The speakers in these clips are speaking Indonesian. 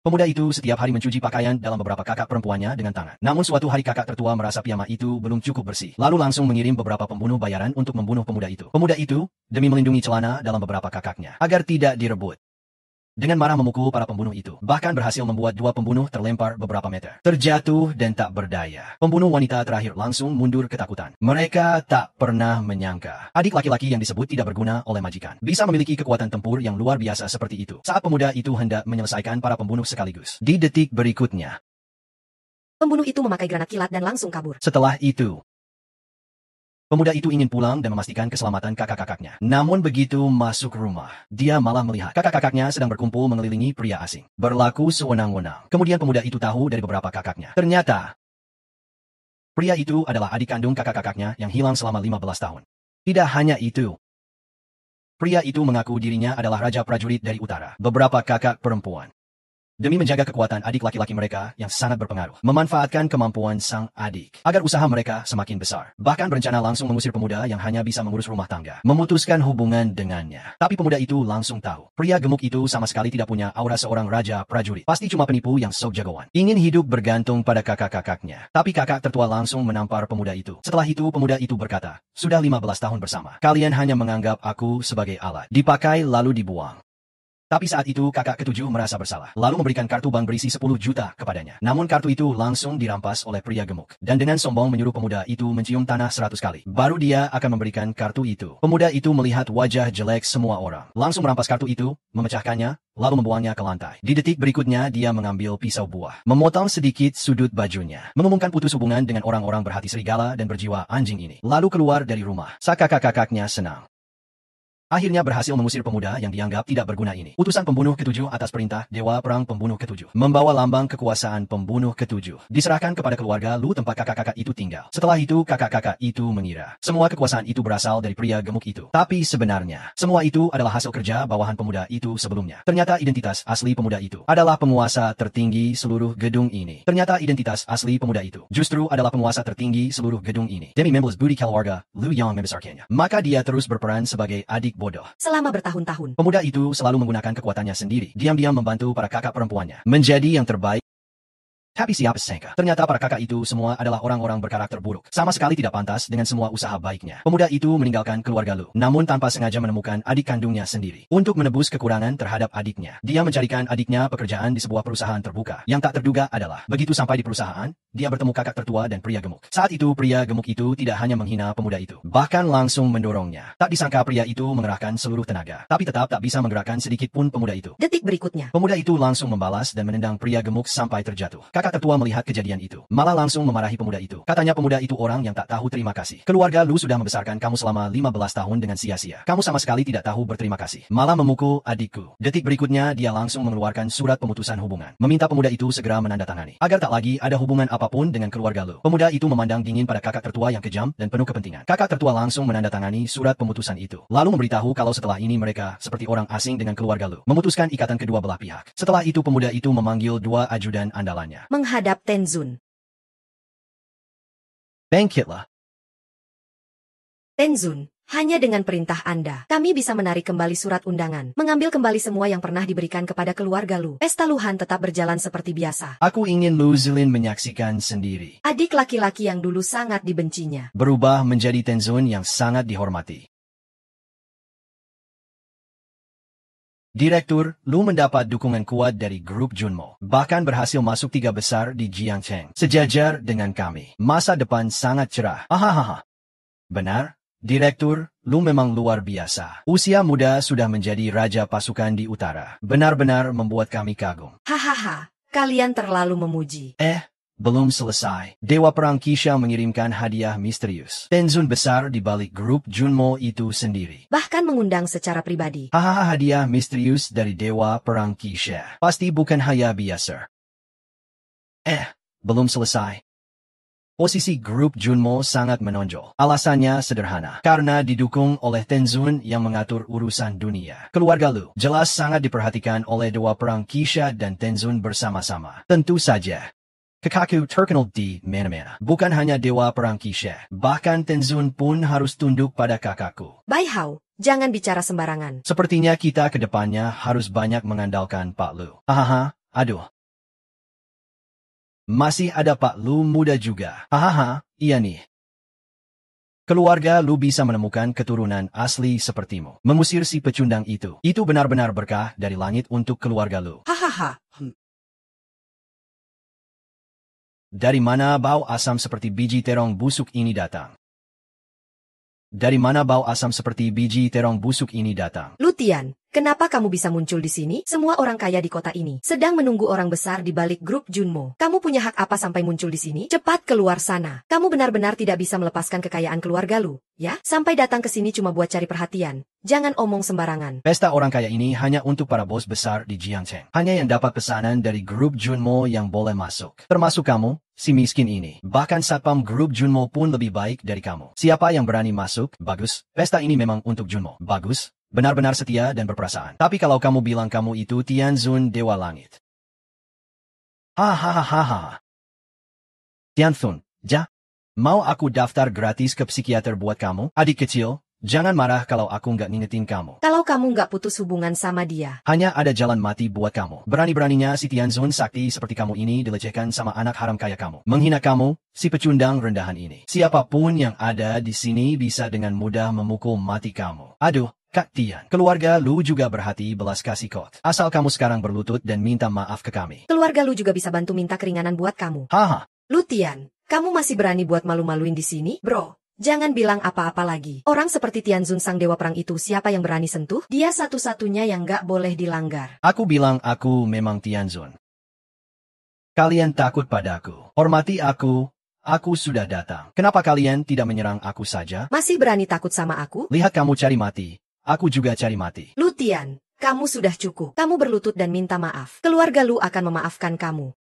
Pemuda itu setiap hari mencuci pakaian dalam beberapa kakak perempuannya dengan tangan. Namun suatu hari kakak tertua merasa piyama itu belum cukup bersih. Lalu langsung mengirim beberapa pembunuh bayaran untuk membunuh pemuda itu. Pemuda itu, demi melindungi celana dalam beberapa kakaknya, agar tidak direbut, dengan marah memukul para pembunuh itu. Bahkan berhasil membuat dua pembunuh terlempar beberapa meter, terjatuh dan tak berdaya. Pembunuh wanita terakhir langsung mundur ketakutan. Mereka tak pernah menyangka adik laki-laki yang disebut tidak berguna oleh majikan bisa memiliki kekuatan tempur yang luar biasa seperti itu. Saat pemuda itu hendak menyelesaikan para pembunuh sekaligus, di detik berikutnya, pembunuh itu memakai granat kilat dan langsung kabur. Setelah itu, pemuda itu ingin pulang dan memastikan keselamatan kakak-kakaknya. Namun begitu masuk rumah, dia malah melihat kakak-kakaknya sedang berkumpul mengelilingi pria asing. Berlaku sewenang-wenang. Kemudian pemuda itu tahu dari beberapa kakaknya. Ternyata, pria itu adalah adik kandung kakak-kakaknya yang hilang selama 15 tahun. Tidak hanya itu, pria itu mengaku dirinya adalah raja prajurit dari utara. Beberapa kakak perempuan, demi menjaga kekuatan adik laki-laki mereka yang sangat berpengaruh, memanfaatkan kemampuan sang adik agar usaha mereka semakin besar. Bahkan berencana langsung mengusir pemuda yang hanya bisa mengurus rumah tangga, memutuskan hubungan dengannya. Tapi pemuda itu langsung tahu, pria gemuk itu sama sekali tidak punya aura seorang raja prajurit. Pasti cuma penipu yang sok jagoan. Ingin hidup bergantung pada kakak-kakaknya. Tapi kakak tertua langsung menampar pemuda itu. Setelah itu pemuda itu berkata, sudah 15 tahun bersama, kalian hanya menganggap aku sebagai alat, dipakai lalu dibuang. Tapi saat itu kakak ketujuh merasa bersalah, lalu memberikan kartu bank berisi 10 juta kepadanya. Namun kartu itu langsung dirampas oleh pria gemuk, dan dengan sombong menyuruh pemuda itu mencium tanah 100 kali. Baru dia akan memberikan kartu itu. Pemuda itu melihat wajah jelek semua orang, langsung merampas kartu itu, memecahkannya, lalu membuangnya ke lantai. Di detik berikutnya dia mengambil pisau buah, memotong sedikit sudut bajunya, mengumumkan putus hubungan dengan orang-orang berhati serigala dan berjiwa anjing ini. Lalu keluar dari rumah. Saat kakak-kakaknya senang, akhirnya berhasil mengusir pemuda yang dianggap tidak berguna ini. Utusan pembunuh ketujuh atas perintah Dewa Perang Pembunuh Ketujuh, membawa lambang kekuasaan pembunuh ketujuh, diserahkan kepada keluarga Lu tempat kakak-kakak itu tinggal. Setelah itu kakak-kakak itu mengira semua kekuasaan itu berasal dari pria gemuk itu. Tapi sebenarnya, semua itu adalah hasil kerja bawahan pemuda itu sebelumnya. Ternyata identitas asli pemuda itu adalah penguasa tertinggi seluruh gedung ini. Ternyata identitas asli pemuda itu justru adalah penguasa tertinggi seluruh gedung ini. Demi members budi keluarga Lu yang membesarkannya. Maka dia terus berperan sebagai adik bodoh selama bertahun-tahun. Pemuda itu selalu menggunakan kekuatannya sendiri, diam-diam membantu para kakak perempuannya menjadi yang terbaik. Tapi siapa sangka, ternyata para kakak itu semua adalah orang-orang berkarakter buruk, sama sekali tidak pantas dengan semua usaha baiknya. Pemuda itu meninggalkan keluarga Lu, namun tanpa sengaja menemukan adik kandungnya sendiri. Untuk menebus kekurangan terhadap adiknya, dia mencarikan adiknya pekerjaan di sebuah perusahaan terbuka. Yang tak terduga adalah, begitu sampai di perusahaan, dia bertemu kakak tertua dan pria gemuk. Saat itu pria gemuk itu tidak hanya menghina pemuda itu, bahkan langsung mendorongnya. Tak disangka pria itu mengerahkan seluruh tenaga, tapi tetap tak bisa menggerakkan sedikit pun pemuda itu. Detik berikutnya, pemuda itu langsung membalas dan menendang pria gemuk sampai terjatuh. Kakak tertua melihat kejadian itu, malah langsung memarahi pemuda itu. Katanya pemuda itu orang yang tak tahu terima kasih. Keluarga Lu sudah membesarkan kamu selama 15 tahun dengan sia-sia. Kamu sama sekali tidak tahu berterima kasih, malah memukul adikku. Detik berikutnya dia langsung mengeluarkan surat pemutusan hubungan, meminta pemuda itu segera menandatangani, agar tak lagi ada hubungan apapun dengan keluarga Lu. Pemuda itu memandang dingin pada kakak tertua yang kejam dan penuh kepentingan. Kakak tertua langsung menandatangani surat pemutusan itu, lalu memberitahu kalau setelah ini mereka seperti orang asing dengan keluarga Lu, memutuskan ikatan kedua belah pihak. Setelah itu pemuda itu memanggil dua ajudan andalannya menghadap Tenzun. Bangkitlah. Tenzun, hanya dengan perintah Anda, kami bisa menarik kembali surat undangan, mengambil kembali semua yang pernah diberikan kepada keluarga Lu. Pesta Luhan tetap berjalan seperti biasa. Aku ingin Lu Zilin menyaksikan sendiri. Adik laki-laki yang dulu sangat dibencinya berubah menjadi Tenzun yang sangat dihormati. Direktur, Lu mendapat dukungan kuat dari grup Junmo, bahkan berhasil masuk 3 besar di Jiangcheng, sejajar dengan kami. Masa depan sangat cerah. Hahaha. Benar, Direktur, Lu memang luar biasa. Usia muda sudah menjadi raja pasukan di utara. Benar-benar membuat kami kagum. Hahaha, kalian terlalu memuji. Belum selesai. Dewa Perang Kisha mengirimkan hadiah misterius. Tenzun besar di balik grup Junmo itu sendiri. Bahkan mengundang secara pribadi. Hahaha, hadiah misterius dari Dewa Perang Kisha. Pasti bukan hadiah biasa. Belum selesai. Posisi grup Junmo sangat menonjol. Alasannya sederhana, karena didukung oleh Tenzun yang mengatur urusan dunia. Keluarga Lu jelas sangat diperhatikan oleh Dewa Perang Kisha dan Tenzun bersama-sama. Tentu saja, kakakku terkenal di mana-mana. Bukan hanya Dewa Perang Kisha, bahkan Tenzun pun harus tunduk pada kakakku. Bai Hao, jangan bicara sembarangan. Sepertinya kita ke depannya harus banyak mengandalkan Pak Lu. Hahaha, Aduh. Masih ada Pak Lu muda juga. Hahaha, iya nih. Keluarga Lu bisa menemukan keturunan asli sepertimu. Mengusir si pecundang itu. Itu benar-benar berkah dari langit untuk keluarga Lu. Hahaha. Dari mana bau asam seperti biji terong busuk ini datang? Dari mana bau asam seperti biji terong busuk ini datang? Lutian, kenapa kamu bisa muncul di sini? Semua orang kaya di kota ini sedang menunggu orang besar di balik grup Junmo. Kamu punya hak apa sampai muncul di sini? Cepat keluar sana. Kamu benar-benar tidak bisa melepaskan kekayaan keluarga Lu, ya? Sampai datang ke sini cuma buat cari perhatian. Jangan omong sembarangan. Pesta orang kaya ini hanya untuk para bos besar di Jiangcheng. Hanya yang dapat pesanan dari grup Junmo yang boleh masuk. Termasuk kamu, si miskin ini. Bahkan satpam grup Junmo pun lebih baik dari kamu. Siapa yang berani masuk? Bagus. Pesta ini memang untuk Junmo. Bagus. Benar-benar setia dan berperasaan. Tapi kalau kamu bilang kamu itu Tianzun Dewa Langit. Hahaha. Tianzun, mau aku daftar gratis ke psikiater buat kamu? Adik kecil, jangan marah kalau aku nggak ngingetin kamu. Kalau kamu nggak putus hubungan sama dia. Hanya ada jalan mati buat kamu. Berani-beraninya si Tianzun sakti seperti kamu ini dilecehkan sama anak haram kaya kamu. Menghina kamu, si pecundang rendahan ini. Siapapun yang ada di sini bisa dengan mudah memukul mati kamu. Aduh, Kak Tian, keluarga Lu juga berhati belas kasih kot. Asal kamu sekarang berlutut dan minta maaf ke kami. Keluarga Lu juga bisa bantu minta keringanan buat kamu. Haha. Lutian, kamu masih berani buat malu-maluin di sini? Bro, jangan bilang apa-apa lagi. Orang seperti Tianzun sang dewa perang itu siapa yang berani sentuh? Dia satu-satunya yang nggak boleh dilanggar. Aku bilang aku memang Tianzun. Kalian takut padaku. Hormati aku sudah datang. Kenapa kalian tidak menyerang aku saja? Masih berani takut sama aku? Lihat kamu cari mati. Aku juga cari mati. Lutian, kamu sudah cukup. Kamu berlutut dan minta maaf. Keluarga Lu akan memaafkan kamu.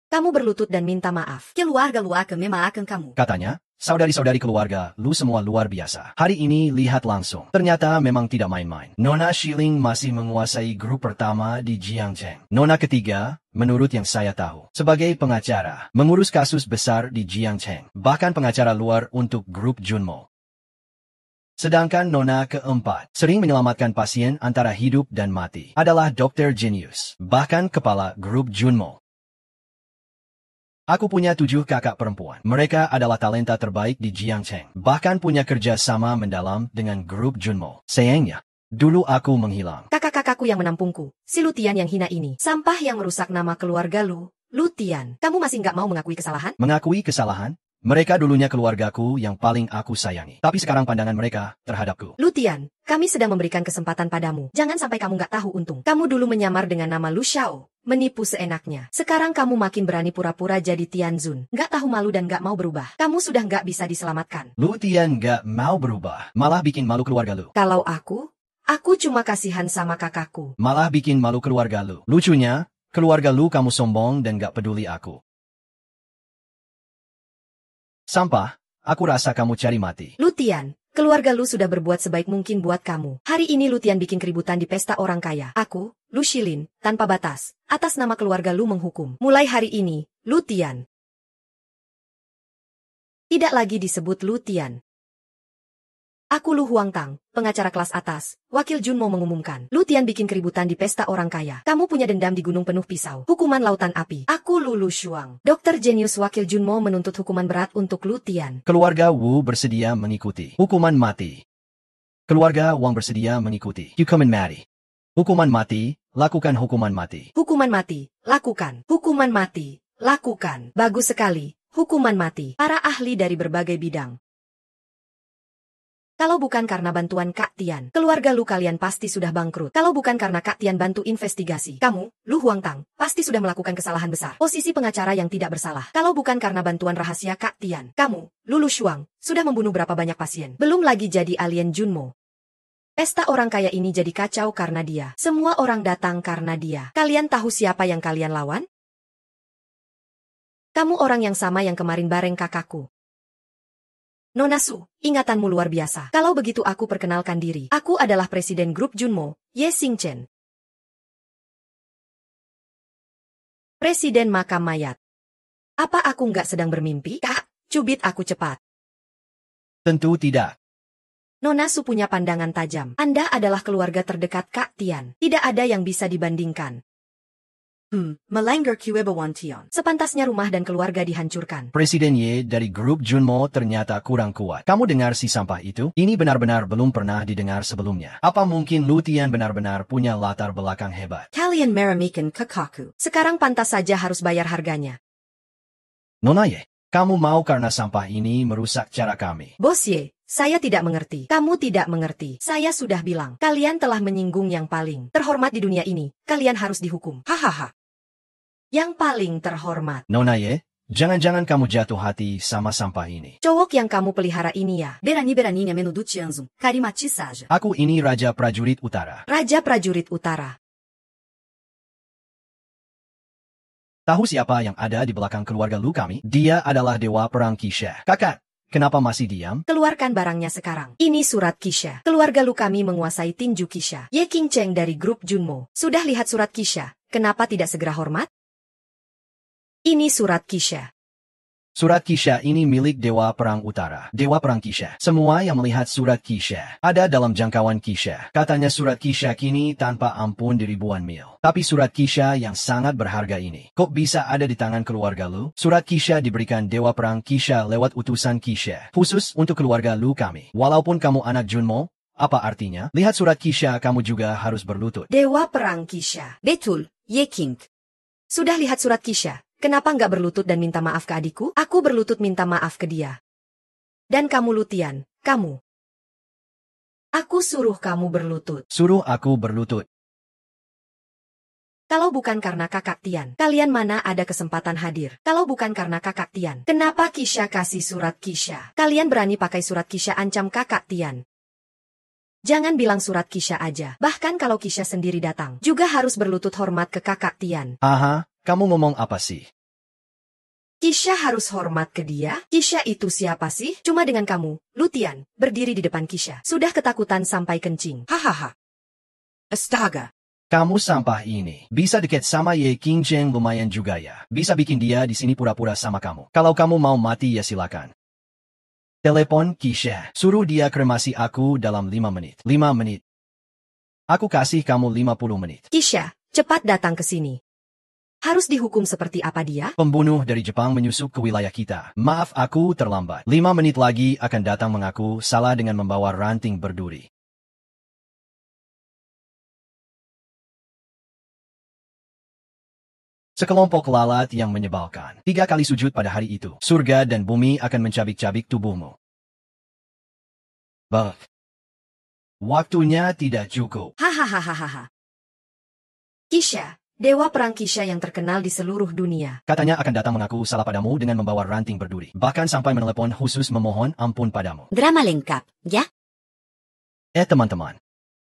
Kamu berlutut dan minta maaf. Keluarga Lu akan memaafkan kamu. Katanya, saudari-saudari keluarga Lu semua luar biasa. Hari ini lihat langsung. Ternyata memang tidak main-main. Nona Shilling masih menguasai grup pertama di Jiangcheng. Nona ketiga, menurut yang saya tahu, sebagai pengacara, mengurus kasus besar di Jiangcheng. Bahkan pengacara luar untuk grup Junmo. Sedangkan Nona keempat, sering menyelamatkan pasien antara hidup dan mati, adalah dokter jenius, bahkan kepala grup Junmo. Aku punya 7 kakak perempuan. Mereka adalah talenta terbaik di Jiangcheng, bahkan punya kerja sama mendalam dengan grup Junmo. Sayangnya, dulu aku menghilang. Kakak-kakakku yang menampungku, si Lutian yang hina ini, sampah yang merusak nama keluarga Lu. Lutian, kamu masih nggak mau mengakui kesalahan? Mengakui kesalahan? Mereka dulunya keluargaku yang paling aku sayangi. Tapi sekarang pandangan mereka terhadapku. Lutian, kami sedang memberikan kesempatan padamu. Jangan sampai kamu nggak tahu untung. Kamu dulu menyamar dengan nama Lu Xiao, menipu seenaknya. Sekarang kamu makin berani pura-pura jadi Tianzun. Nggak tahu malu dan nggak mau berubah. Kamu sudah nggak bisa diselamatkan. Lu Tian nggak mau berubah, malah bikin malu keluarga lu. Kalau aku cuma kasihan sama kakakku. Malah bikin malu keluarga lu. Lucunya, keluarga lu kamu sombong dan nggak peduli aku. Sampah, aku rasa kamu cari mati. Lutian, keluarga Lu sudah berbuat sebaik mungkin buat kamu. Hari ini Lutian bikin keributan di pesta orang kaya. Aku, Lu Shilin, tanpa batas, atas nama keluarga Lu menghukum. Mulai hari ini, Lutian tidak lagi disebut Lutian. Aku Lu Huangtang, pengacara kelas atas. Wakil Junmo mengumumkan. Lutian bikin keributan di pesta orang kaya. Kamu punya dendam di gunung penuh pisau. Hukuman lautan api. Aku Lu Shuang. Dokter jenius Wakil Junmo menuntut hukuman berat untuk Lutian. Keluarga Wu bersedia mengikuti. Hukuman mati. Keluarga Wang bersedia mengikuti. Hukuman mati. Hukuman mati, lakukan hukuman mati. Hukuman mati, lakukan. Hukuman mati, lakukan. Bagus sekali. Hukuman mati. Para ahli dari berbagai bidang. Kalau bukan karena bantuan Kak Tian, keluarga Lu kalian pasti sudah bangkrut. Kalau bukan karena Kak Tian bantu investigasi, kamu, Lu Huangtang, pasti sudah melakukan kesalahan besar. Posisi pengacara yang tidak bersalah. Kalau bukan karena bantuan rahasia Kak Tian, kamu, Lu Shuang, sudah membunuh berapa banyak pasien. Belum lagi jadi alien Junmo. Pesta orang kaya ini jadi kacau karena dia. Semua orang datang karena dia. Kalian tahu siapa yang kalian lawan? Kamu orang yang sama yang kemarin bareng kakakku. Nona Su, ingatanmu luar biasa. Kalau begitu aku perkenalkan diri. Aku adalah Presiden Grup Junmo, Ye Xingchen. Presiden Makam Mayat. Apa aku nggak sedang bermimpi? Kak, cubit aku cepat. Tentu tidak. Nona Su punya pandangan tajam. Anda adalah keluarga terdekat Kak Tian. Tidak ada yang bisa dibandingkan. Melanggar kewibawantian. Sepantasnya rumah dan keluarga dihancurkan. Presiden Ye dari grup Junmo ternyata kurang kuat. Kamu dengar si sampah itu? Ini benar-benar belum pernah didengar sebelumnya. Apa mungkin Lutian benar-benar punya latar belakang hebat? Kalian meremehkan kakakku. Sekarang pantas saja harus bayar harganya. Nona Ye, kamu mau karena sampah ini merusak cara kami. Bos Ye, saya tidak mengerti. Kamu tidak mengerti. Saya sudah bilang, kalian telah menyinggung yang paling terhormat di dunia ini. Kalian harus dihukum. Hahaha. Yang paling terhormat. Nona Ye, jangan-jangan kamu jatuh hati sama sampah ini. Cowok yang kamu pelihara ini ya. Berani-beraninya menuduh Tianzong. Karimati saja. Aku ini Raja Prajurit Utara. Raja Prajurit Utara. Tahu siapa yang ada di belakang keluarga Lu kami? Dia adalah Dewa Perang Kisha. Kakak, kenapa masih diam? Keluarkan barangnya sekarang. Ini surat Kisha. Keluarga Lu kami menguasai tinju Kisha. Ye King Cheng dari grup Junmo. Sudah lihat surat Kisha? Kenapa tidak segera hormat? Ini surat Kisha. Surat Kisha ini milik Dewa Perang Utara. Dewa Perang Kisha. Semua yang melihat surat Kisha ada dalam jangkauan Kisha. Katanya surat Kisha kini tanpa ampun di ribuan mil. Tapi surat Kisha yang sangat berharga ini, kok bisa ada di tangan keluarga Lu? Surat Kisha diberikan Dewa Perang Kisha lewat utusan Kisha. Khusus untuk keluarga Lu kami. Walaupun kamu anak Junmo, apa artinya? Lihat surat Kisha, kamu juga harus berlutut. Dewa Perang Kisha. Betul, Ye King. Sudah lihat surat Kisha? Kenapa nggak berlutut dan minta maaf ke adikku? Aku berlutut minta maaf ke dia. Dan kamu Lutian, kamu. Aku suruh kamu berlutut. Suruh aku berlutut. Kalau bukan karena kakak Tian, kalian mana ada kesempatan hadir? Kalau bukan karena kakak Tian, kenapa Kisha kasih surat Kisha? Kalian berani pakai surat Kisha ancam kakak Tian? Jangan bilang surat Kisha aja. Bahkan kalau Kisha sendiri datang, juga harus berlutut hormat ke kakak Tian. Aha, kamu ngomong apa sih? Kisha harus hormat ke dia? Kisha itu siapa sih? Cuma dengan kamu, Lutian, berdiri di depan Kisha. Sudah ketakutan sampai kencing. Hahaha. Astaga. Kamu sampah ini. Bisa deket sama Ye King Cheng lumayan juga ya. Bisa bikin dia di sini pura-pura sama kamu. Kalau kamu mau mati ya silakan. Telepon Kisha. Suruh dia kremasi aku dalam 5 menit. 5 menit. Aku kasih kamu 50 menit. Kisha, cepat datang ke sini. Harus dihukum seperti apa dia? Pembunuh dari Jepang menyusup ke wilayah kita. Maaf aku terlambat. 5 menit lagi akan datang mengaku salah dengan membawa ranting berduri. Sekelompok lalat yang menyebalkan. 3 kali sujud pada hari itu. Surga dan bumi akan mencabik-cabik tubuhmu. Bah. Waktunya tidak cukup. Hahaha. Kisha, Dewa Perang Kisha yang terkenal di seluruh dunia. Katanya akan datang mengaku salah padamu dengan membawa ranting berduri. Bahkan sampai menelepon khusus memohon ampun padamu. Drama lengkap, ya? Teman-teman.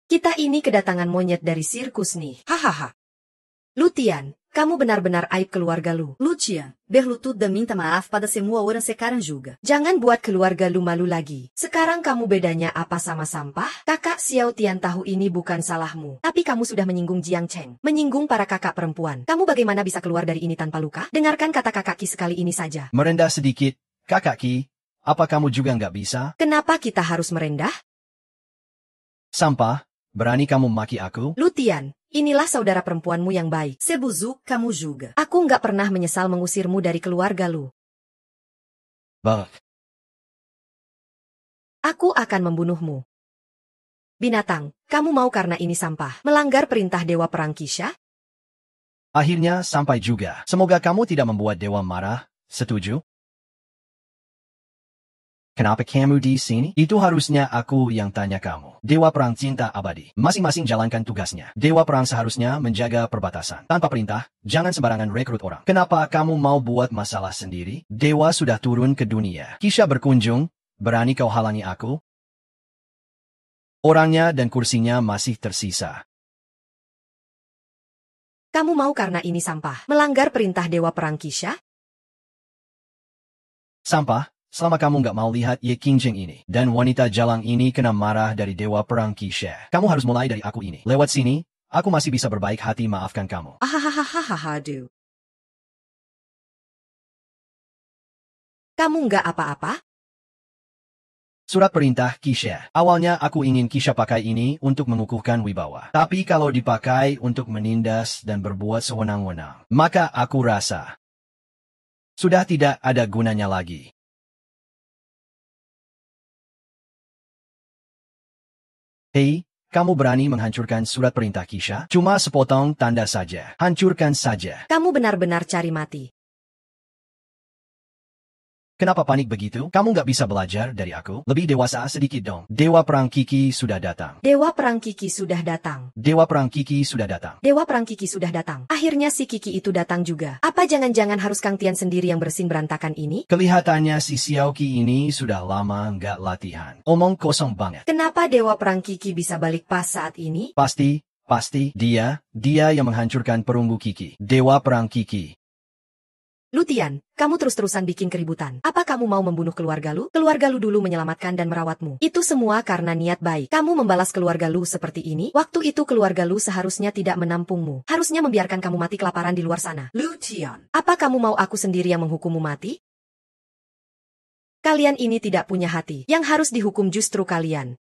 Kita ini kedatangan monyet dari sirkus nih. Hahaha. Lutian, kamu benar-benar aib keluarga Lu. Lucian, berlutut dan minta maaf pada semua orang sekarang juga. Jangan buat keluarga Lu malu lagi. Sekarang kamu bedanya apa sama sampah? Kakak Xiao Tian tahu ini bukan salahmu. Tapi kamu sudah menyinggung Jiang Cheng. Menyinggung para kakak perempuan. Kamu bagaimana bisa keluar dari ini tanpa luka? Dengarkan kata kakak Ki sekali ini saja. Merendah sedikit. Kakak Ki, apa kamu juga nggak bisa? Kenapa kita harus merendah? Sampah, berani kamu maki aku? Lutian, inilah saudara perempuanmu yang baik. Sebuzuk kamu juga. Aku nggak pernah menyesal mengusirmu dari keluarga Lu. Bah. Aku akan membunuhmu. Binatang, kamu mau karena ini sampah, melanggar perintah Dewa Perang Kisha? Akhirnya sampai juga. Semoga kamu tidak membuat dewa marah. Setuju? Kenapa kamu di sini? Itu harusnya aku yang tanya kamu. Dewa Perang cinta abadi. Masing-masing jalankan tugasnya. Dewa Perang seharusnya menjaga perbatasan. Tanpa perintah, jangan sembarangan rekrut orang. Kenapa kamu mau buat masalah sendiri? Dewa sudah turun ke dunia. Kisha berkunjung. Berani kau halangi aku? Orangnya dan kursinya masih tersisa. Kamu mau karena ini sampah, melanggar perintah Dewa Perang Kisha? Sampah? Selama kamu nggak mau lihat Ye King Cheng ini, dan wanita jalang ini kena marah dari Dewa Perang Kisha, kamu harus mulai dari aku ini. Lewat sini, aku masih bisa berbaik hati maafkan kamu. Aduh. Kamu nggak apa-apa? Surat perintah Kisha. Awalnya aku ingin Kisha pakai ini untuk mengukuhkan wibawa. Tapi kalau dipakai untuk menindas dan berbuat sewenang-wenang, maka aku rasa sudah tidak ada gunanya lagi. Hei, kamu berani menghancurkan surat perintah Kisha? Cuma sepotong tanda saja. Hancurkan saja. Kamu benar-benar cari mati. Kenapa panik begitu? Kamu nggak bisa belajar dari aku? Lebih dewasa sedikit dong. Dewa Perang Kiki sudah datang. Dewa Perang Kiki sudah datang. Dewa Perang Kiki sudah datang. Dewa Perang Kiki sudah datang. Akhirnya si Kiki itu datang juga. Apa jangan-jangan harus Kang Tian sendiri yang bersin berantakan ini? Kelihatannya si Xiaoqi ini sudah lama nggak latihan. Omong kosong banget. Kenapa Dewa Perang Kiki bisa balik pas saat ini? Pasti dia yang menghancurkan perunggu Kiki. Dewa Perang Kiki. Lutian, kamu terus-terusan bikin keributan. Apa kamu mau membunuh keluarga Lu? Keluarga Lu dulu menyelamatkan dan merawatmu. Itu semua karena niat baik. Kamu membalas keluarga Lu seperti ini? Waktu itu keluarga Lu seharusnya tidak menampungmu. Harusnya membiarkan kamu mati kelaparan di luar sana. Lutian, apa kamu mau aku sendiri yang menghukummu mati? Kalian ini tidak punya hati. Yang harus dihukum justru kalian.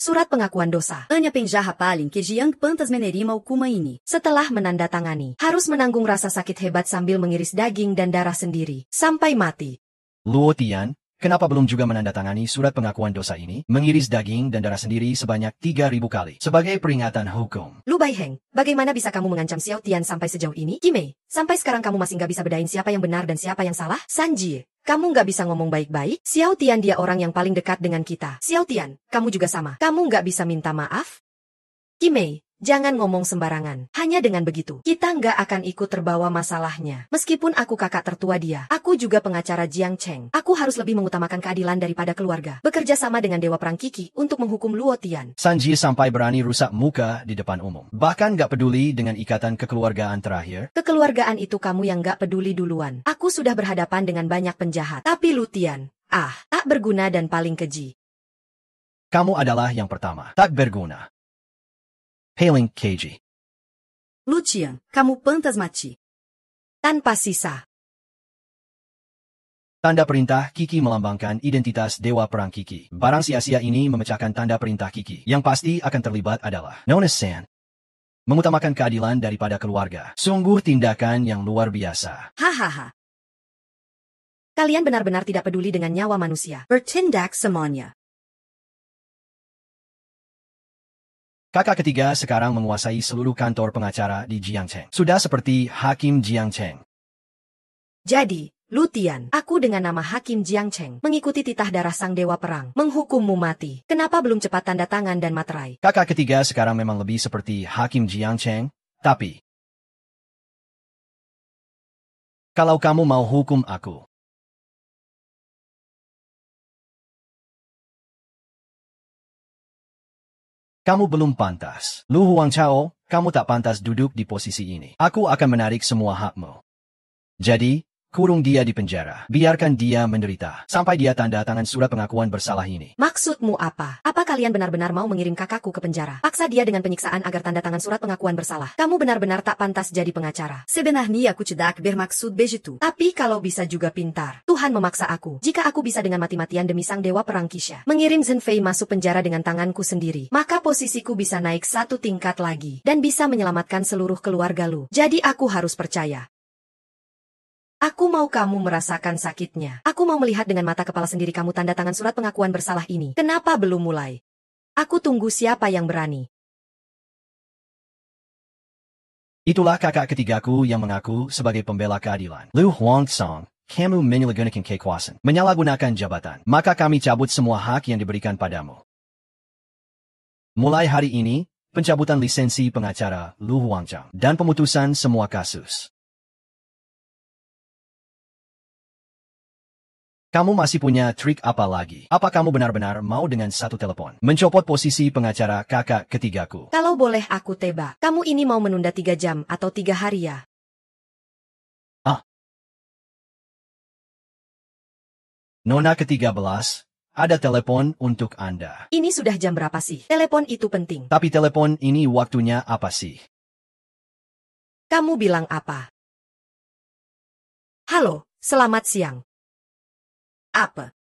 Surat pengakuan dosa. Anya penjarra palin que Jiang pantas menerima ukuma ini. Setelah menandatangani, harus menanggung rasa sakit hebat sambil mengiris daging dan darah sendiri. Sampai mati. Luo Tian, kenapa belum juga menandatangani surat pengakuan dosa ini? Mengiris daging dan darah sendiri sebanyak 3.000 kali. Sebagai peringatan hukum. Lu Baiheng, bagaimana bisa kamu mengancam Xiao Tian sampai sejauh ini? Kimei, sampai sekarang kamu masih nggak bisa bedain siapa yang benar dan siapa yang salah? Sanji, kamu nggak bisa ngomong baik-baik? Xiao Tian dia orang yang paling dekat dengan kita. Xiao Tian, kamu juga sama. Kamu nggak bisa minta maaf? Kimei, jangan ngomong sembarangan. Hanya dengan begitu, kita nggak akan ikut terbawa masalahnya. Meskipun aku kakak tertua dia, aku juga pengacara Jiang Cheng. Aku harus lebih mengutamakan keadilan daripada keluarga. Bekerja sama dengan Dewa Perang Kiki untuk menghukum Luo Tian. Sanji sampai berani rusak muka di depan umum. Bahkan nggak peduli dengan ikatan kekeluargaan terakhir. Kekeluargaan itu kamu yang nggak peduli duluan. Aku sudah berhadapan dengan banyak penjahat. Tapi Lu Tian, tak berguna dan paling keji. Kamu adalah yang pertama. Tak berguna. Hailing KG. Lutian, kamu pantas mati. Tanpa sisa. Tanda perintah Kiki melambangkan identitas Dewa Perang Kiki. Barang sia-sia ini memecahkan tanda perintah Kiki. Yang pasti akan terlibat adalah Nona San. Mengutamakan keadilan daripada keluarga. Sungguh tindakan yang luar biasa. Hahaha. Kalian benar-benar tidak peduli dengan nyawa manusia. Bertindak semuanya. Kakak ketiga sekarang menguasai seluruh kantor pengacara di Jiangcheng. Sudah seperti Hakim Jiangcheng. Jadi, Lutian, aku dengan nama Hakim Jiangcheng mengikuti titah darah sang dewa perang, menghukummu mati. Kenapa belum cepat tanda tangan dan materai? Kakak ketiga sekarang memang lebih seperti Hakim Jiangcheng, tapi kalau kamu mau hukum aku, kamu belum pantas. Lu Huangchao, kamu tak pantas duduk di posisi ini. Aku akan menarik semua hakmu. Jadi, kurung dia di penjara. Biarkan dia menderita. Sampai dia tanda tangan surat pengakuan bersalah ini. Maksudmu apa? Apa kalian benar-benar mau mengirim kakakku ke penjara? Paksa dia dengan penyiksaan agar tanda tangan surat pengakuan bersalah. Kamu benar-benar tak pantas jadi pengacara. Sebenarnya aku tidak bermaksud begitu. Tapi kalau bisa juga pintar. Tuhan memaksa aku. Jika aku bisa dengan mati-matian demi sang dewa perang Kisha mengirim Zhen Fei masuk penjara dengan tanganku sendiri, maka posisiku bisa naik satu tingkat lagi. Dan bisa menyelamatkan seluruh keluarga Lu. Jadi aku harus percaya. Aku mau kamu merasakan sakitnya. Aku mau melihat dengan mata kepala sendiri kamu tanda tangan surat pengakuan bersalah ini. Kenapa belum mulai? Aku tunggu siapa yang berani. Itulah kakak ketigaku yang mengaku sebagai pembela keadilan. Lu Huangsong, kamu menyalahgunakan kekuasaan. Menyalahgunakan jabatan. Maka kami cabut semua hak yang diberikan padamu. Mulai hari ini, pencabutan lisensi pengacara Lu Huangchang dan pemutusan semua kasus. Kamu masih punya trik apa lagi? Apa kamu benar-benar mau dengan satu telepon mencopot posisi pengacara kakak ketigaku? Kalau boleh aku tebak, kamu ini mau menunda 3 jam atau 3 hari ya? Nona ke-13, ada telepon untuk Anda. Ini sudah jam berapa sih? Telepon itu penting. Tapi telepon ini waktunya apa sih? Kamu bilang apa? Halo, selamat siang. Apa?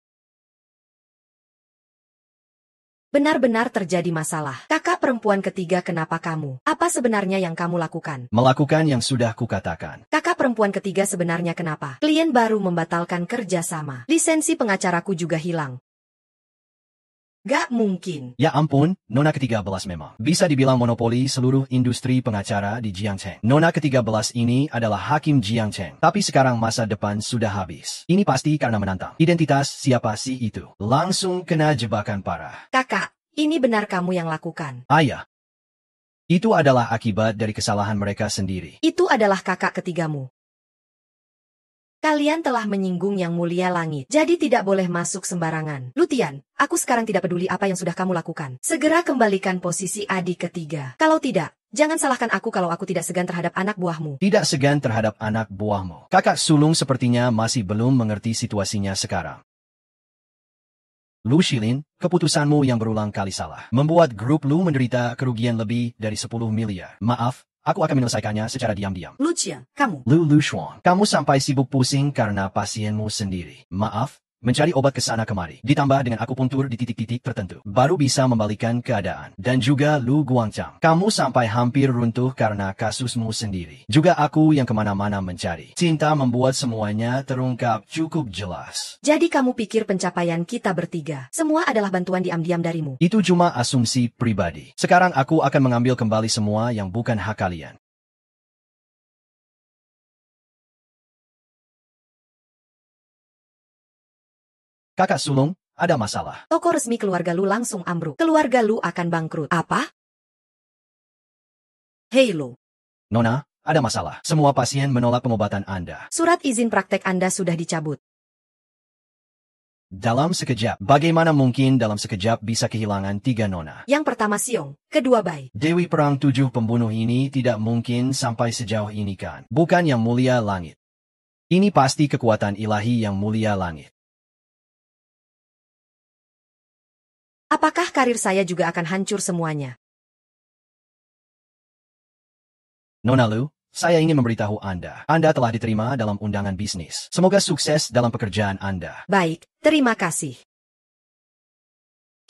Benar-benar terjadi masalah. Kakak perempuan ketiga, kenapa kamu? Apa sebenarnya yang kamu lakukan? Melakukan yang sudah kukatakan. Kakak perempuan ketiga, sebenarnya kenapa? Klien baru membatalkan kerjasama. Lisensi pengacaraku juga hilang. Gak mungkin. Ya ampun, Nona ke-13 memang. Bisa dibilang monopoli seluruh industri pengacara di Jiangcheng. Nona ke-13 ini adalah Hakim Jiangcheng. Tapi sekarang masa depan sudah habis. Ini pasti karena menantang. Identitas siapa sih itu? Langsung kena jebakan parah. Kakak, ini benar kamu yang lakukan. Ayah. Itu adalah akibat dari kesalahan mereka sendiri. Itu adalah kakak ketigamu. Kalian telah menyinggung Yang Mulia Langit, jadi tidak boleh masuk sembarangan. Lutian, aku sekarang tidak peduli apa yang sudah kamu lakukan. Segera kembalikan posisi adik ketiga. Kalau tidak, jangan salahkan aku kalau aku tidak segan terhadap anak buahmu. Tidak segan terhadap anak buahmu. Kakak sulung sepertinya masih belum mengerti situasinya sekarang. Lu Shilin, keputusanmu yang berulang kali salah. Membuat grup Lu menderita kerugian lebih dari 10 miliar. Maaf, aku akan menyelesaikannya secara diam-diam. Lucian, kamu. Lu Shuang, kamu sampai sibuk pusing karena pasienmu sendiri. Maaf, mencari obat ke sana kemari, ditambah dengan akupuntur di titik-titik tertentu, baru bisa membalikan keadaan. Dan juga Lu Guangchang, kamu sampai hampir runtuh karena kasusmu sendiri. Juga aku yang kemana-mana mencari. Cinta membuat semuanya terungkap cukup jelas. Jadi kamu pikir pencapaian kita bertiga semua adalah bantuan diam-diam darimu? Itu cuma asumsi pribadi. Sekarang aku akan mengambil kembali semua yang bukan hak kalian. Kakak sulung, ada masalah. Toko resmi keluarga Lu langsung ambruk. Keluarga Lu akan bangkrut. Apa? Hei Lu. Nona, ada masalah. Semua pasien menolak pengobatan Anda. Surat izin praktek Anda sudah dicabut. Dalam sekejap, bagaimana mungkin dalam sekejap bisa kehilangan 3 nona? Yang pertama Siong, kedua Bai. Dewi Perang 7 pembunuh ini tidak mungkin sampai sejauh ini kan? Bukan Yang Mulia Langit. Ini pasti kekuatan ilahi Yang Mulia Langit. Apakah karir saya juga akan hancur semuanya? Nona Lu, saya ingin memberitahu Anda telah diterima dalam undangan bisnis. Semoga sukses dalam pekerjaan Anda. Baik, terima kasih.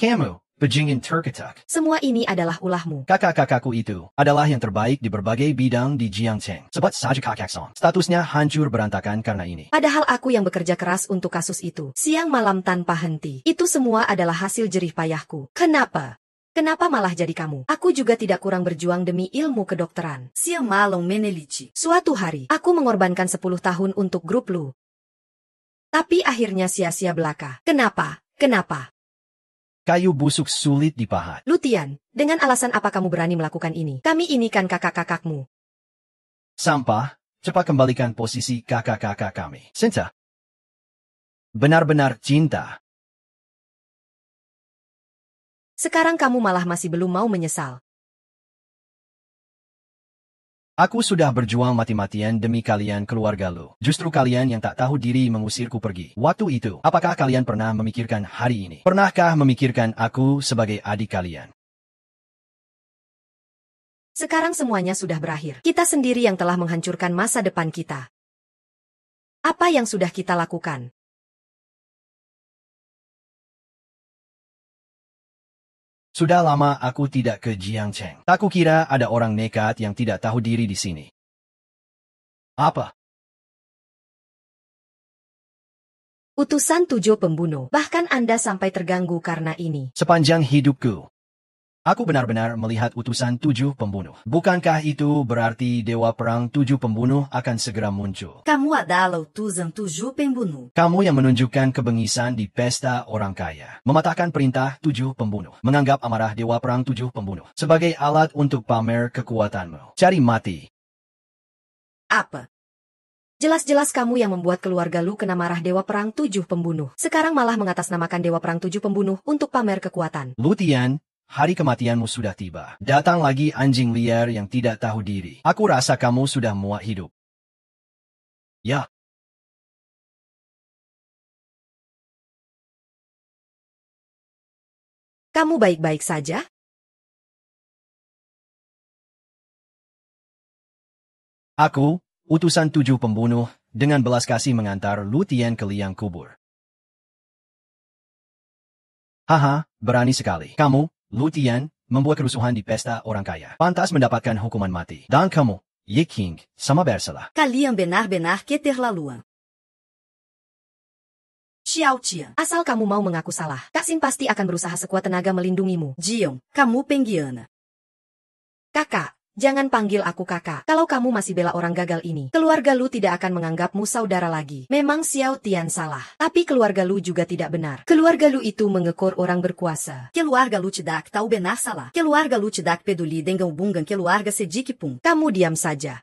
Kamu, bajingan terketak. Semua ini adalah ulahmu. Kakak-kakakku itu adalah yang terbaik di berbagai bidang di Jiangcheng. Sebab saja kakakson, statusnya hancur berantakan karena ini. Padahal aku yang bekerja keras untuk kasus itu. Siang malam tanpa henti. Itu semua adalah hasil jerih payahku. Kenapa? Kenapa malah jadi kamu? Aku juga tidak kurang berjuang demi ilmu kedokteran. Siang malam meneliti. Suatu hari, aku mengorbankan 10 tahun untuk grup Lu. Tapi akhirnya sia-sia belaka. Kenapa? Kenapa? Kayu busuk sulit dipahat. Lutian, dengan alasan apa kamu berani melakukan ini? Kami ini kan kakak-kakakmu. Sampah, cepat kembalikan posisi kakak-kakak kami. Cinta. Benar-benar cinta. Sekarang kamu malah masih belum mau menyesal. Aku sudah berjuang mati-matian demi kalian keluarga Lu. Justru kalian yang tak tahu diri mengusirku pergi. Waktu itu, apakah kalian pernah memikirkan hari ini? Pernahkah memikirkan aku sebagai adik kalian? Sekarang semuanya sudah berakhir. Kita sendiri yang telah menghancurkan masa depan kita. Apa yang sudah kita lakukan? Sudah lama aku tidak ke Jiangcheng. Tak kukira ada orang nekat yang tidak tahu diri di sini. Apa? Utusan 7 pembunuh. Bahkan Anda sampai terganggu karena ini. Sepanjang hidupku, aku benar-benar melihat utusan 7 pembunuh. Bukankah itu berarti Dewa Perang 7 pembunuh akan segera muncul? Kamu adalah utusan 7 pembunuh. Kamu yang menunjukkan kebengisan di pesta orang kaya. Mematahkan perintah 7 pembunuh. Menganggap amarah Dewa Perang 7 pembunuh sebagai alat untuk pamer kekuatanmu. Cari mati. Apa? Jelas-jelas kamu yang membuat keluarga Lu kena marah Dewa Perang 7 pembunuh. Sekarang malah mengatasnamakan Dewa Perang 7 pembunuh untuk pamer kekuatan. Lutian, hari kematianmu sudah tiba. Datang lagi anjing liar yang tidak tahu diri. Aku rasa kamu sudah muak hidup. Ya. Kamu baik-baik saja? Aku, utusan 7 pembunuh, dengan belas kasih mengantar Lutian ke liang kubur. Haha, berani sekali. Kamu, Lu Tian, membuat kerusuhan di pesta orang kaya. Pantas mendapatkan hukuman mati. Dan kamu, Ye King, sama bersalah. Kalian benar-benar keterlaluan. Xiao Tian. Asal kamu mau mengaku salah, Kak Xin pasti akan berusaha sekuat tenaga melindungimu. Jion, kamu pengkhianat. Kakak, jangan panggil aku kakak. Kalau kamu masih bela orang gagal ini, keluarga Lu tidak akan menganggapmu saudara lagi. Memang Xiao Tian salah, tapi keluarga Lu juga tidak benar. Keluarga Lu itu mengekor orang berkuasa. Keluarga lu tidak tahu benar salah. Keluarga lu tidak peduli dengan hubungan keluarga sedik pun. Kamu diam saja.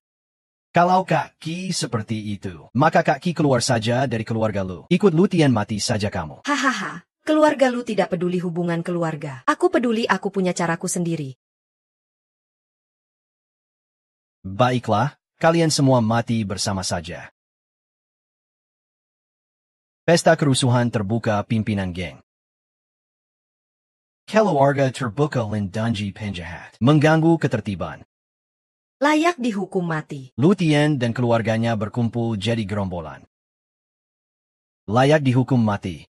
Kalau Kak Ki seperti itu, maka Kak Ki keluar saja dari keluarga Lu. Ikut Lu Tian mati saja kamu. Hahaha, keluarga Lu tidak peduli hubungan keluarga. Aku peduli, aku punya caraku sendiri. Baiklah, kalian semua mati bersama saja. Pesta kerusuhan terbuka pimpinan geng. Keluarga terbuka lindungi penjahat. Mengganggu ketertiban. Layak dihukum mati. Lu Tian dan keluarganya berkumpul jadi gerombolan. Layak dihukum mati.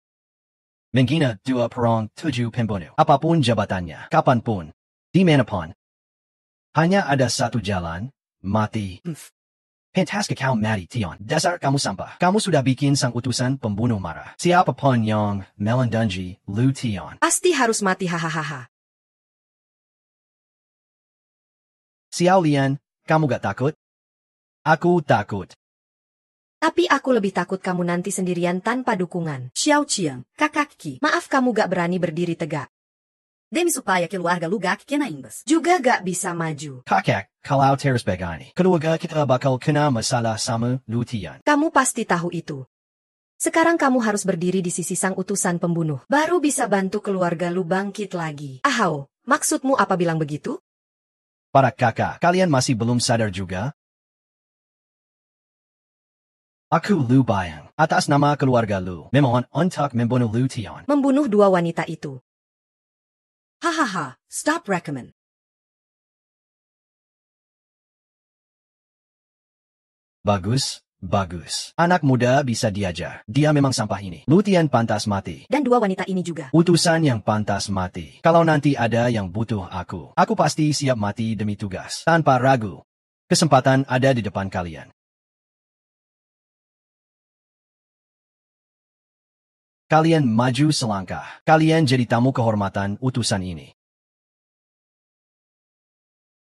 Menghina 2/7 pembunuh. Apapun jabatannya, kapanpun, dimanapun. Hanya ada satu jalan, mati. Fantastic kau mati Tian. Dasar kamu sampah. Kamu sudah bikin sang utusan pembunuh marah. Siapapun yang melindungi Lu Tian. Pasti harus mati, hahaha. Xiao Lian, kamu gak takut? Aku takut. Tapi aku lebih takut kamu nanti sendirian tanpa dukungan. Xiao Tian, kakak Ki. Maaf, kamu gak berani berdiri tegak. Demi supaya keluarga lu gak kena imbas. Juga gak bisa maju. Kakak, kalau terus begini, keluarga kita bakal kena masalah sama Lu Tian. Kamu pasti tahu itu. Sekarang kamu harus berdiri di sisi sang utusan pembunuh. Baru bisa bantu keluarga lu bangkit lagi. Ahau, maksudmu apa bilang begitu? Para kakak, kalian masih belum sadar juga? Aku Lu Bayang, atas nama keluarga Lu, memohon untuk membunuh Lu Tian. Membunuh dua wanita itu. Hahaha, stop recommend. Bagus, bagus. Anak muda bisa diajar. Dia memang sampah ini. Lu Tian pantas mati. Dan dua wanita ini juga. Utusan yang pantas mati. Kalau nanti ada yang butuh aku pasti siap mati demi tugas. Tanpa ragu. Kesempatan ada di depan kalian. Kalian maju selangkah. Kalian jadi tamu kehormatan utusan ini.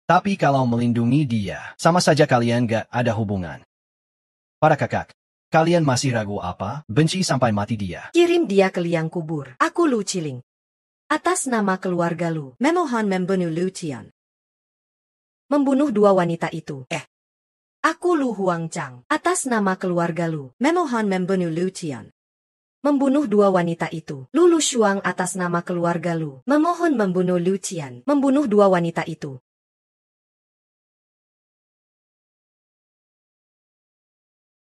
Tapi kalau melindungi dia, sama saja kalian gak ada hubungan. Para kakak, kalian masih ragu apa? Benci sampai mati dia. Kirim dia ke liang kubur. Aku Lu Chiling. Atas nama keluarga Lu. Memohon membunuh Lu Tian. Membunuh dua wanita itu. Aku Lu Huang Chang. Atas nama keluarga Lu. Memohon membunuh Lu Tian. Membunuh dua wanita itu. Lu Shuang atas nama keluarga Lu. Memohon membunuh Lu Tian. Membunuh dua wanita itu.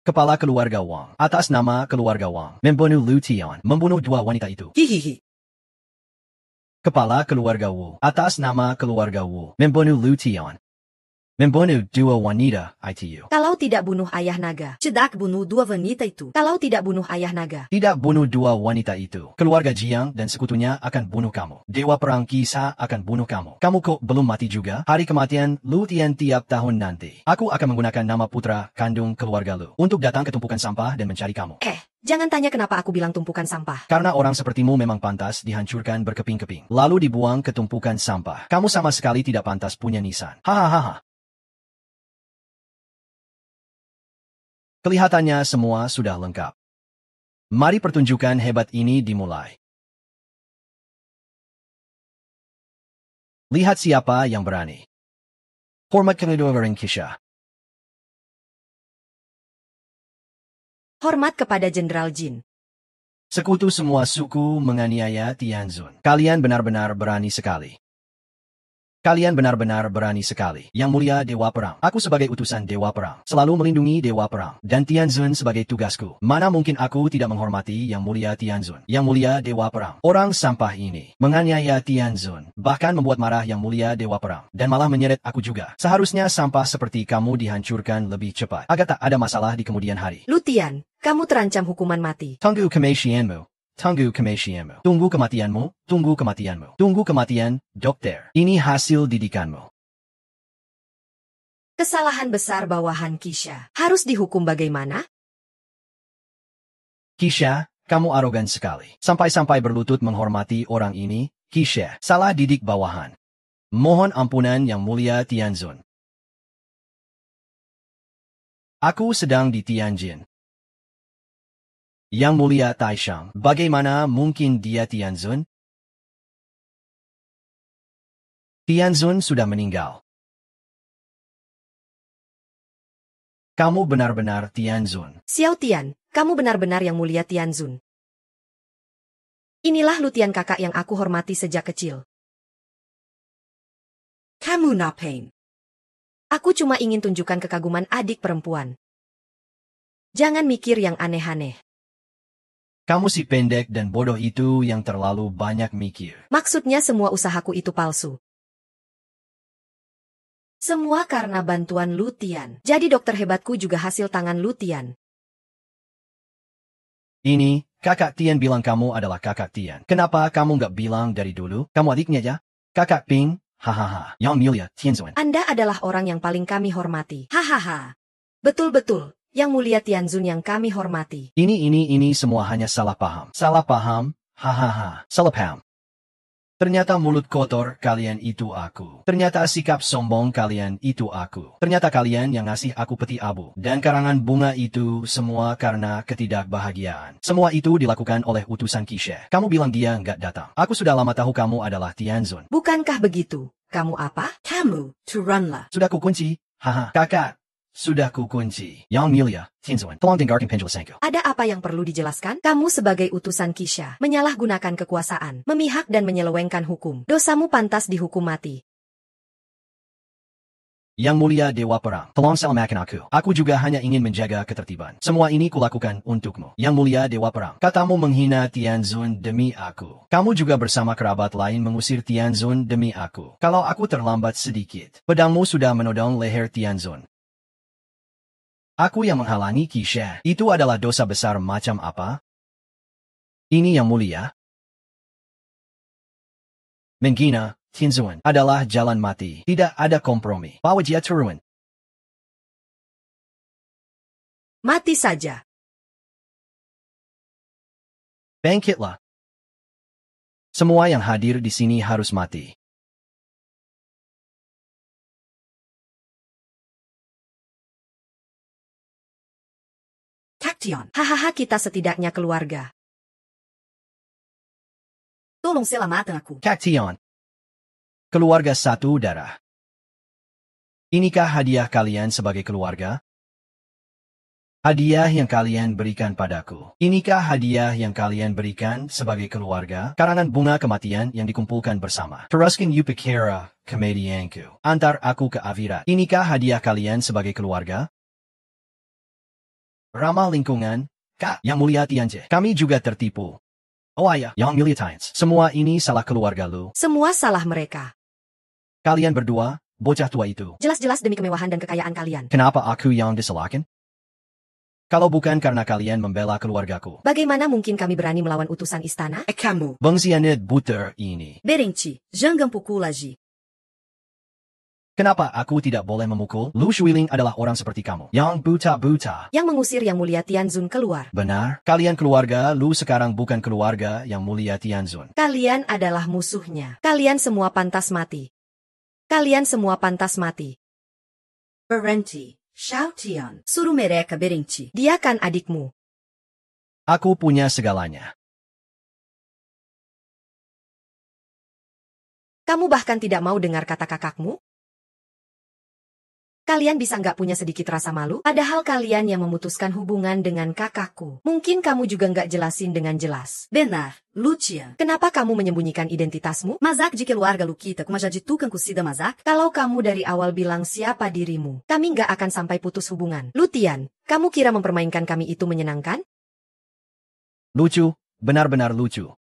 Kepala keluarga Wang, atas nama keluarga Wang, membunuh Lu Tian, membunuh dua wanita itu. Hihihi. Kepala keluarga Wu, atas nama keluarga Wu, membunuh Lu Tian, membunuh dua wanita itu. Kalau tidak bunuh ayah naga. Tidak bunuh dua wanita itu. Kalau tidak bunuh ayah naga. Tidak bunuh dua wanita itu. Keluarga Jiang dan sekutunya akan bunuh kamu. Dewa perang kisah akan bunuh kamu. Kamu kok belum mati juga? Hari kematian Lu Tian tiap tahun nanti. Aku akan menggunakan nama putra kandung keluarga Lu untuk datang ke tumpukan sampah dan mencari kamu. Jangan tanya kenapa aku bilang tumpukan sampah. Karena orang sepertimu memang pantas dihancurkan berkeping-keping. Lalu dibuang ke tumpukan sampah. Kamu sama sekali tidak pantas punya nisan. Hahaha. Kelihatannya semua sudah lengkap. Mari pertunjukan hebat ini dimulai. Lihat siapa yang berani. Hormat kepada Kisha. Hormat kepada Jenderal Jin. Sekutu semua suku menganiaya Tianzun. Kalian benar-benar berani sekali. Kalian benar-benar berani sekali. Yang mulia Dewa Perang. Aku sebagai utusan Dewa Perang. Selalu melindungi Dewa Perang. Dan Tianzun sebagai tugasku. Mana mungkin aku tidak menghormati Yang mulia Tianzun. Yang mulia Dewa Perang. Orang sampah ini menganiaya Tianzun. Bahkan membuat marah Yang mulia Dewa Perang. Dan malah menyeret aku juga. Seharusnya sampah seperti kamu dihancurkan lebih cepat. Agar tak ada masalah di kemudian hari. Lu Tian, kamu terancam hukuman mati. Tunggu kematianmu. tunggu kematianmu. Tunggu kematianmu, tunggu kematianmu. Tunggu kematian, dokter. Ini hasil didikanmu. Kesalahan besar bawahan Kisha. Harus dihukum bagaimana? Kisha, kamu arogan sekali. Sampai-sampai berlutut menghormati orang ini. Kisha, salah didik bawahan. Mohon ampunan Yang Mulia Tianzun. Aku sedang di Tianjin. Yang Mulia Taishang, bagaimana mungkin dia Tianzun? Tianzun sudah meninggal. Kamu benar-benar Tianzun. Xiao Tian, kamu benar-benar Yang Mulia Tianzun. Inilah Lutian kakak yang aku hormati sejak kecil. Kamu ngapain? Aku cuma ingin tunjukkan kekaguman adik perempuan. Jangan mikir yang aneh-aneh. Kamu si pendek dan bodoh itu yang terlalu banyak mikir. Maksudnya semua usahaku itu palsu. Semua karena bantuan Lutian. Jadi dokter hebatku juga hasil tangan Lutian. Ini, kakak Tian bilang kamu adalah kakak Tian. Kenapa kamu nggak bilang dari dulu? Kamu adiknya ya? Kakak Ping, hahaha. Yang Mulia Tianzun. Anda adalah orang yang paling kami hormati. Hahaha. Betul-betul. Yang Mulia Tianzun yang kami hormati. Ini semua hanya salah paham. Salah paham, hahaha. Salah paham. Ternyata mulut kotor kalian itu aku. Ternyata sikap sombong kalian itu aku. Ternyata kalian yang ngasih aku peti abu. Dan karangan bunga itu semua karena ketidakbahagiaan. Semua itu dilakukan oleh utusan Kisha. Kamu bilang dia nggak datang. Aku sudah lama tahu kamu adalah Tianzun. Bukankah begitu? Kamu apa? Kamu, turunlah. Sudah kukunci. Haha, kakak. Sudah kukunci. Yang Mulia Tianzun. Tolong dengarkan penjelasanku. Ada apa yang perlu dijelaskan? Kamu sebagai utusan Kisha, menyalahgunakan kekuasaan, memihak dan menyelewengkan hukum. Dosamu pantas dihukum mati. Yang Mulia Dewa Perang, tolong selamatkan aku. Aku juga hanya ingin menjaga ketertiban. Semua ini kulakukan untukmu. Yang Mulia Dewa Perang, katamu menghina Tianzun demi aku. Kamu juga bersama kerabat lain mengusir Tianzun demi aku. Kalau aku terlambat sedikit, pedangmu sudah menodong leher Tianzun. Aku yang menghalangi Kisha. Itu adalah dosa besar macam apa? Ini Yang Mulia. Menghina Tianzun adalah jalan mati. Tidak ada kompromi. Bawa dia turun. Mati saja. Bangkitlah. Semua yang hadir di sini harus mati. Kaktion, Hahaha, kita setidaknya keluarga. tolong selamatkan aku. Kaktion. Keluarga satu darah. Inikah hadiah kalian sebagai keluarga? Hadiah yang kalian berikan padaku. Inikah hadiah yang kalian berikan sebagai keluarga? Karangan bunga kematian yang dikumpulkan bersama. Teruskan Upikara, kemedianku. Antar aku ke Avirat. Inikah hadiah kalian sebagai keluarga? Ramah lingkungan, Kak, Yang Mulia Tianjie. Kami juga tertipu. Oh ayah, Yang Mulia Tianz. Semua ini salah keluarga lu. Semua salah mereka. Kalian berdua, bocah tua itu. Jelas-jelas demi kemewahan dan kekayaan kalian. Kenapa aku yang disalahkan? Kalau bukan karena kalian membela keluargaku. Bagaimana mungkin kami berani melawan utusan istana? Kamu, Bangsianid buter ini. Berenti, jangan pukul lagi. Kenapa aku tidak boleh memukul? Lu Shuiling adalah orang seperti kamu. Yang buta-buta. Yang mengusir Yang Mulia Tianzun keluar. Benar? Kalian keluarga, lu sekarang bukan keluarga Yang Mulia Tianzun. Kalian adalah musuhnya. Kalian semua pantas mati. Kalian semua pantas mati. Berenti, Xiaotian, suruh mereka berhenti. Dia kan adikmu. Aku punya segalanya. Kamu bahkan tidak mau dengar kata kakakmu? Kalian bisa nggak punya sedikit rasa malu? Padahal kalian yang memutuskan hubungan dengan kakakku. Mungkin kamu juga nggak jelasin dengan jelas. Benar, Lucian. Kenapa kamu menyembunyikan identitasmu? Mazak de keluarga Lukita, como já ditukan kusida Mazak? Kalau kamu dari awal bilang siapa dirimu, kami nggak akan sampai putus hubungan. Lutian, kamu kira mempermainkan kami itu menyenangkan? Lucu, benar-benar lucu.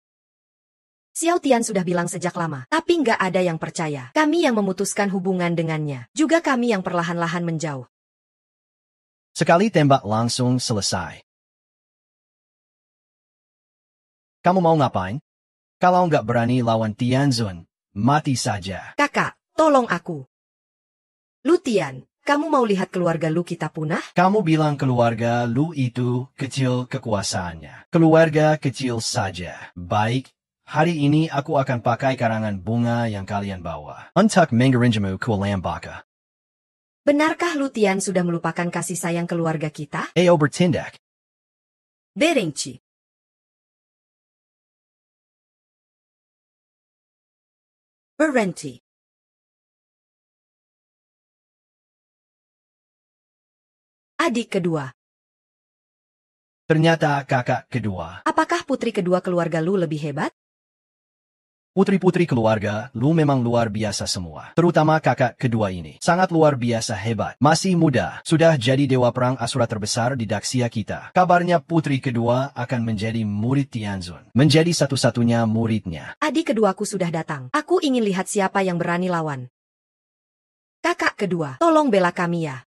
Xiao Tian sudah bilang sejak lama, tapi nggak ada yang percaya. Kami yang memutuskan hubungan dengannya. Juga kami yang perlahan-lahan menjauh. Sekali tembak langsung selesai. Kamu mau ngapain? Kalau nggak berani lawan Tianzun, mati saja. Kakak, tolong aku. Lu Tian, kamu mau lihat keluarga lu kita punah? Kamu bilang keluarga lu itu kecil kekuasaannya. Keluarga kecil saja. Baik, hari ini aku akan pakai karangan bunga yang kalian bawa. Untuk mengerinjamu ke alam baka. Benarkah Lu Tian sudah melupakan kasih sayang keluarga kita? Ayo bertindak. Berente. Berhenti. Adik kedua. Ternyata kakak kedua. Apakah putri kedua keluarga lu lebih hebat? Putri-putri keluarga, lu memang luar biasa semua. Terutama kakak kedua ini. Sangat luar biasa hebat. Masih muda. Sudah jadi dewa perang Asura terbesar di Daxia kita. Kabarnya putri kedua akan menjadi murid Tianzun. Menjadi satu-satunya muridnya. Adik keduaku sudah datang. Aku ingin lihat siapa yang berani lawan. Kakak kedua, tolong bela kami ya.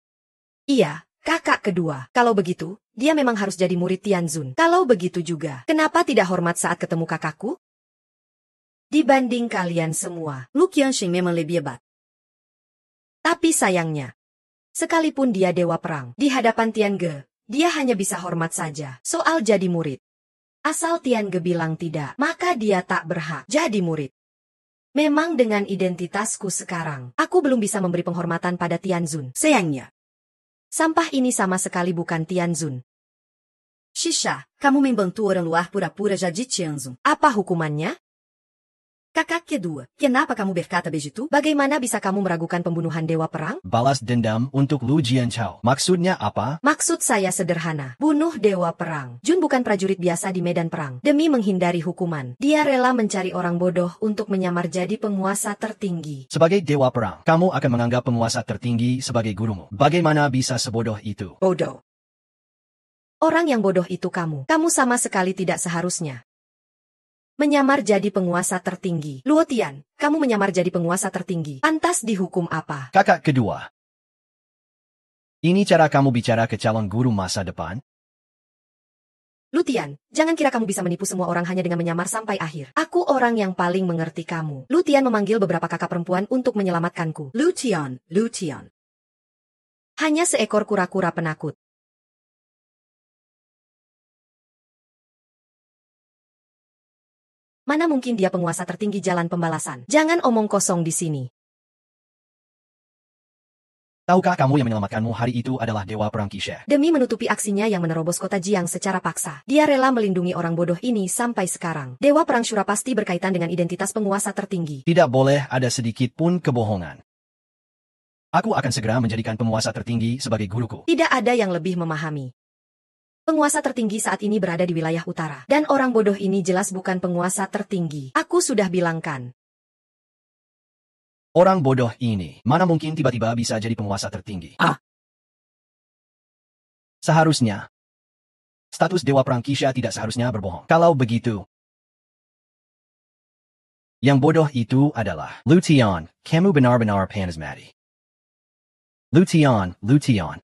Iya, kakak kedua. Kalau begitu, dia memang harus jadi murid Tianzun. Kalau begitu juga, kenapa tidak hormat saat ketemu kakakku? Dibanding kalian semua. Lu Qianxin memang lebih hebat. Tapi sayangnya, sekalipun dia dewa perang, di hadapan Tiange, dia hanya bisa hormat saja. Soal jadi murid. Asal Tiange bilang tidak, maka dia tak berhak jadi murid. Memang dengan identitasku sekarang, aku belum bisa memberi penghormatan pada Tianzun. Sayangnya. Sampah ini sama sekali bukan Tianzun. Xisha, kamu membantu orang luar pura-pura jadi Tianzun. Apa hukumannya? Kakak kedua, kenapa kamu berkata begitu? Bagaimana bisa kamu meragukan pembunuhan dewa perang? Balas dendam untuk Lu Jianchao. Maksudnya apa? Maksud saya sederhana, bunuh dewa perang. Jun bukan prajurit biasa di medan perang. Demi menghindari hukuman, dia rela mencari orang bodoh untuk menyamar jadi penguasa tertinggi. Sebagai dewa perang, kamu akan menganggap penguasa tertinggi sebagai gurumu. Bagaimana bisa sebodoh itu? Bodoh. Orang yang bodoh itu kamu. Kamu sama sekali tidak seharusnya menyamar jadi penguasa tertinggi. Luo Tian, kamu menyamar jadi penguasa tertinggi. Pantas dihukum apa? Kakak kedua. Ini cara kamu bicara ke calon guru masa depan? Lu Tian, jangan kira kamu bisa menipu semua orang hanya dengan menyamar sampai akhir. Aku orang yang paling mengerti kamu. Lu Tian memanggil beberapa kakak perempuan untuk menyelamatkanku. Lu Tian. Hanya seekor kura-kura penakut. Mana mungkin dia penguasa tertinggi jalan pembalasan. Jangan omong kosong di sini. Tahukah kamu yang menyelamatkanmu hari itu adalah dewa perang Qixia? Demi menutupi aksinya yang menerobos kota Jiang secara paksa, dia rela melindungi orang bodoh ini sampai sekarang. Dewa perang Shura pasti berkaitan dengan identitas penguasa tertinggi. Tidak boleh ada sedikit pun kebohongan. Aku akan segera menjadikan penguasa tertinggi sebagai guruku. Tidak ada yang lebih memahami. Penguasa tertinggi saat ini berada di wilayah utara. Dan orang bodoh ini jelas bukan penguasa tertinggi. Aku sudah bilangkan. Orang bodoh ini, mana mungkin tiba-tiba bisa jadi penguasa tertinggi? Seharusnya, status dewa perang Qixia tidak seharusnya berbohong. Kalau begitu, yang bodoh itu adalah Lu Tian, kamu benar-benar panas mati. Lu Tian.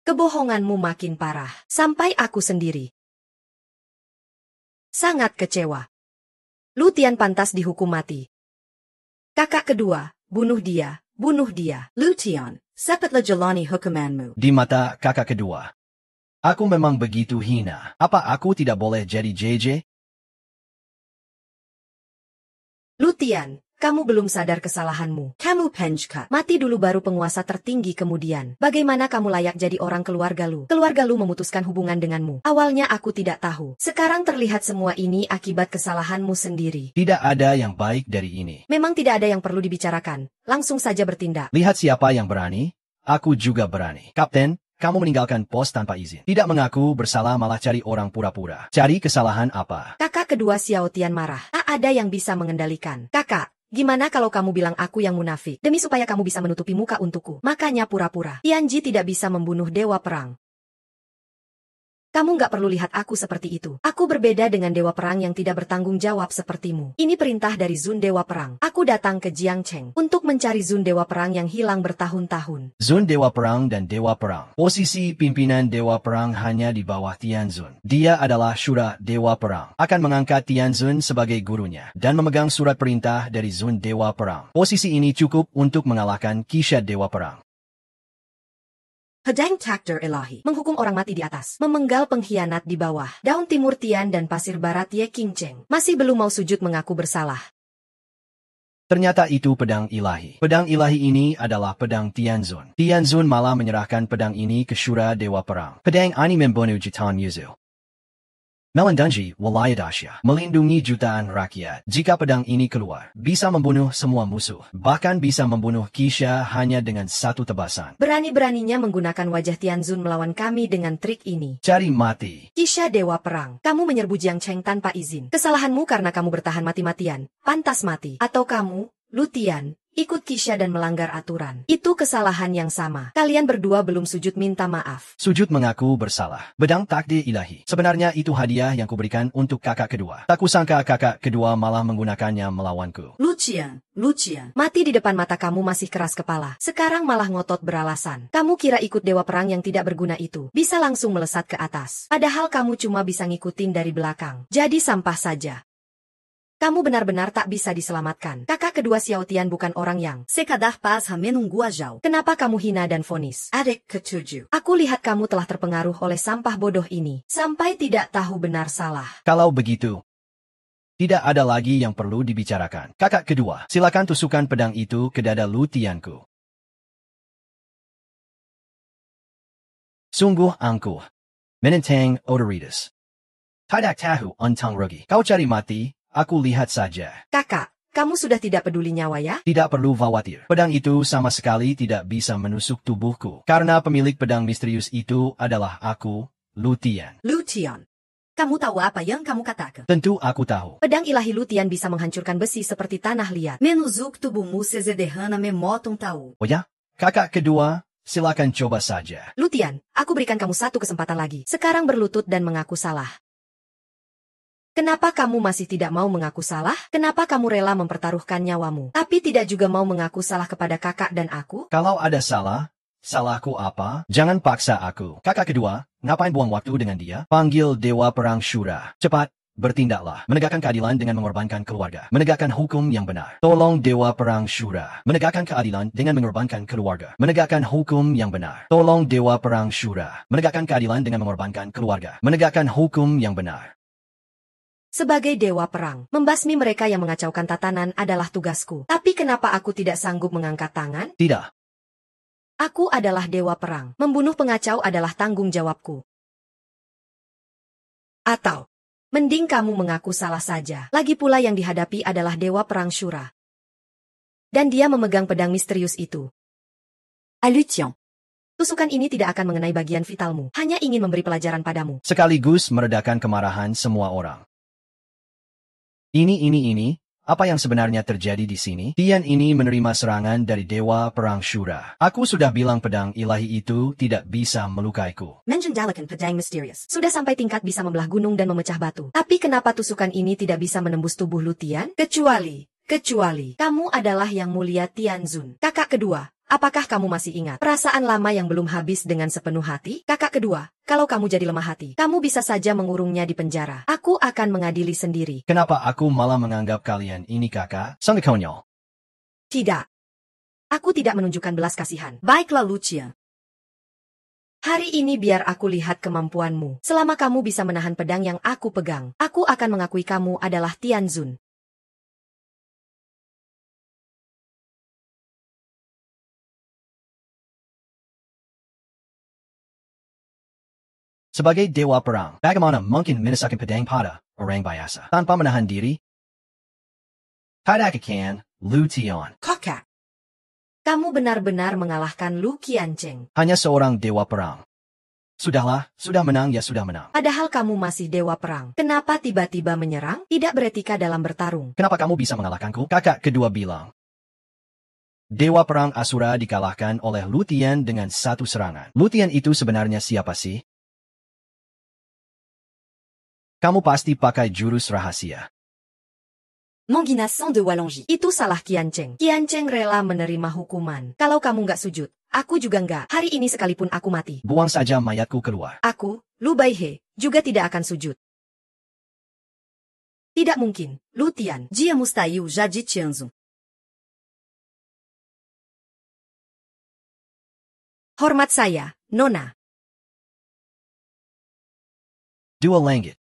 Kebohonganmu makin parah, sampai aku sendiri sangat kecewa. Lu Tian pantas dihukum mati. Kakak kedua, bunuh dia. Lu Tian, cepatlah jalani hukumanmu. Di mata kakak kedua, aku memang begitu hina. Apa aku tidak boleh jadi JJ? Lu Tian, kamu belum sadar kesalahanmu. Kamu penjka. Mati dulu baru penguasa tertinggi kemudian. Bagaimana kamu layak jadi orang keluarga lu? Keluarga lu memutuskan hubungan denganmu. Awalnya aku tidak tahu. Sekarang terlihat semua ini akibat kesalahanmu sendiri. Tidak ada yang baik dari ini. Memang tidak ada yang perlu dibicarakan. Langsung saja bertindak. Lihat siapa yang berani. Aku juga berani. Kapten, kamu meninggalkan pos tanpa izin. Tidak mengaku bersalah malah cari orang pura-pura. Cari kesalahan apa? Kakak kedua Xiao Tian marah. Tak ada yang bisa mengendalikan. Kakak. Gimana kalau kamu bilang aku yang munafik? Demi supaya kamu bisa menutupi muka untukku. Makanya pura-pura. Tianji tidak bisa membunuh dewa perang. Kamu nggak perlu lihat aku seperti itu. Aku berbeda dengan dewa perang yang tidak bertanggung jawab sepertimu. Ini perintah dari Zun Dewa Perang. Aku datang ke Jiangcheng untuk mencari Zun Dewa Perang yang hilang bertahun-tahun. Zun Dewa Perang dan Dewa Perang. Posisi pimpinan Dewa Perang hanya di bawah Tianzun. Dia adalah Shura Dewa Perang. Akan mengangkat Tianzun sebagai gurunya dan memegang surat perintah dari Zun Dewa Perang. Posisi ini cukup untuk mengalahkan Kisha Dewa Perang. Pedang Takdir Ilahi menghukum orang mati di atas, memenggal pengkhianat di bawah. Daun Timur Tian dan Pasir Barat Ye Qingcheng masih belum mau sujud mengaku bersalah. Ternyata itu pedang ilahi. Pedang ilahi ini adalah pedang Tianzun. Tianzun malah menyerahkan pedang ini ke Shura Dewa Perang. Pedang ini membunuh jutaan Yuzu. Melindungi wilayah Asia, melindungi jutaan rakyat. Jika pedang ini keluar, bisa membunuh semua musuh. Bahkan bisa membunuh Kisha hanya dengan satu tebasan. Berani-beraninya menggunakan wajah Tianzun melawan kami dengan trik ini. Cari mati. Kisha Dewa Perang, kamu menyerbu Jiangcheng tanpa izin. Kesalahanmu karena kamu bertahan mati-matian, pantas mati. Atau kamu, Lutian, ikut Kisha dan melanggar aturan. Itu kesalahan yang sama. Kalian berdua belum sujud minta maaf. Sujud mengaku bersalah. Pedang takdir ilahi. Sebenarnya itu hadiah yang kuberikan untuk kakak kedua. Tak kusangka kakak kedua malah menggunakannya melawanku. Lucian. Mati di depan mata kamu masih keras kepala. Sekarang malah ngotot beralasan. Kamu kira ikut dewa perang yang tidak berguna itu bisa langsung melesat ke atas. Padahal kamu cuma bisa ngikutin dari belakang. Jadi sampah saja. Kamu benar-benar tak bisa diselamatkan. Kakak kedua Xiao Tian bukan orang yang. Sekadar pas menunggu ajal. Kenapa kamu hina dan vonis? Adik ketujuh. Aku lihat kamu telah terpengaruh oleh sampah bodoh ini. Sampai tidak tahu benar salah. Kalau begitu, tidak ada lagi yang perlu dibicarakan. Kakak kedua, silakan tusukkan pedang itu ke dada Lutianku. Sungguh angkuh. Menentang otoritas. Tidak tahu untang rugi. Kau cari mati, aku lihat saja. Kakak, kamu sudah tidak peduli nyawa ya? Tidak perlu khawatir. Pedang itu sama sekali tidak bisa menusuk tubuhku. Karena pemilik pedang misterius itu adalah aku, Lutian. Lucian. Kamu tahu apa yang kamu katakan? Tentu aku tahu. Pedang ilahi Lutian bisa menghancurkan besi seperti tanah liat. Menusuk tubuhmu sesederhana memotong tahu. Oh ya? Kakak kedua, silakan coba saja. Lutian, aku berikan kamu satu kesempatan lagi. Sekarang berlutut dan mengaku salah. Kenapa kamu masih tidak mau mengaku salah? Kenapa kamu rela mempertaruhkan nyawamu, tapi tidak juga mau mengaku salah kepada kakak dan aku? Kalau ada salah, salahku apa? Jangan paksa aku. Kakak kedua, ngapain buang waktu dengan dia? Panggil Dewa Perang Shura. Cepat, bertindaklah. Menegakkan keadilan dengan mengorbankan keluarga. Menegakkan hukum yang benar. Tolong Dewa Perang Shura. Menegakkan keadilan dengan mengorbankan keluarga. Menegakkan hukum yang benar. Tolong Dewa Perang Shura. Menegakkan keadilan dengan mengorbankan keluarga. Menegakkan hukum yang benar. Sebagai dewa perang, membasmi mereka yang mengacaukan tatanan adalah tugasku. Tapi kenapa aku tidak sanggup mengangkat tangan? Tidak. Aku adalah dewa perang. Membunuh pengacau adalah tanggung jawabku. Atau, mending kamu mengaku salah saja. Lagi pula yang dihadapi adalah dewa perang Shura. Dan dia memegang pedang misterius itu. Lucian. Tusukan ini tidak akan mengenai bagian vitalmu. Hanya ingin memberi pelajaran padamu. Sekaligus meredakan kemarahan semua orang. Ini, apa yang sebenarnya terjadi di sini? Tian ini menerima serangan dari Dewa Perang Shura. Aku sudah bilang pedang ilahi itu tidak bisa melukaiku. Mengendalikan pedang misterius. Sudah sampai tingkat bisa membelah gunung dan memecah batu. Tapi kenapa tusukan ini tidak bisa menembus tubuh Lutian? Kecuali, kamu adalah yang mulia Tianzun. Kakak kedua, apakah kamu masih ingat perasaan lama yang belum habis dengan sepenuh hati? Kakak kedua, kalau kamu jadi lemah hati, kamu bisa saja mengurungnya di penjara. Aku akan mengadili sendiri. Kenapa aku malah menganggap kalian ini kakak? Sangat konyol. Tidak. Aku tidak menunjukkan belas kasihan. Baiklah Lucian. Hari ini biar aku lihat kemampuanmu. Selama kamu bisa menahan pedang yang aku pegang, aku akan mengakui kamu adalah Tianzun. Sebagai Dewa Perang, bagaimana mungkin menusukkan pedang pada orang biasa tanpa menahan diri? Tidak akan, Lutian. Kakak. Kamu benar-benar mengalahkan Lu Qiancheng. Hanya seorang Dewa Perang. Sudahlah, sudah menang ya sudah menang. Padahal kamu masih dewa perang. Kenapa tiba-tiba menyerang? Tidak beretika dalam bertarung. Kenapa kamu bisa mengalahkanku? Kakak kedua bilang. Dewa Perang Asura dikalahkan oleh Lutian dengan satu serangan. Lutian itu sebenarnya siapa sih? Kamu pasti pakai jurus rahasia. Manguina sang de Walangji. Itu salah Qian Cheng. Qian Cheng rela menerima hukuman. Kalau kamu nggak sujud, aku juga nggak. Hari ini sekalipun aku mati. Buang saja mayatku keluar. Aku, Lu Baihe, juga tidak akan sujud. Tidak mungkin, Lu Tian. Dia Mustaiu Jadi Tianzun. Hormat saya, Nona. Dua langit.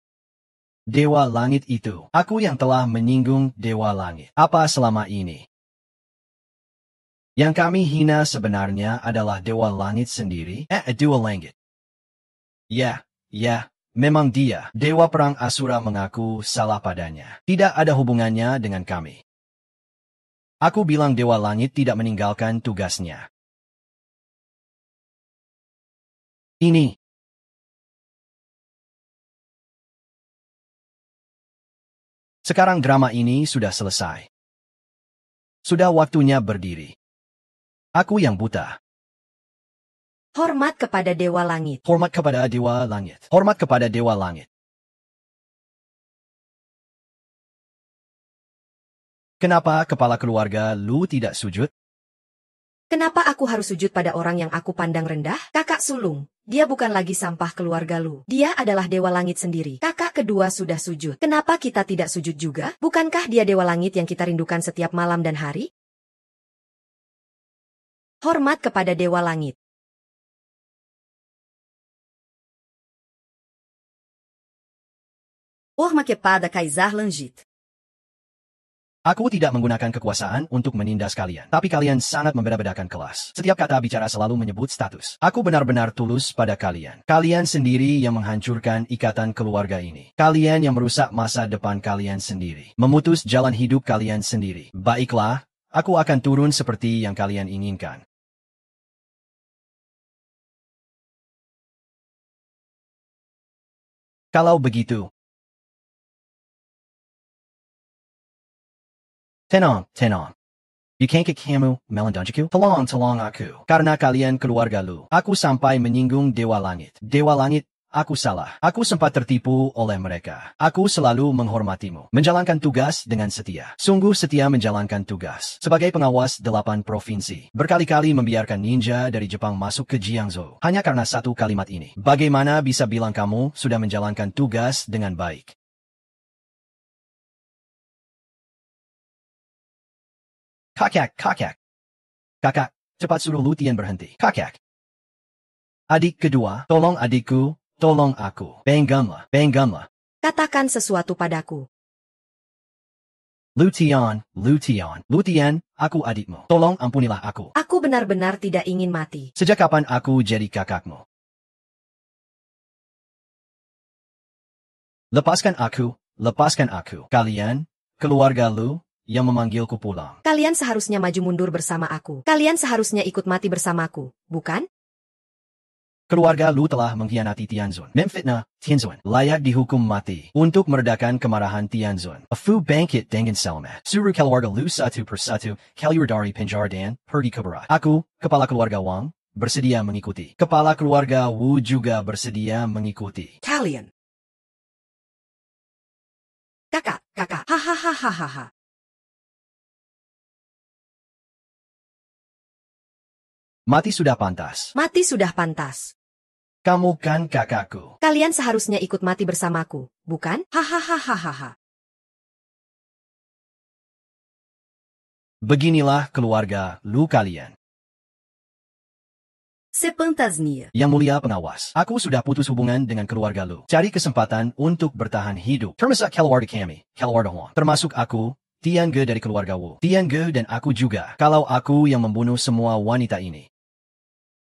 Dewa langit itu. Aku yang telah menyinggung Dewa langit. Apa selama ini? Yang kami hina sebenarnya adalah Dewa langit sendiri? Dua langit. Ya, memang dia. Dewa perang Asura mengaku salah padanya. Tidak ada hubungannya dengan kami. Aku bilang Dewa langit tidak meninggalkan tugasnya. Ini. Sekarang drama ini sudah selesai. Sudah waktunya berdiri. Aku yang buta. Hormat kepada Dewa Langit. Hormat kepada Dewa Langit. Hormat kepada Dewa Langit. Kenapa kepala keluarga Lu tidak sujud? Kenapa aku harus sujud pada orang yang aku pandang rendah? Kakak sulung. Dia bukan lagi sampah keluarga Lu. Dia adalah Dewa Langit sendiri. Kakak kedua sudah sujud. Kenapa kita tidak sujud juga? Bukankah dia Dewa Langit yang kita rindukan setiap malam dan hari? Hormat kepada Dewa Langit. Orma kepada Kaisar Langit. Aku tidak menggunakan kekuasaan untuk menindas kalian. Tapi kalian sangat membeda-bedakan kelas. Setiap kata bicara selalu menyebut status. Aku benar-benar tulus pada kalian. Kalian sendiri yang menghancurkan ikatan keluarga ini. Kalian yang merusak masa depan kalian sendiri. Memutus jalan hidup kalian sendiri. Baiklah, aku akan turun seperti yang kalian inginkan. Kalau begitu, tenang. You can't get kamu, melandunjiku? Tolong aku. Karena kalian keluarga Lu. Aku sampai menyinggung Dewa Langit. Dewa Langit, aku salah. Aku sempat tertipu oleh mereka. Aku selalu menghormatimu. Menjalankan tugas dengan setia. Sungguh setia menjalankan tugas. Sebagai pengawas 8 provinsi. Berkali-kali membiarkan ninja dari Jepang masuk ke Jiangzhou. Hanya karena satu kalimat ini. Bagaimana bisa bilang kamu sudah menjalankan tugas dengan baik? Kakak. Kakak, cepat suruh Lu Tian berhenti. Kakak. Adik kedua, tolong adikku, tolong aku. Banggamlah. Katakan sesuatu padaku. Lu Tian, aku adikmu. Tolong ampunilah aku. Aku benar-benar tidak ingin mati. Sejak kapan aku jadi kakakmu? Lepaskan aku. Kalian, keluarga Lu, yang memanggilku pulang. Kalian seharusnya maju mundur bersama aku. Kalian seharusnya ikut mati bersamaku, bukan? Keluarga Lu telah mengkhianati Tianzun. Memfitnah Tianzun. Layak dihukum mati. Untuk meredakan kemarahan Tianzun. Afu bangkit dengan selamat. Suruh keluarga Lu satu persatu, keluar dari penjara dan pergi ke barat. Aku, kepala keluarga Wang, bersedia mengikuti. Kepala keluarga Wu juga bersedia mengikuti. Kalian. Kakak. Hahaha. Mati sudah pantas. Kamu kan kakakku. Kalian seharusnya ikut mati bersamaku, bukan? Hahaha. Beginilah keluarga Lu kalian. Sepantasnia. Yang mulia pengawas, aku sudah putus hubungan dengan keluarga Lu. Cari kesempatan untuk bertahan hidup. Termasuk keluarga kami, keluarga Huang. Termasuk aku, Tian Ge dari keluarga Wu. Tian Ge dan aku juga. Kalau aku yang membunuh semua wanita ini.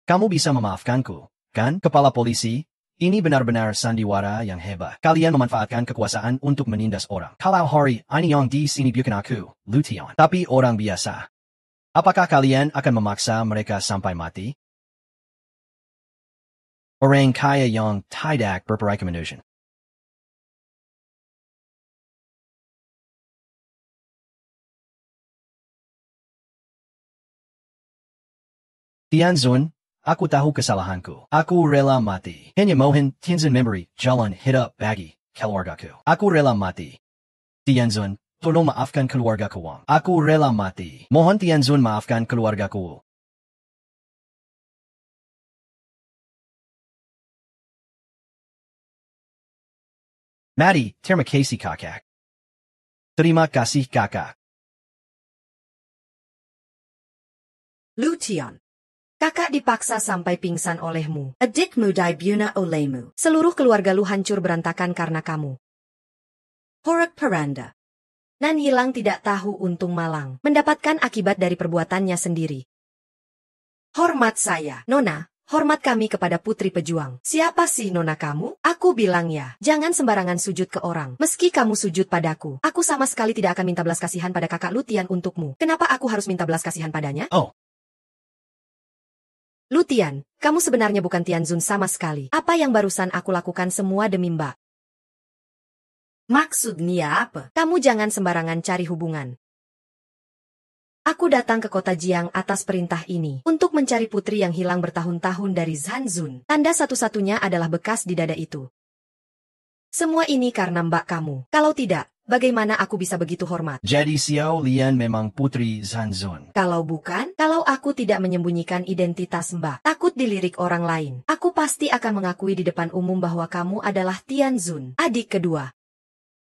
Kamu bisa memaafkanku, kan? Kepala polisi, ini benar-benar sandiwara yang hebat. Kalian memanfaatkan kekuasaan untuk menindas orang. Kalau hari ini yang di sini bukan aku, Lu Tian. Tapi orang biasa. Apakah kalian akan memaksa mereka sampai mati? Orang kaya yang tidak berperekonomian. Tianzun, aku tahu kesalahanku. Aku rela mati. Hanya mohon Tianzun memberi jalan hidup bagi keluargaku. Aku rela mati. Tianzun, tolong maafkan keluargaku Wang. Aku rela mati. Mohon Tianzun maafkan keluargaku. Mari, terima kasih kakak. Terima kasih kakak. Lu Tian. Kakak dipaksa sampai pingsan olehmu. Adikmu dibuna olehmu. Seluruh keluarga Lu hancur berantakan karena kamu. Horak Paranda. Nan hilang tidak tahu untung malang. Mendapatkan akibat dari perbuatannya sendiri. Hormat saya, Nona. Hormat kami kepada putri pejuang. Siapa sih Nona kamu? Aku bilang ya, jangan sembarangan sujud ke orang. Meski kamu sujud padaku, aku sama sekali tidak akan minta belas kasihan pada kakak Lu Tian untukmu. Kenapa aku harus minta belas kasihan padanya? Oh, Lu Tian, kamu sebenarnya bukan Tianzun sama sekali. Apa yang barusan aku lakukan semua demi Mbak? Maksudnya apa? Kamu jangan sembarangan cari hubungan. Aku datang ke kota Jiang atas perintah ini untuk mencari putri yang hilang bertahun-tahun dari Zanzun. Tanda satu-satunya adalah bekas di dada itu. Semua ini karena Mbak kamu. Kalau tidak, bagaimana aku bisa begitu hormat? jadi Xiao Lian memang putri Zanzun. Kalau bukan, kalau aku tidak menyembunyikan identitas Mbak, takut dilirik orang lain, aku pasti akan mengakui di depan umum bahwa kamu adalah Tianzun, adik kedua.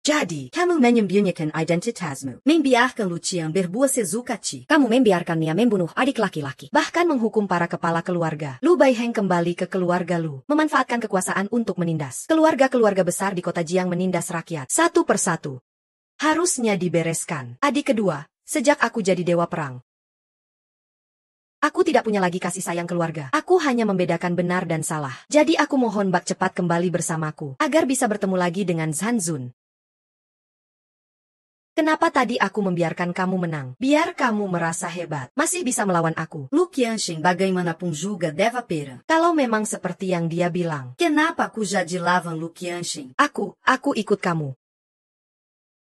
Jadi, kamu menyembunyikan identitasmu. Membiarkan Lu Tian berbuat sesukaci. Kamu membiarkannya membunuh adik laki-laki, bahkan menghukum para kepala keluarga. Lu Baiheng kembali ke keluarga Lu, memanfaatkan kekuasaan untuk menindas. Keluarga-keluarga besar di kota Jiang menindas rakyat, satu persatu. Harusnya dibereskan. Adik kedua, sejak aku jadi dewa perang, aku tidak punya lagi kasih sayang keluarga. Aku hanya membedakan benar dan salah. Jadi aku mohon Mbak cepat kembali bersamaku, agar bisa bertemu lagi dengan Zanzun. Kenapa tadi aku membiarkan kamu menang? Biar kamu merasa hebat, masih bisa melawan aku. Lu Qianxin bagaimanapun juga deva pera. Kalau memang seperti yang dia bilang, Kenapa aku jadi lawan Lu Qianxin? aku ikut kamu.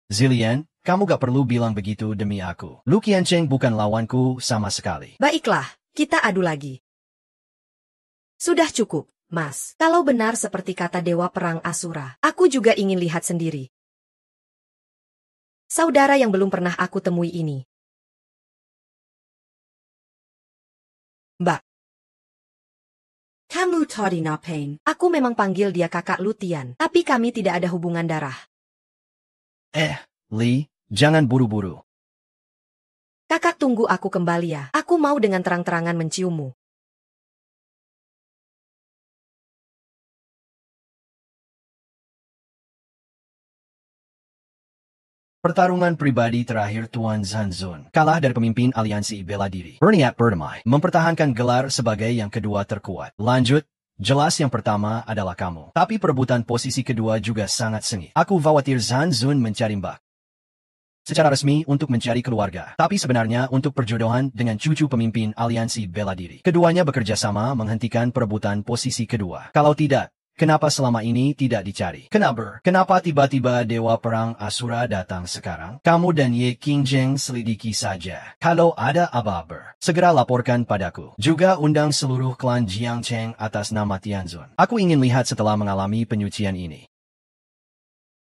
Zilian, kamu gak perlu bilang begitu demi aku. Lu Qiancheng bukan lawanku sama sekali. Baiklah, kita adu lagi. Sudah cukup, Mas. Kalau benar seperti kata Dewa Perang Asura, aku juga ingin lihat sendiri. Saudara yang belum pernah aku temui ini. Mbak, Kamu tadi ngapain? aku memang panggil dia kakak Lu Tian, tapi kami tidak ada hubungan darah. Li, jangan buru-buru. Kakak tunggu aku kembali ya. Aku mau dengan terang-terangan menciummu. Pertarungan pribadi terakhir Tuan Zanzun kalah dari pemimpin aliansi bela diri. Berniat berdamai, mempertahankan gelar sebagai yang kedua terkuat. Lanjut, jelas yang pertama adalah kamu. Tapi perebutan posisi kedua juga sangat sengit. Aku khawatir Zanzun mencari Mbak secara resmi untuk mencari keluarga, tapi sebenarnya untuk perjodohan dengan cucu pemimpin aliansi bela diri. Keduanya bekerja sama menghentikan perebutan posisi kedua. Kalau tidak, kenapa selama ini tidak dicari? Kenapa tiba-tiba Dewa Perang Asura datang sekarang? Kamu dan Ye Qingjeng selidiki saja. Kalau ada apa-apa, segera laporkan padaku. Juga undang seluruh klan Jiangcheng atas nama Tianzun. Aku ingin lihat setelah mengalami penyucian ini,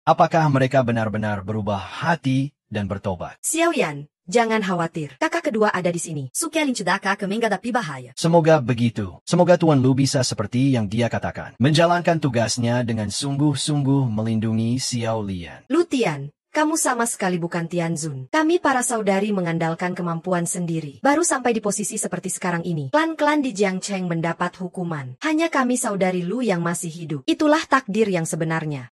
apakah mereka benar-benar berubah hati dan bertobat. Xiao Yan, jangan khawatir. Kakak kedua ada di sini. Sukelin cedaka ke menghadapi bahaya. Semoga begitu. Semoga Tuan Lu bisa seperti yang dia katakan, menjalankan tugasnya dengan sungguh-sungguh melindungi Xiao Lian. Lu Tian, kamu sama sekali bukan Tianzun. Kami para saudari mengandalkan kemampuan sendiri. Baru sampai di posisi seperti sekarang ini. Klan-klan di Jiangcheng mendapat hukuman. Hanya kami saudari Lu yang masih hidup. Itulah takdir yang sebenarnya.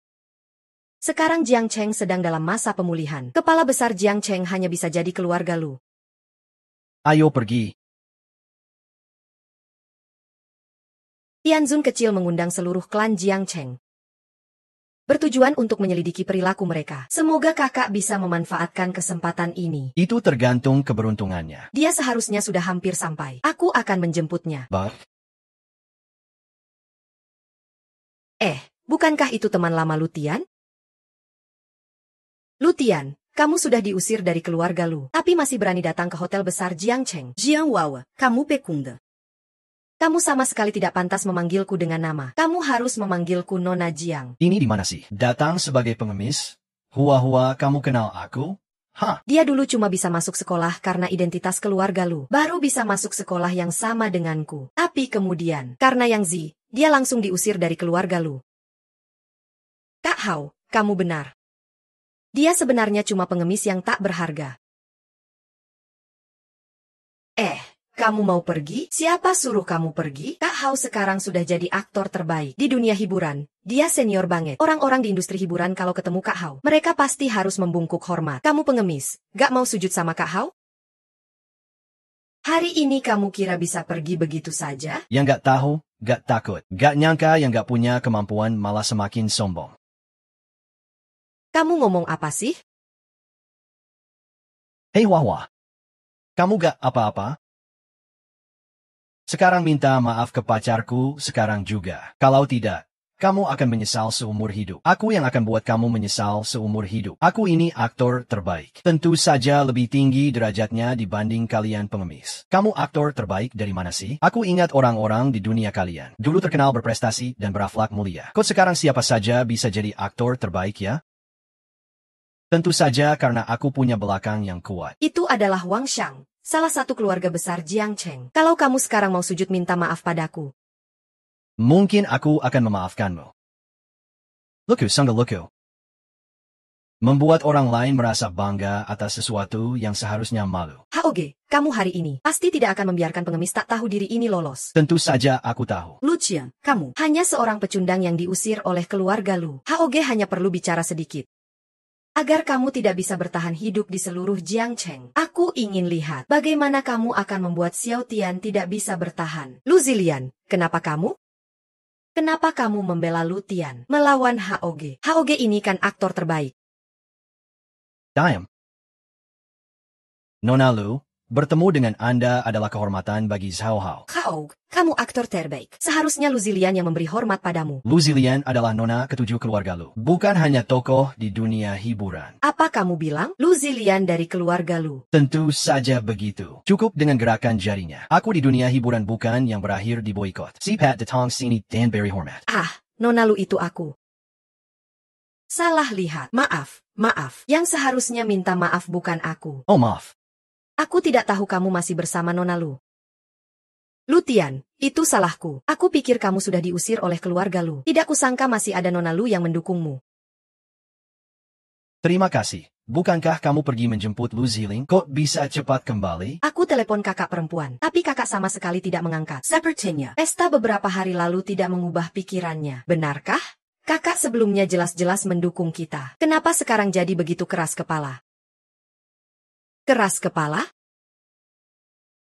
Sekarang Jiangcheng sedang dalam masa pemulihan. Kepala besar Jiangcheng hanya bisa jadi keluarga Lu. Ayo pergi. Tianzun kecil mengundang seluruh klan Jiangcheng, bertujuan untuk menyelidiki perilaku mereka. Semoga kakak bisa memanfaatkan kesempatan ini. Itu tergantung keberuntungannya. Dia seharusnya sudah hampir sampai. Aku akan menjemputnya. Bukankah itu teman lama Lu Tian? Lu Tian, kamu sudah diusir dari keluarga Lu, tapi masih berani datang ke hotel besar Jiangcheng. Jiang Wawa, kamu pekunda. Kamu sama sekali tidak pantas memanggilku dengan nama. Kamu harus memanggilku Nona Jiang. Ini di mana sih? Datang sebagai pengemis? Hua-hua, kamu kenal aku? Hah? Dia dulu cuma bisa masuk sekolah karena identitas keluarga Lu. Baru bisa masuk sekolah yang sama denganku. Tapi kemudian, karena Yang Zi, dia langsung diusir dari keluarga Lu. Kak Hao, kamu benar. Dia sebenarnya cuma pengemis yang tak berharga. Kamu mau pergi? Siapa suruh kamu pergi? Kak Hao sekarang sudah jadi aktor terbaik di dunia hiburan. Dia senior banget. Orang-orang di industri hiburan kalau ketemu Kak Hao, mereka pasti harus membungkuk hormat. Kamu pengemis, gak mau sujud sama Kak Hao? Hari ini kamu kira bisa pergi begitu saja? Yang gak tahu, gak takut. Gak nyangka yang gak punya kemampuan malah semakin sombong. Kamu ngomong apa sih? Hei Hua-hua. Kamu gak apa-apa? Sekarang minta maaf ke pacarku sekarang juga. Kalau tidak, kamu akan menyesal seumur hidup. Aku yang akan buat kamu menyesal seumur hidup. Aku ini aktor terbaik. Tentu saja lebih tinggi derajatnya dibanding kalian pengemis. Kamu aktor terbaik dari mana sih? Aku ingat orang-orang di dunia kalian. Dulu terkenal berprestasi dan berakhlak mulia. Kok sekarang siapa saja bisa jadi aktor terbaik ya? Tentu saja karena aku punya belakang yang kuat. Itu adalah Wang Shang, salah satu keluarga besar Jiang Cheng. Kalau kamu sekarang mau sujud minta maaf padaku, Mungkin aku akan memaafkanmu. Luku sangga luku. Membuat orang lain merasa bangga atas sesuatu yang seharusnya malu. Haoge, kamu hari ini pasti tidak akan membiarkan pengemis tak tahu diri ini lolos. Tentu saja aku tahu. Lu Qian, kamu. Hanya seorang pecundang yang diusir oleh keluarga Lu. Haoge hanya perlu bicara sedikit. Agar kamu tidak bisa bertahan hidup di seluruh Jiangcheng. Aku ingin lihat bagaimana kamu akan membuat Xiao Tian tidak bisa bertahan. Lu Zilian, kenapa kamu? Kenapa kamu membela Lu Tian melawan Haoge? Haoge ini kan aktor terbaik. Diam. Nona Lu, bertemu dengan Anda adalah kehormatan bagi Zhao Hao. Haoge, kamu aktor terbaik. Seharusnya Lu Zilian yang memberi hormat padamu. Lu Zilian adalah nona ketujuh keluarga Lu. Bukan hanya tokoh di dunia hiburan. Apa kamu bilang? Lu Zilian dari keluarga Lu. Tentu saja begitu. Cukup dengan gerakan jarinya. Aku di dunia hiburan bukan yang berakhir di boikot. Si Pat Datang sini dan beri hormat. Nona Lu itu aku. Salah lihat. Maaf. Yang seharusnya minta maaf bukan aku. Oh maaf. Aku tidak tahu kamu masih bersama Nona Lu. Lu Tian, itu salahku. Aku pikir kamu sudah diusir oleh keluarga Lu. Tidak kusangka masih ada Nona Lu yang mendukungmu. Terima kasih. Bukankah kamu pergi menjemput Lu Ziling? Kok bisa cepat kembali? Aku telepon kakak perempuan, tapi kakak sama sekali tidak mengangkat. Sepertinya. Pesta beberapa hari lalu tidak mengubah pikirannya. Benarkah? Kakak sebelumnya jelas-jelas mendukung kita. Kenapa sekarang jadi begitu keras kepala? Keras kepala?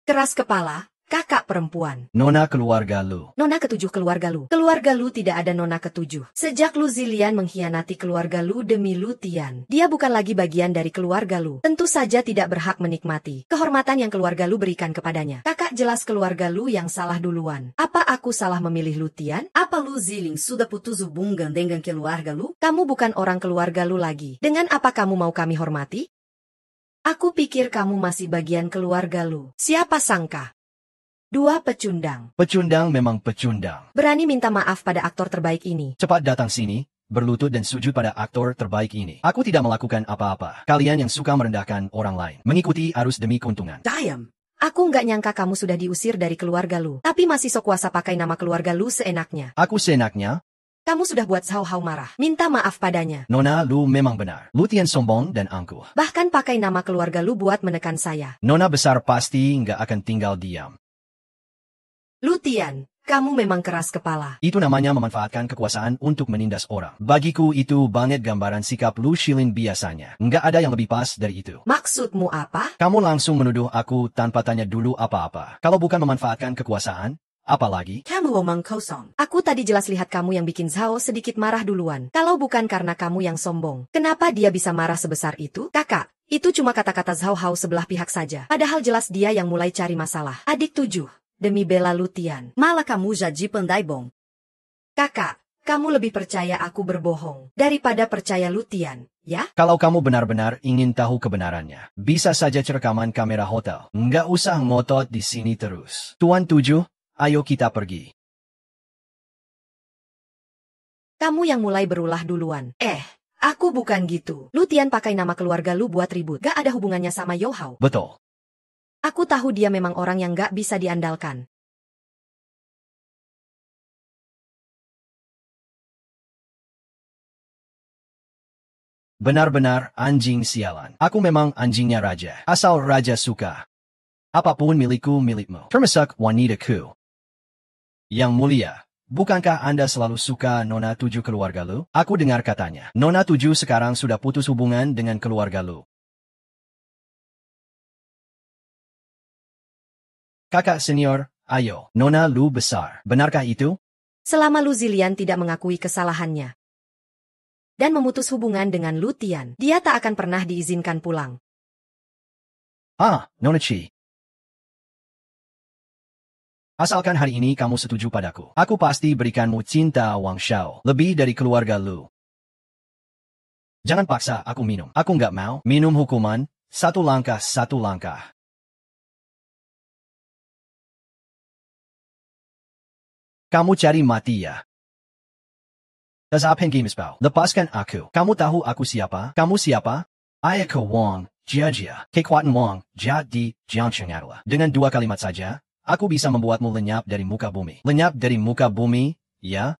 Keras kepala, kakak perempuan. Nona keluarga Lu. Nona ketujuh keluarga Lu. Keluarga Lu tidak ada nona ketujuh. Sejak Lu Zilian mengkhianati keluarga Lu demi Lu Tian, dia bukan lagi bagian dari keluarga Lu. Tentu saja tidak berhak menikmati kehormatan yang keluarga Lu berikan kepadanya. Kakak jelas keluarga Lu yang salah duluan. Apa aku salah memilih Lu Tian? Apa Lu Ziling sudah putus hubungan dengan keluarga Lu? Kamu bukan orang keluarga Lu lagi. Dengan apa kamu mau kami hormati? Aku pikir kamu masih bagian keluarga Lu. Siapa sangka? Dua pecundang. Pecundang memang pecundang. Berani minta maaf pada aktor terbaik ini. Cepat datang sini, berlutut dan sujud pada aktor terbaik ini. Aku tidak melakukan apa-apa. Kalian yang suka merendahkan orang lain. Mengikuti arus demi keuntungan. Diam. Aku nggak nyangka kamu sudah diusir dari keluarga Lu. Tapi masih sok kuasa pakai nama keluarga Lu seenaknya. Aku seenaknya? Kamu sudah buat Zhao Hao marah. Minta maaf padanya. Nona Lu memang benar. Lu Tian sombong dan angkuh. Bahkan pakai nama keluarga Lu buat menekan saya. Nona besar pasti nggak akan tinggal diam. Lu Tian, kamu memang keras kepala. Itu namanya memanfaatkan kekuasaan untuk menindas orang. Bagiku itu banget gambaran sikap Lu Shilin biasanya. Nggak ada yang lebih pas dari itu. Maksudmu apa? Kamu langsung menuduh aku tanpa tanya dulu apa-apa. Kalau bukan memanfaatkan kekuasaan, apalagi? Kamu omong kosong. Aku tadi jelas lihat kamu yang bikin Zhao sedikit marah duluan. Kalau bukan karena kamu yang sombong, kenapa dia bisa marah sebesar itu? Kakak, itu cuma kata-kata Zhao Hao sebelah pihak saja. Padahal jelas dia yang mulai cari masalah. Adik tujuh, demi bela Lu Tian. Malah kamu jadi pandai bong. Kakak, kamu lebih percaya aku berbohong daripada percaya Lu Tian, ya? Kalau kamu benar-benar ingin tahu kebenarannya, bisa saja rekaman kamera hotel. Nggak usah ngotot di sini terus. Tuan Tujuh, ayo kita pergi. Kamu yang mulai berulah duluan. Aku bukan gitu. Lu Tian pakai nama keluarga lu buat ribut. Gak ada hubungannya sama Yo Hao. Betul. Aku tahu dia memang orang yang gak bisa diandalkan. Benar-benar anjing sialan. Aku memang anjingnya raja. Asal raja suka. Apapun milikku milikmu. Termasuk wanitaku. Yang mulia, bukankah Anda selalu suka Nona 7 keluarga lu? Aku dengar katanya, Nona 7 sekarang sudah putus hubungan dengan keluarga lu. Kakak senior, ayo, Nona lu besar. Benarkah itu? Selama Lu Zilian tidak mengakui kesalahannya dan memutus hubungan dengan Lu Tian, dia tak akan pernah diizinkan pulang. Nona Chi. Asalkan hari ini kamu setuju padaku, aku pasti berikanmu cinta Wang Shao, lebih dari keluarga lu. Jangan paksa aku minum. Aku nggak mau minum hukuman, satu langkah. Kamu cari mati ya? Das Abhängigkeitsbau. Lepaskan aku. Kamu tahu aku siapa? Kamu siapa? Ayako Wang, Jia. Kekuatan Wang, Jia di Jiangcheng adalah. Dengan 2 kalimat saja, aku bisa membuatmu lenyap dari muka bumi. Lenyap dari muka bumi, ya?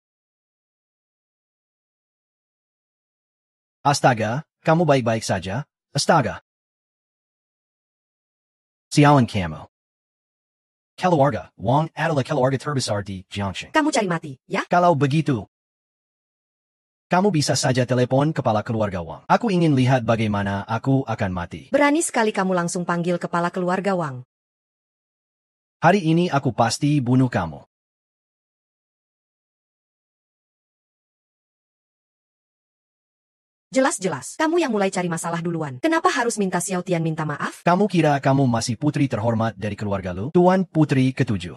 Astaga, kamu baik-baik saja? Astaga. Sialan kamu. Keluarga, Wang adalah keluarga terbesar di Jiangcheng. Kamu cari mati, ya? Kalau begitu, kamu bisa saja telepon kepala keluarga Wang. Aku ingin lihat bagaimana aku akan mati. Berani sekali kamu langsung panggil kepala keluarga Wang. Hari ini aku pasti bunuh kamu. Jelas-jelas, kamu yang mulai cari masalah duluan. Kenapa harus minta Xiao Tian minta maaf? Kamu kira kamu masih putri terhormat dari keluarga lu? Tuan Putri ke-7.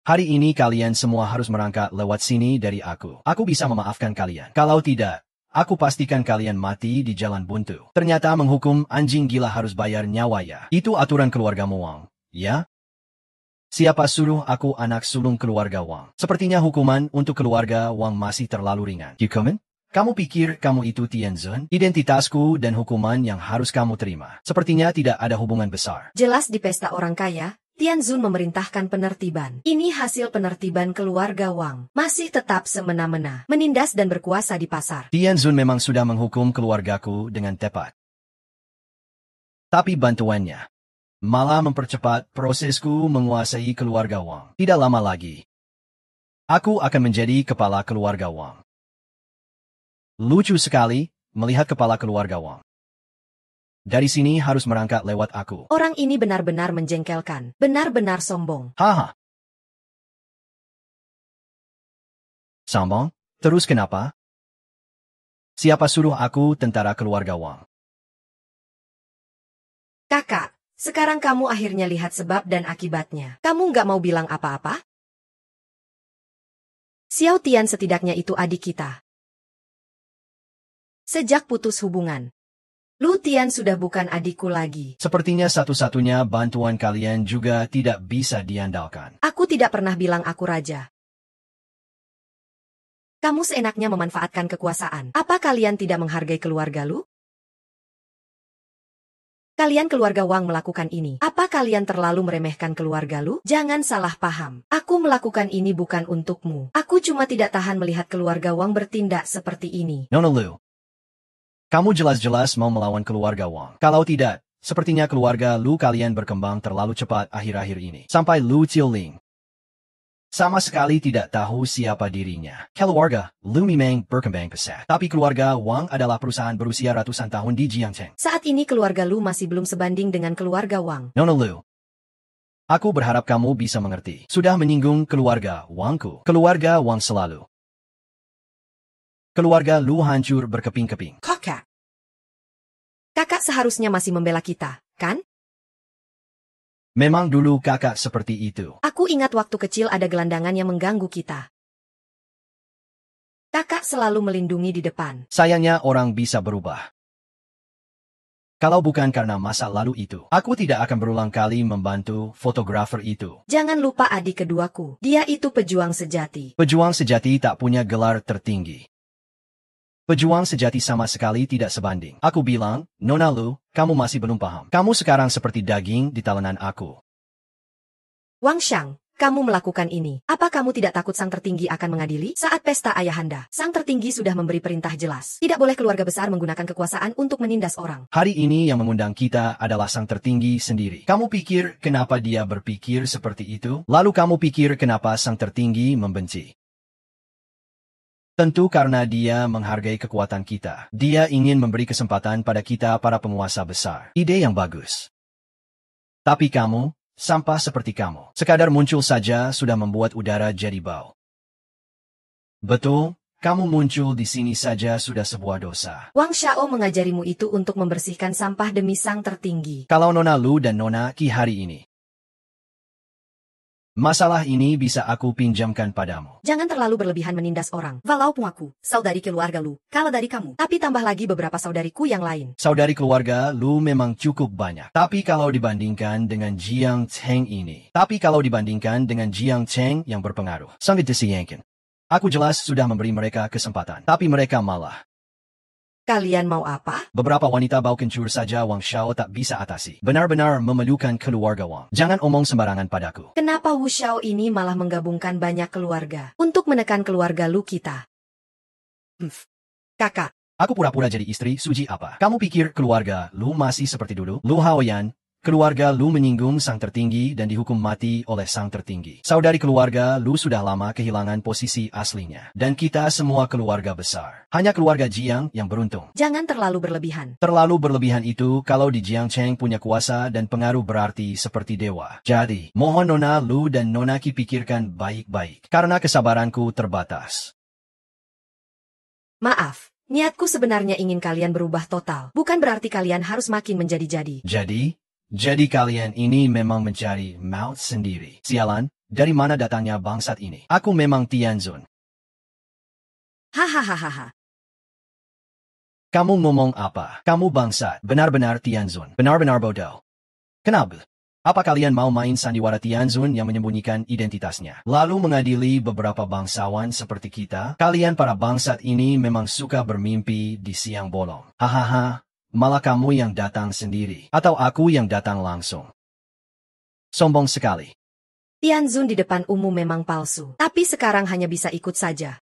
Hari ini kalian semua harus merangkak lewat sini dari aku. Aku bisa memaafkan kalian. Kalau tidak, aku pastikan kalian mati di jalan buntu. Ternyata menghukum anjing gila harus bayar nyawa ya. Itu aturan keluarga Wang, ya? Siapa suruh aku anak sulung keluarga Wang? Sepertinya hukuman untuk keluarga Wang masih terlalu ringan. Yukomen? Kamu pikir kamu itu Tianzun? Identitasku dan hukuman yang harus kamu terima. Sepertinya tidak ada hubungan besar. Jelas di pesta orang kaya, Tianzun memerintahkan penertiban. Ini hasil penertiban keluarga Wang. Masih tetap semena-mena, menindas dan berkuasa di pasar. Tianzun memang sudah menghukum keluargaku dengan tepat. Tapi bantuannya malah mempercepat prosesku menguasai keluarga Wang. Tidak lama lagi, aku akan menjadi kepala keluarga Wang. Lucu sekali melihat kepala keluarga Wang. Dari sini harus merangkak lewat aku. Orang ini benar-benar menjengkelkan, benar-benar sombong. Haha. Sombong? Terus kenapa? Siapa suruh aku tentara keluarga Wang? Kakak, sekarang kamu akhirnya lihat sebab dan akibatnya. Kamu nggak mau bilang apa-apa? Xiao Tian setidaknya itu adik kita. Sejak putus hubungan, Lu Tian sudah bukan adikku lagi. Sepertinya satu-satunya bantuan kalian juga tidak bisa diandalkan. Aku tidak pernah bilang aku raja. Kamu seenaknya memanfaatkan kekuasaan. Apa kalian tidak menghargai keluarga Lu? Kalian keluarga Wang melakukan ini. Apa kalian terlalu meremehkan keluarga Lu? Jangan salah paham. Aku melakukan ini bukan untukmu. Aku cuma tidak tahan melihat keluarga Wang bertindak seperti ini. Nona Lu, kamu jelas-jelas mau melawan keluarga Wang. Kalau tidak, sepertinya keluarga Lu kalian berkembang terlalu cepat akhir-akhir ini. Sampai Lu Qiuling sama sekali tidak tahu siapa dirinya. Keluarga Lu Mimeng berkembang pesat. Tapi keluarga Wang adalah perusahaan berusia ratusan tahun di Jiangcheng. Saat ini keluarga Lu masih belum sebanding dengan keluarga Wang. Nona Lu, aku berharap kamu bisa mengerti. Sudah menyinggung keluarga Wangku. Keluarga Wang selalu. Keluarga Lu hancur berkeping-keping. Kakak seharusnya masih membela kita, kan? Memang dulu kakak seperti itu. Aku ingat waktu kecil ada gelandangan yang mengganggu kita. Kakak selalu melindungi di depan. Sayangnya orang bisa berubah. Kalau bukan karena masa lalu itu, aku tidak akan berulang kali membantu fotografer itu. Jangan lupa adik keduaku. Dia itu pejuang sejati. Pejuang sejati tak punya gelar tertinggi. Pejuang sejati sama sekali tidak sebanding. Aku bilang, Nona Lu, kamu masih belum paham. Kamu sekarang seperti daging di talenan aku. Wang Xiang, kamu melakukan ini. Apa kamu tidak takut sang tertinggi akan mengadili? Saat pesta ayahanda, sang tertinggi sudah memberi perintah jelas. Tidak boleh keluarga besar menggunakan kekuasaan untuk menindas orang. Hari ini yang mengundang kita adalah sang tertinggi sendiri. Kamu pikir kenapa dia berpikir seperti itu? Lalu kamu pikir kenapa sang tertinggi membenci? Tentu karena dia menghargai kekuatan kita. Dia ingin memberi kesempatan pada kita para penguasa besar. Ide yang bagus. Tapi kamu, sampah seperti kamu, sekadar muncul saja sudah membuat udara jadi bau. Betul, kamu muncul di sini saja sudah sebuah dosa. Wang Xiao mengajarimu itu untuk membersihkan sampah demi sang tertinggi. Kalau Nona Lu dan Nona Qi hari ini, masalah ini bisa aku pinjamkan padamu. Jangan terlalu berlebihan menindas orang. Walaupun aku, saudari keluarga Lu, kalah dari kamu. Tapi tambah lagi beberapa saudariku yang lain. Saudari keluarga Lu memang cukup banyak. Tapi kalau dibandingkan dengan Jiang Cheng ini. Jiang Cheng yang berpengaruh, sangat disayangkan. Aku jelas sudah memberi mereka kesempatan. Tapi mereka malah. Kalian mau apa? Beberapa wanita bau kencur saja Wang Xiao tak bisa atasi. Benar-benar memalukan keluarga Wang. Jangan omong sembarangan padaku. Kenapa Wu Xiao ini malah menggabungkan banyak keluarga untuk menekan keluarga Lu kita? Kakak. Aku pura-pura jadi istri Suji apa? Kamu pikir keluarga Lu masih seperti dulu? Lu Haoyan, keluarga Lu menyinggung sang tertinggi dan dihukum mati oleh sang tertinggi. Saudari keluarga Lu sudah lama kehilangan posisi aslinya. Dan kita semua keluarga besar. Hanya keluarga Jiang yang beruntung. Jangan terlalu berlebihan. Terlalu berlebihan itu kalau di Jiang Cheng punya kuasa dan pengaruh berarti seperti dewa. Jadi, mohon Nona Lu dan Nona Qi pikirkan baik-baik. Karena kesabaranku terbatas. Maaf, niatku sebenarnya ingin kalian berubah total. Bukan berarti kalian harus makin menjadi-jadi. Jadi kalian ini memang mencari maut sendiri. Sialan, dari mana datangnya bangsat ini? Aku memang Tianzun. Hahaha. Kamu ngomong apa? Kamu bangsat. Benar-benar Tianzun. Benar-benar bodoh. Kenapa? Apa kalian mau main sandiwara Tianzun yang menyembunyikan identitasnya? Lalu mengadili beberapa bangsawan seperti kita? Kalian para bangsat ini memang suka bermimpi di siang bolong. Hahaha. Malah kamu yang datang sendiri. Atau aku yang datang langsung. Sombong sekali. Tianzun di depan umum memang palsu. Tapi sekarang hanya bisa ikut saja.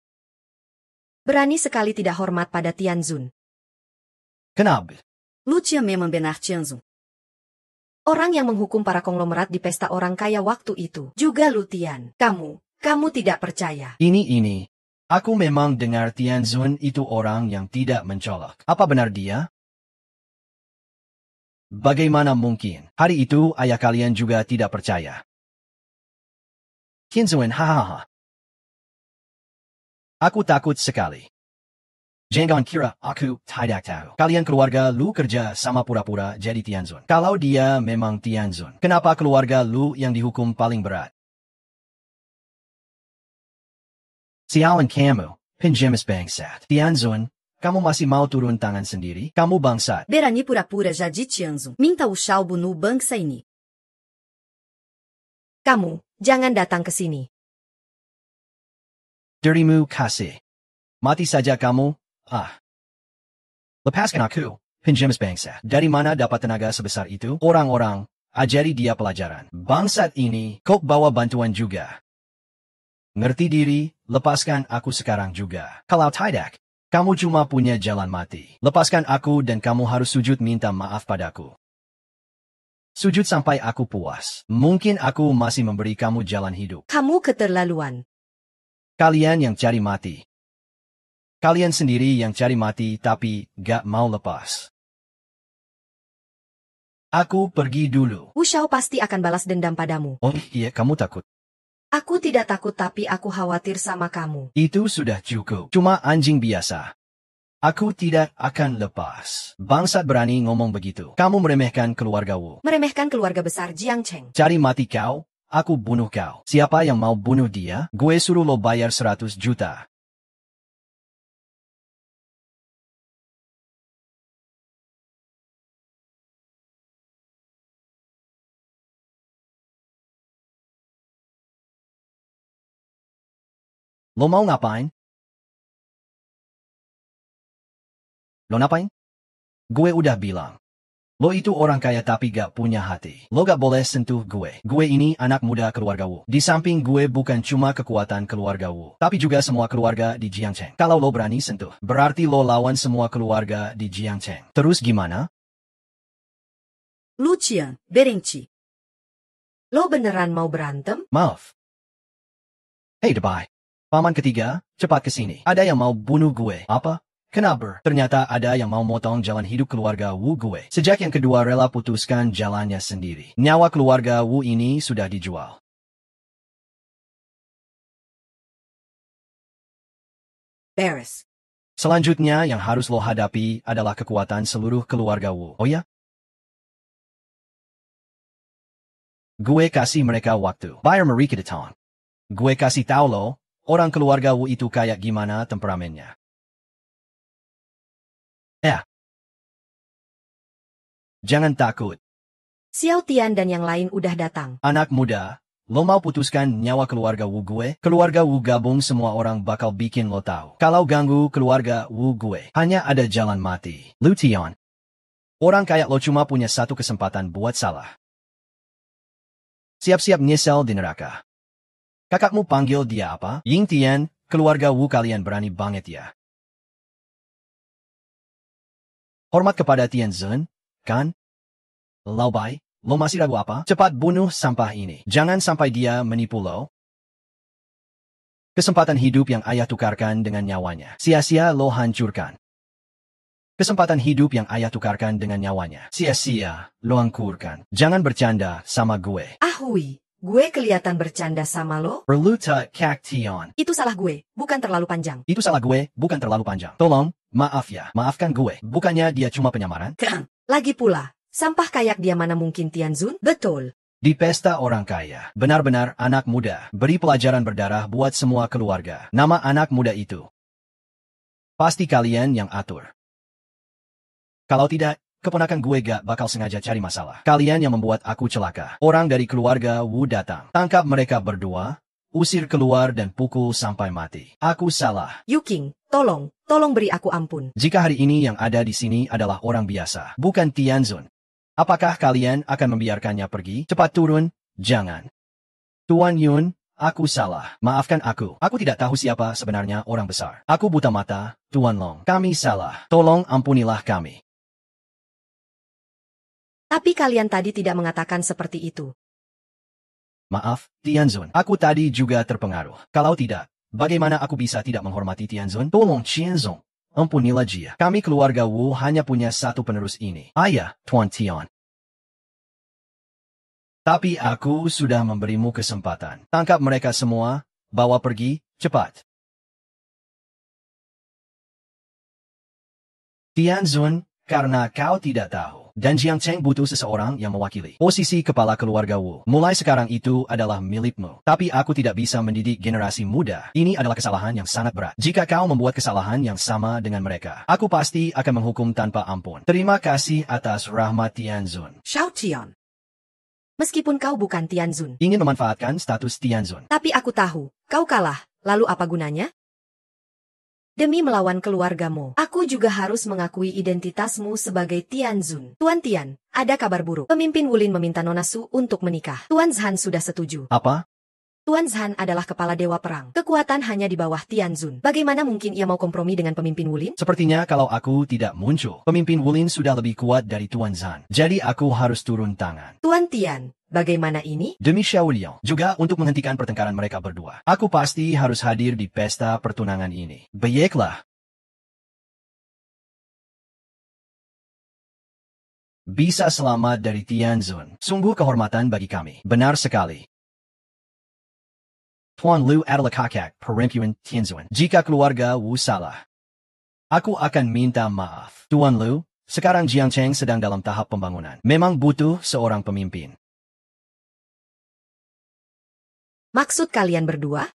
Berani sekali tidak hormat pada Tianzun. Kenapa? Lu Tia memang benar Tianzun. Orang yang menghukum para konglomerat di pesta orang kaya waktu itu. Juga Lu Tian. Kamu tidak percaya. Ini. Aku memang dengar Tianzun itu orang yang tidak mencolok. Apa benar dia? Bagaimana mungkin? Hari itu ayah kalian juga tidak percaya. Tianzun hahaha. Aku takut sekali. Jangan kira aku tidak tahu. Kalian keluarga Lu kerja sama pura-pura jadi Tianzun. Kalau dia memang Tianzun, kenapa keluarga Lu yang dihukum paling berat? Sialan kamu, penjemis bangsat. Tianzun, kamu masih mau turun tangan sendiri? Kamu bangsat. Berani pura-pura jadi Tianzun. Minta Xiao bunuh bangsa ini. Kamu, jangan datang ke sini. Dirimu kasih. Mati saja kamu. Lepaskan aku, penjemis bangsat. Dari mana dapat tenaga sebesar itu? Orang-orang, ajari dia pelajaran. Bangsat ini, kok bawa bantuan juga. Ngerti diri, lepaskan aku sekarang juga. Kalau tidak, kamu cuma punya jalan mati. Lepaskan aku dan kamu harus sujud minta maaf padaku. Sujud sampai aku puas. Mungkin aku masih memberi kamu jalan hidup. Kamu keterlaluan. Kalian yang cari mati. Kalian sendiri yang cari mati tapi gak mau lepas. Aku pergi dulu. Wu Xiao pasti akan balas dendam padamu. Oh iya, kamu takut. Aku tidak takut tapi aku khawatir sama kamu. Itu sudah cukup. Cuma anjing biasa. Aku tidak akan lepas. Bangsat berani ngomong begitu. Kamu meremehkan keluarga Wu. Meremehkan keluarga besar Jiang Cheng. Cari mati kau, aku bunuh kau. Siapa yang mau bunuh dia? Gue suruh lo bayar 100 juta. Lo mau ngapain? Lo ngapain? Gue udah bilang. Lo itu orang kaya tapi gak punya hati. Lo gak boleh sentuh gue. Gue ini anak muda keluarga Wu. Di samping gue bukan cuma kekuatan keluarga Wu, tapi juga semua keluarga di Jiangcheng. Kalau lo berani sentuh, berarti lo lawan semua keluarga di Jiangcheng. Terus gimana? Lu Qian, berengci. Lo beneran mau berantem? Maaf. Hey Debai. Paman ketiga, cepat kesini. Ada yang mau bunuh gue. Apa? Kenapa? Ternyata ada yang mau motong jalan hidup keluarga Wu gue. Sejak yang kedua rela putuskan jalannya sendiri. Nyawa keluarga Wu ini sudah dijual. Beres. Selanjutnya yang harus lo hadapi adalah kekuatan seluruh keluarga Wu. Oh ya? Gue kasih mereka waktu. Bayar mereka detang. Gue kasih tahu lo, orang keluarga Wu itu kayak gimana temperamennya. Jangan takut. Xiao Tian dan yang lain udah datang. Anak muda, lo mau putuskan nyawa keluarga Wu gue? Keluarga Wu gabung semua orang bakal bikin lo tahu. Kalau ganggu keluarga Wu gue, hanya ada jalan mati. Lu Tian. Orang kayak lo cuma punya satu kesempatan buat salah. Siap-siap nyesel di neraka. Kakakmu panggil dia apa? Ying Tian, keluarga Wu kalian berani banget ya. Hormat kepada Tian Zun, kan? Lao Bai, lo masih ragu apa? Cepat bunuh sampah ini. Jangan sampai dia menipu lo. Kesempatan hidup yang ayah tukarkan dengan nyawanya. Sia-sia lo hancurkan. Kesempatan hidup yang ayah tukarkan dengan nyawanya. Sia-sia lo hancurkan. Jangan bercanda sama gue. Ahui, gue kelihatan bercanda sama lo? Berluta Kak Tian. Itu salah gue, bukan terlalu panjang. Itu salah gue, bukan terlalu panjang. Tolong, maaf ya. Maafkan gue. Bukannya dia cuma penyamaran? Kang. Lagi pula, sampah kayak dia mana mungkin Tianzun? Betul. Di pesta orang kaya, benar-benar anak muda, beri pelajaran berdarah buat semua keluarga. Nama anak muda itu. Pasti kalian yang atur. Kalau tidak, keponakan gue gak bakal sengaja cari masalah. Kalian yang membuat aku celaka. Orang dari keluarga Wu datang. Tangkap mereka berdua, usir keluar dan pukul sampai mati. Aku salah. Yuking, tolong beri aku ampun. Jika hari ini yang ada di sini adalah orang biasa, bukan Tianzun. Apakah kalian akan membiarkannya pergi? Cepat turun, jangan. Tuan Yun, aku salah. Maafkan aku. Aku tidak tahu siapa sebenarnya orang besar. Aku buta mata, Tuan Long. Kami salah. Tolong ampunilah kami. Tapi kalian tadi tidak mengatakan seperti itu. Maaf, Tianzun. Aku tadi juga terpengaruh. Kalau tidak, bagaimana aku bisa tidak menghormati Tianzun? Tolong Tianzun. Ampunilah dia. Kami keluarga Wu hanya punya satu penerus ini. Ayah, Tuan Tian. Tapi aku sudah memberimu kesempatan. Tangkap mereka semua, bawa pergi, cepat. Tianzun, karena kau tidak tahu, dan Jiangcheng butuh seseorang yang mewakili posisi kepala keluarga Wu. Mulai sekarang itu adalah milikmu. Tapi aku tidak bisa mendidik generasi muda. Ini adalah kesalahan yang sangat berat. Jika kau membuat kesalahan yang sama dengan mereka, aku pasti akan menghukum tanpa ampun. Terima kasih atas rahmat Tianzun. Xiao Tian. Meskipun kau bukan Tianzun. Ingin memanfaatkan status Tianzun. Tapi aku tahu, kau kalah. Lalu apa gunanya? Demi melawan keluargamu, aku juga harus mengakui identitasmu sebagai Tianzun. Tuan Tian, ada kabar buruk. Pemimpin Wulin meminta Nona Su untuk menikah. Tuan Zhan sudah setuju. Apa? Tuan Zhan adalah kepala dewa perang. Kekuatan hanya di bawah Tianzun. Bagaimana mungkin ia mau kompromi dengan pemimpin Wulin? Sepertinya kalau aku tidak muncul, pemimpin Wulin sudah lebih kuat dari Tuan Zhan. Jadi aku harus turun tangan. Tuan Tian, bagaimana ini? Demi Xiao Liang, juga untuk menghentikan pertengkaran mereka berdua. Aku pasti harus hadir di pesta pertunangan ini. Baiklah. Bisa selamat dari Tianzun. Sungguh kehormatan bagi kami. Benar sekali. Tuan Lu adalah kakak perempuan Tianzun. Jika keluarga Wu salah, aku akan minta maaf. Tuan Lu, sekarang Jiangcheng sedang dalam tahap pembangunan. Memang butuh seorang pemimpin. Maksud kalian berdua?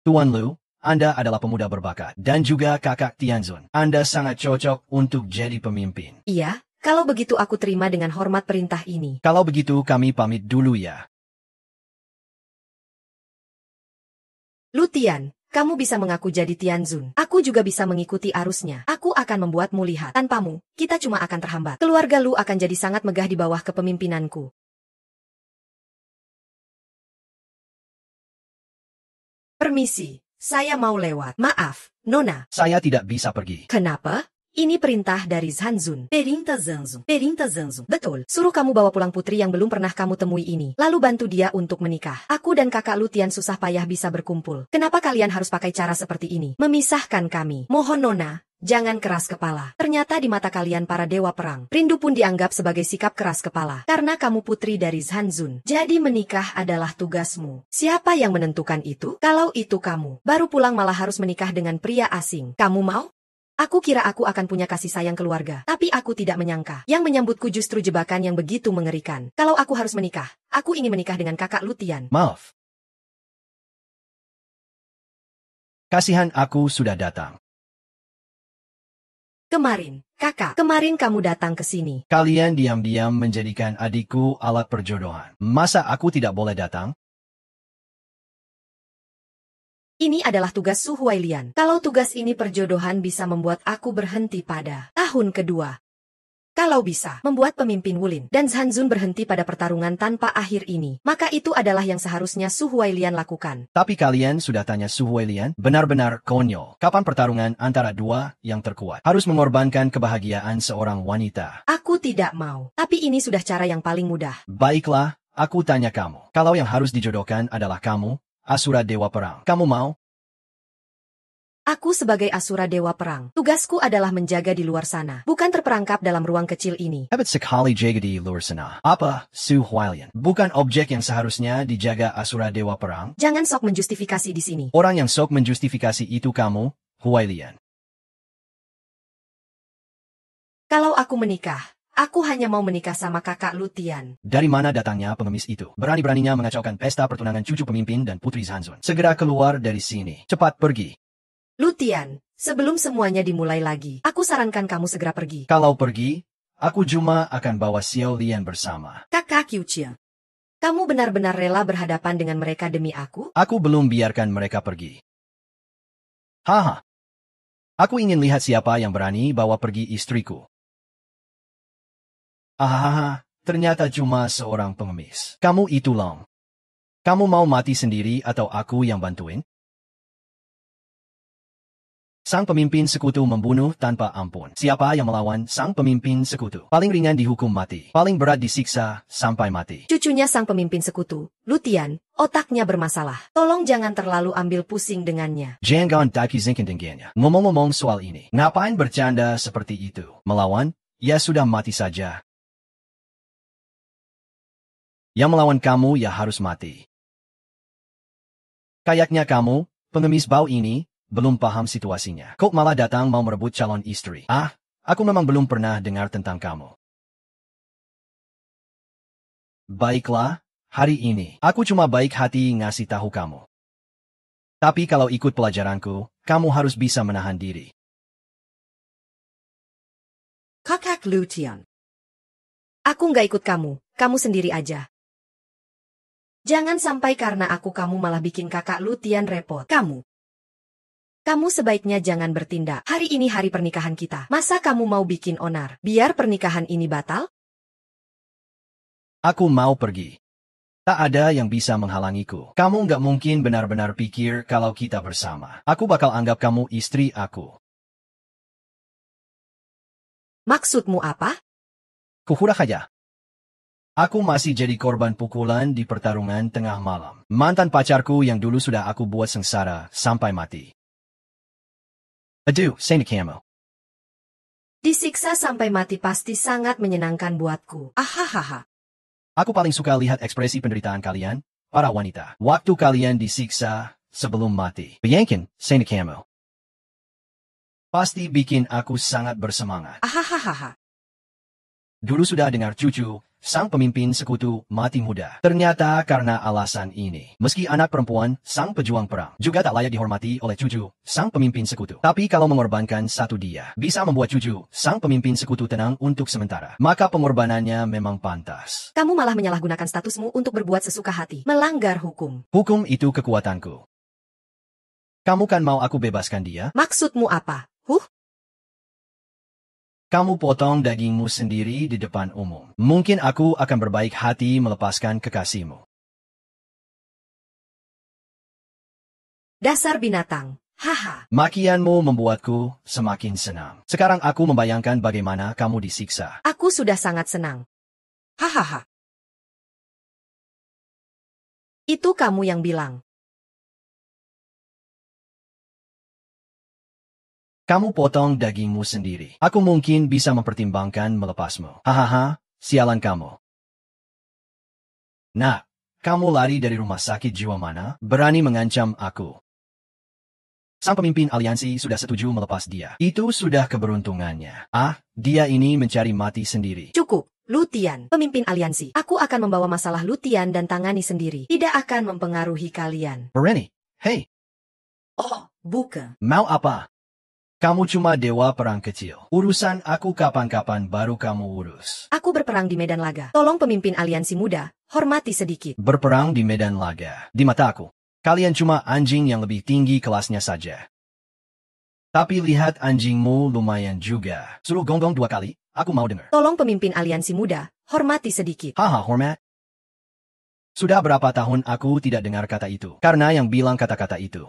Tuan Lu, Anda adalah pemuda berbakat dan juga kakak Tianzun. Anda sangat cocok untuk jadi pemimpin. Iya, kalau begitu aku terima dengan hormat perintah ini. Kalau begitu kami pamit dulu ya. Lutian, kamu bisa mengaku jadi Tianzun. Aku juga bisa mengikuti arusnya. Aku akan membuatmu lihat. Tanpamu, kita cuma akan terhambat. Keluarga Lu akan jadi sangat megah di bawah kepemimpinanku. Permisi, saya mau lewat. Maaf, Nona. Saya tidak bisa pergi. Kenapa? Ini perintah dari Zanzun. Perintah Zanzun. Perintah Zanzun. Betul, suruh kamu bawa pulang putri yang belum pernah kamu temui ini. Lalu bantu dia untuk menikah. Aku dan kakak Lutian susah payah bisa berkumpul. Kenapa kalian harus pakai cara seperti ini? Memisahkan kami. Mohon Nona, jangan keras kepala. Ternyata di mata kalian para dewa perang, rindu pun dianggap sebagai sikap keras kepala. Karena kamu putri dari Zanzun. Jadi menikah adalah tugasmu. Siapa yang menentukan itu? Kalau itu kamu, baru pulang malah harus menikah dengan pria asing. Kamu mau? Aku kira aku akan punya kasih sayang keluarga, tapi aku tidak menyangka. Yang menyambutku justru jebakan yang begitu mengerikan. Kalau aku harus menikah, aku ingin menikah dengan kakak Lutian. Maaf. Kasihan aku sudah datang. Kemarin, kakak, kemarin kamu datang ke sini. Kalian diam-diam menjadikan adikku alat perjodohan. Masa aku tidak boleh datang? Ini adalah tugas Su Huailian. Kalau tugas ini perjodohan bisa membuat aku berhenti pada tahun kedua. Kalau bisa membuat pemimpin Wulin dan Zanzun berhenti pada pertarungan tanpa akhir ini, maka itu adalah yang seharusnya Su Huailian lakukan. Tapi kalian sudah tanya Su Huailian? Benar-benar konyol. Kapan pertarungan antara dua yang terkuat harus mengorbankan kebahagiaan seorang wanita? Aku tidak mau, tapi ini sudah cara yang paling mudah. Baiklah, aku tanya kamu. Kalau yang harus dijodohkan adalah kamu, Asura Dewa Perang. Kamu mau? Aku sebagai Asura Dewa Perang, tugasku adalah menjaga di luar sana, bukan terperangkap dalam ruang kecil ini. Hebat sekali jaga di luar sana. Apa, Su Huailian? Bukan objek yang seharusnya dijaga Asura Dewa Perang? Jangan sok menjustifikasi di sini. Orang yang sok menjustifikasi itu kamu, Huailian. Kalau aku menikah, aku hanya mau menikah sama kakak Lutian. Dari mana datangnya pengemis itu? Berani-beraninya mengacaukan pesta pertunangan cucu pemimpin dan putri Zanzun. Segera keluar dari sini. Cepat pergi. Lutian, sebelum semuanya dimulai lagi, aku sarankan kamu segera pergi. Kalau pergi, aku cuma akan bawa Xiao Lian bersama. Kakak Qiuqiang. Kamu benar-benar rela berhadapan dengan mereka demi aku? Aku belum biarkan mereka pergi. Haha. Aku ingin lihat siapa yang berani bawa pergi istriku. Ahaha, ternyata cuma seorang pengemis. Kamu itu Long. Kamu mau mati sendiri atau aku yang bantuin? Sang pemimpin sekutu membunuh tanpa ampun. Siapa yang melawan sang pemimpin sekutu? Paling ringan dihukum mati. Paling berat disiksa sampai mati. Cucunya sang pemimpin sekutu, Lutian, otaknya bermasalah. Tolong jangan terlalu ambil pusing dengannya. Jangan dipusingkan dengannya. Ngomong-ngomong soal ini, ngapain bercanda seperti itu? Melawan? Ya sudah mati saja. Yang melawan kamu ya harus mati. Kayaknya kamu, pengemis bau ini, belum paham situasinya. Kok malah datang mau merebut calon istri? Ah, aku memang belum pernah dengar tentang kamu. Baiklah, hari ini, aku cuma baik hati ngasih tahu kamu. Tapi kalau ikut pelajaranku, kamu harus bisa menahan diri. Kakak Lutian. Aku nggak ikut kamu sendiri aja. Jangan sampai karena kamu malah bikin kakak Lutian repot. Kamu sebaiknya jangan bertindak. Hari ini hari pernikahan kita. Masa kamu mau bikin onar? Biar pernikahan ini batal? Aku mau pergi. Tak ada yang bisa menghalangiku. Kamu nggak mungkin benar-benar pikir kalau kita bersama. Aku bakal anggap kamu istri aku. Maksudmu apa? Kuhura aja. Aku masih jadi korban pukulan di pertarungan tengah malam. Mantan pacarku yang dulu sudah aku buat sengsara sampai mati. Aduh, Saint kamu. Disiksa sampai mati pasti sangat menyenangkan buatku. Ahahaha. Aku paling suka lihat ekspresi penderitaan kalian, para wanita. Waktu kalian disiksa sebelum mati. Bayangkan, Saint kamu. Pasti bikin aku sangat bersemangat. Ahahaha. Dulu sudah dengar cucu, sang pemimpin sekutu mati muda. Ternyata karena alasan ini. Meski anak perempuan, sang pejuang perang, juga tak layak dihormati oleh cucu, sang pemimpin sekutu. Tapi kalau mengorbankan satu dia, bisa membuat cucu, sang pemimpin sekutu tenang untuk sementara. Maka pengorbanannya memang pantas. Kamu malah menyalahgunakan statusmu untuk berbuat sesuka hati. Melanggar hukum. Hukum itu kekuatanku. Kamu kan mau aku bebaskan dia? Maksudmu apa? Kamu potong dagingmu sendiri di depan umum. Mungkin aku akan berbaik hati melepaskan kekasihmu. Dasar binatang. Haha. Makianmu membuatku semakin senang. Sekarang aku membayangkan bagaimana kamu disiksa. Aku sudah sangat senang. Hahaha. Itu kamu yang bilang. Kamu potong dagingmu sendiri. Aku mungkin bisa mempertimbangkan melepasmu. Hahaha, sialan kamu. Nah, kamu lari dari rumah sakit jiwa mana? Berani mengancam aku. Sang pemimpin aliansi sudah setuju melepas dia. Itu sudah keberuntungannya. Dia ini mencari mati sendiri. Cukup. Lutian, pemimpin aliansi. Aku akan membawa masalah Lutian dan tangani sendiri. Tidak akan mempengaruhi kalian. Berani, hei, Oh, bukan. mau apa? Kamu cuma dewa perang kecil. Urusan aku kapan-kapan baru kamu urus. Aku berperang di medan laga. Tolong pemimpin aliansi muda, hormati sedikit. Berperang di medan laga. Di mata aku, kalian cuma anjing yang lebih tinggi kelasnya saja. Tapi lihat anjingmu lumayan juga. Suruh gonggong 2 kali, aku mau dengar. Tolong pemimpin aliansi muda, hormati sedikit. Haha, hormat. Sudah berapa tahun aku tidak dengar kata itu. Karena yang bilang kata-kata itu.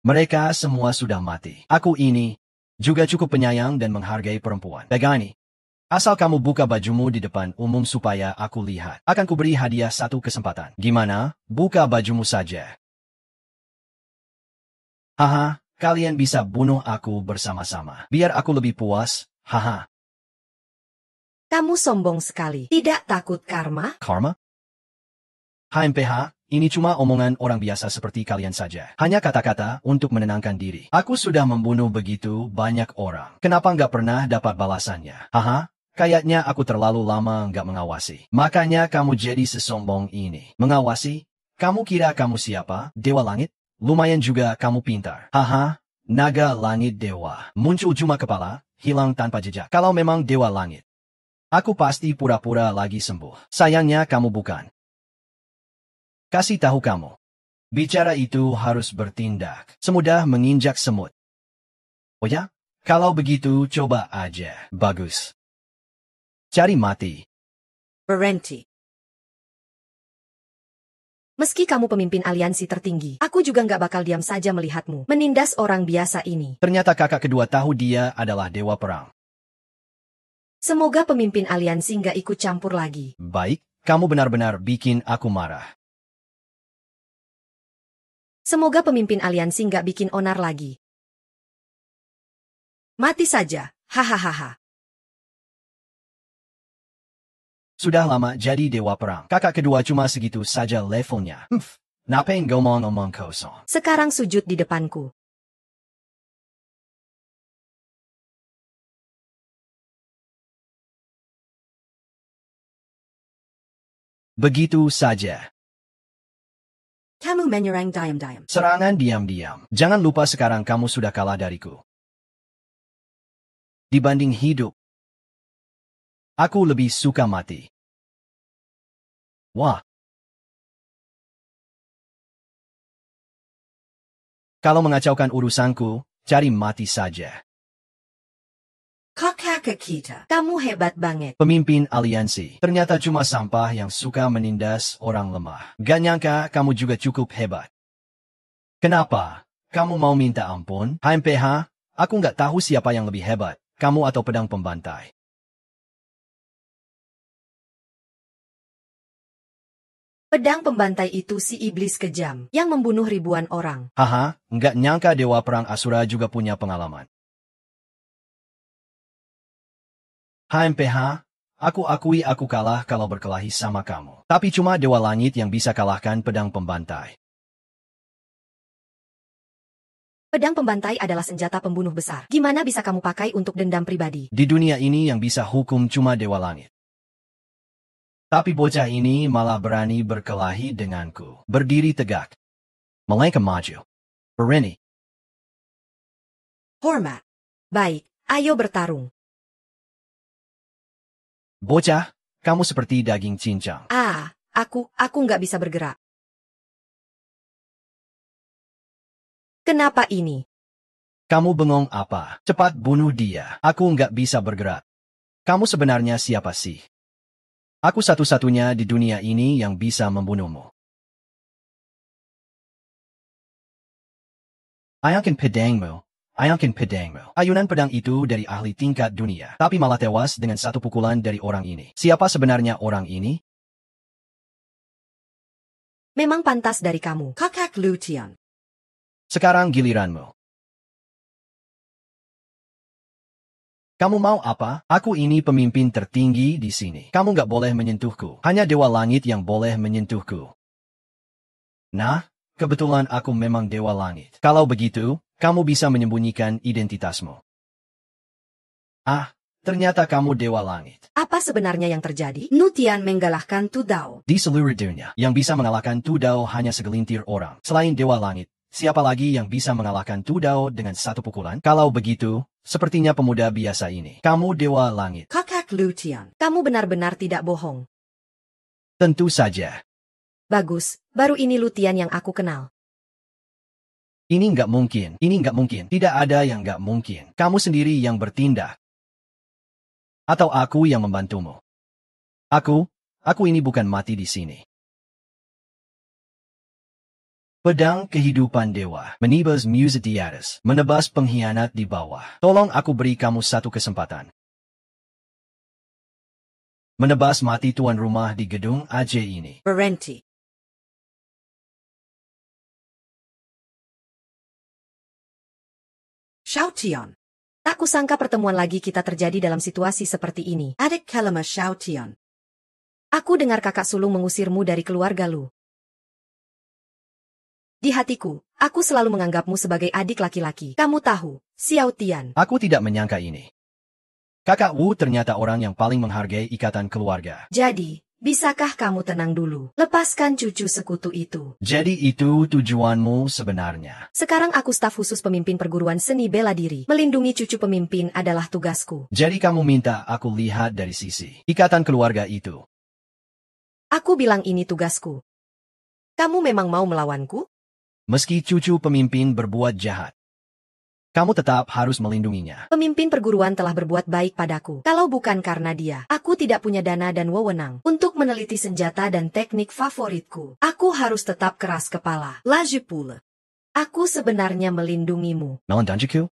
Mereka semua sudah mati. Aku ini juga cukup penyayang dan menghargai perempuan. Begini, asal kamu buka bajumu di depan umum supaya aku lihat. Akan kuberi hadiah 1 kesempatan. Gimana? Buka bajumu saja. Haha, kalian bisa bunuh aku bersama-sama. Biar aku lebih puas. Haha. Kamu sombong sekali. Tidak takut karma? Karma? HMPH, ini cuma omongan orang biasa seperti kalian saja. Hanya kata-kata untuk menenangkan diri. Aku sudah membunuh begitu banyak orang. Kenapa nggak pernah dapat balasannya? Haha, kayaknya aku terlalu lama nggak mengawasi. Makanya kamu jadi sesombong ini. Mengawasi? Kamu kira kamu siapa? Dewa langit? Lumayan juga kamu pintar. Haha, naga langit dewa. Muncul cuma kepala, hilang tanpa jejak. Kalau memang dewa langit, aku pasti pura-pura lagi sembuh. Sayangnya kamu bukan. Kasih tahu kamu. Bicara itu harus bertindak. Semudah menginjak semut. Oh ya? Kalau begitu coba aja. Bagus. Cari mati. Berhenti. Meski kamu pemimpin aliansi tertinggi, aku juga nggak bakal diam saja melihatmu menindas orang biasa ini. Ternyata kakak kedua tahu dia adalah dewa perang. Semoga pemimpin aliansi nggak ikut campur lagi. Baik, kamu benar-benar bikin aku marah. Semoga pemimpin aliansi nggak bikin onar lagi. Mati saja. Hahaha. Sudah lama jadi dewa perang. Kakak kedua cuma segitu saja levelnya. Ngapain ngomong-ngomong kosong? Sekarang sujud di depanku. Begitu saja. Kamu menyerang diam-diam. Serangan diam-diam. Jangan lupa sekarang kamu sudah kalah dariku. Dibanding hidup, aku lebih suka mati. Wah. Kalau mengacaukan urusanku, cari mati saja. Kakak kita. Kamu hebat banget. Pemimpin aliansi. Ternyata cuma sampah yang suka menindas orang lemah. Gak nyangka kamu juga cukup hebat. Kenapa? Kamu mau minta ampun? HMPH, aku nggak tahu siapa yang lebih hebat, kamu atau pedang pembantai. Pedang pembantai itu si iblis kejam yang membunuh ribuan orang. Haha, nggak nyangka dewa perang Asura juga punya pengalaman. HMPH, aku akui aku kalah kalau berkelahi sama kamu. Tapi cuma dewa langit yang bisa kalahkan pedang pembantai. Pedang pembantai adalah senjata pembunuh besar. Gimana bisa kamu pakai untuk dendam pribadi? Di dunia ini yang bisa hukum cuma dewa langit. Tapi bocah ini malah berani berkelahi denganku. Berdiri tegak. Melangkah maju. Berani. Hormat. Baik, ayo bertarung. Bocah, kamu seperti daging cincang. Aku nggak bisa bergerak. Kenapa ini? Kamu bengong apa? Cepat bunuh dia. Aku nggak bisa bergerak. Kamu sebenarnya siapa sih? Aku satu-satunya di dunia ini yang bisa membunuhmu. Ayangkan pedangmu. Ayangkan pedangmu. Ayunan pedang itu dari ahli tingkat dunia, tapi malah tewas dengan satu pukulan dari orang ini. Siapa sebenarnya orang ini? Memang pantas dari kamu. Kakak Lu Tian. Sekarang giliranmu. Kamu mau apa? Aku ini pemimpin tertinggi di sini. Kamu nggak boleh menyentuhku. Hanya Dewa Langit yang boleh menyentuhku. Nah, kebetulan aku memang Dewa Langit. Kalau begitu, kamu bisa menyembunyikan identitasmu. Ah, ternyata kamu Dewa Langit. Apa sebenarnya yang terjadi? Nu Tian mengalahkan Tu Dao. Di seluruh dunia, yang bisa mengalahkan Tu Dao hanya segelintir orang. Selain Dewa Langit, siapa lagi yang bisa mengalahkan Tu Dao dengan satu pukulan? Kalau begitu, sepertinya pemuda biasa ini. Kamu Dewa Langit. Kakak Lu Tian. Kamu benar-benar tidak bohong. Tentu saja. Bagus, baru ini Lutian yang aku kenal. Ini nggak mungkin. Ini nggak mungkin. Tidak ada yang nggak mungkin. Kamu sendiri yang bertindak. Atau aku yang membantumu. Aku ini bukan mati di sini. Pedang kehidupan dewa, menebas musuh di atas, menebas pengkhianat di bawah. Tolong aku beri kamu satu kesempatan. Menebas mati tuan rumah di gedung AJ ini. Berhenti. Xiao Tian. Tak kusangka pertemuan lagi kita terjadi dalam situasi seperti ini. Adik Kalama Xiao Tian. Aku dengar kakak sulung mengusirmu dari keluarga Lu. Di hatiku, aku selalu menganggapmu sebagai adik laki-laki. Kamu tahu, Xiao Tian. Aku tidak menyangka ini. Kakak Wu ternyata orang yang paling menghargai ikatan keluarga. Jadi, bisakah kamu tenang dulu? Lepaskan cucu sekutu itu. Jadi itu tujuanmu sebenarnya. Sekarang aku staf khusus pemimpin perguruan seni bela diri. Melindungi cucu pemimpin adalah tugasku. Jadi kamu minta aku lihat dari sisi ikatan keluarga itu. Aku bilang ini tugasku. Kamu memang mau melawanku? Meski cucu pemimpin berbuat jahat, kamu tetap harus melindunginya. Pemimpin perguruan telah berbuat baik padaku. Kalau bukan karena dia, aku tidak punya dana dan wewenang untuk meneliti senjata dan teknik favoritku. Aku harus tetap keras kepala. Laju pula. Aku sebenarnya melindungimu. Melandanjiku?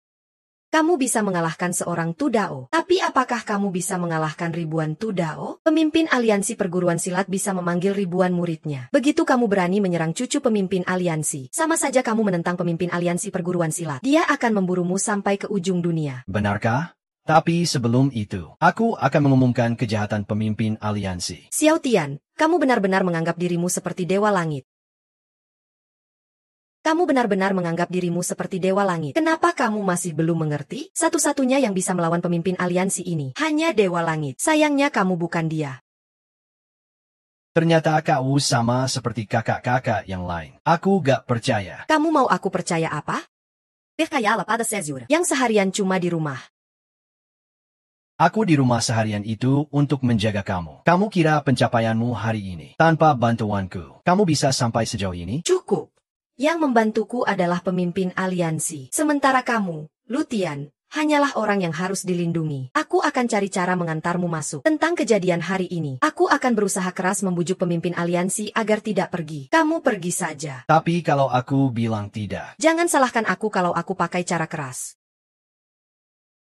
Kamu bisa mengalahkan seorang Tu Dao. Tapi apakah kamu bisa mengalahkan ribuan Tu Dao? Pemimpin aliansi perguruan silat bisa memanggil ribuan muridnya. Begitu kamu berani menyerang cucu pemimpin aliansi, sama saja kamu menentang pemimpin aliansi perguruan silat. Dia akan memburumu sampai ke ujung dunia. Benarkah? Tapi sebelum itu, aku akan mengumumkan kejahatan pemimpin aliansi. Xiao Tian, kamu benar-benar menganggap dirimu seperti Dewa Langit. Kamu benar-benar menganggap dirimu seperti Dewa Langit. Kenapa kamu masih belum mengerti? Satu-satunya yang bisa melawan pemimpin aliansi ini hanya Dewa Langit. Sayangnya kamu bukan dia. Ternyata Kak Wu sama seperti kakak-kakak yang lain. Aku gak percaya. Kamu mau aku percaya apa? Berkayala pada Sezur. Yang seharian cuma di rumah. Aku di rumah seharian itu untuk menjaga kamu. Kamu kira pencapaianmu hari ini tanpa bantuanku, kamu bisa sampai sejauh ini? Cukup. Yang membantuku adalah pemimpin aliansi. Sementara kamu, Lutian, hanyalah orang yang harus dilindungi. Aku akan cari cara mengantarmu masuk. Tentang kejadian hari ini, aku akan berusaha keras membujuk pemimpin aliansi agar tidak pergi. Kamu pergi saja. Tapi kalau aku bilang tidak, Jangan salahkan aku kalau aku pakai cara keras.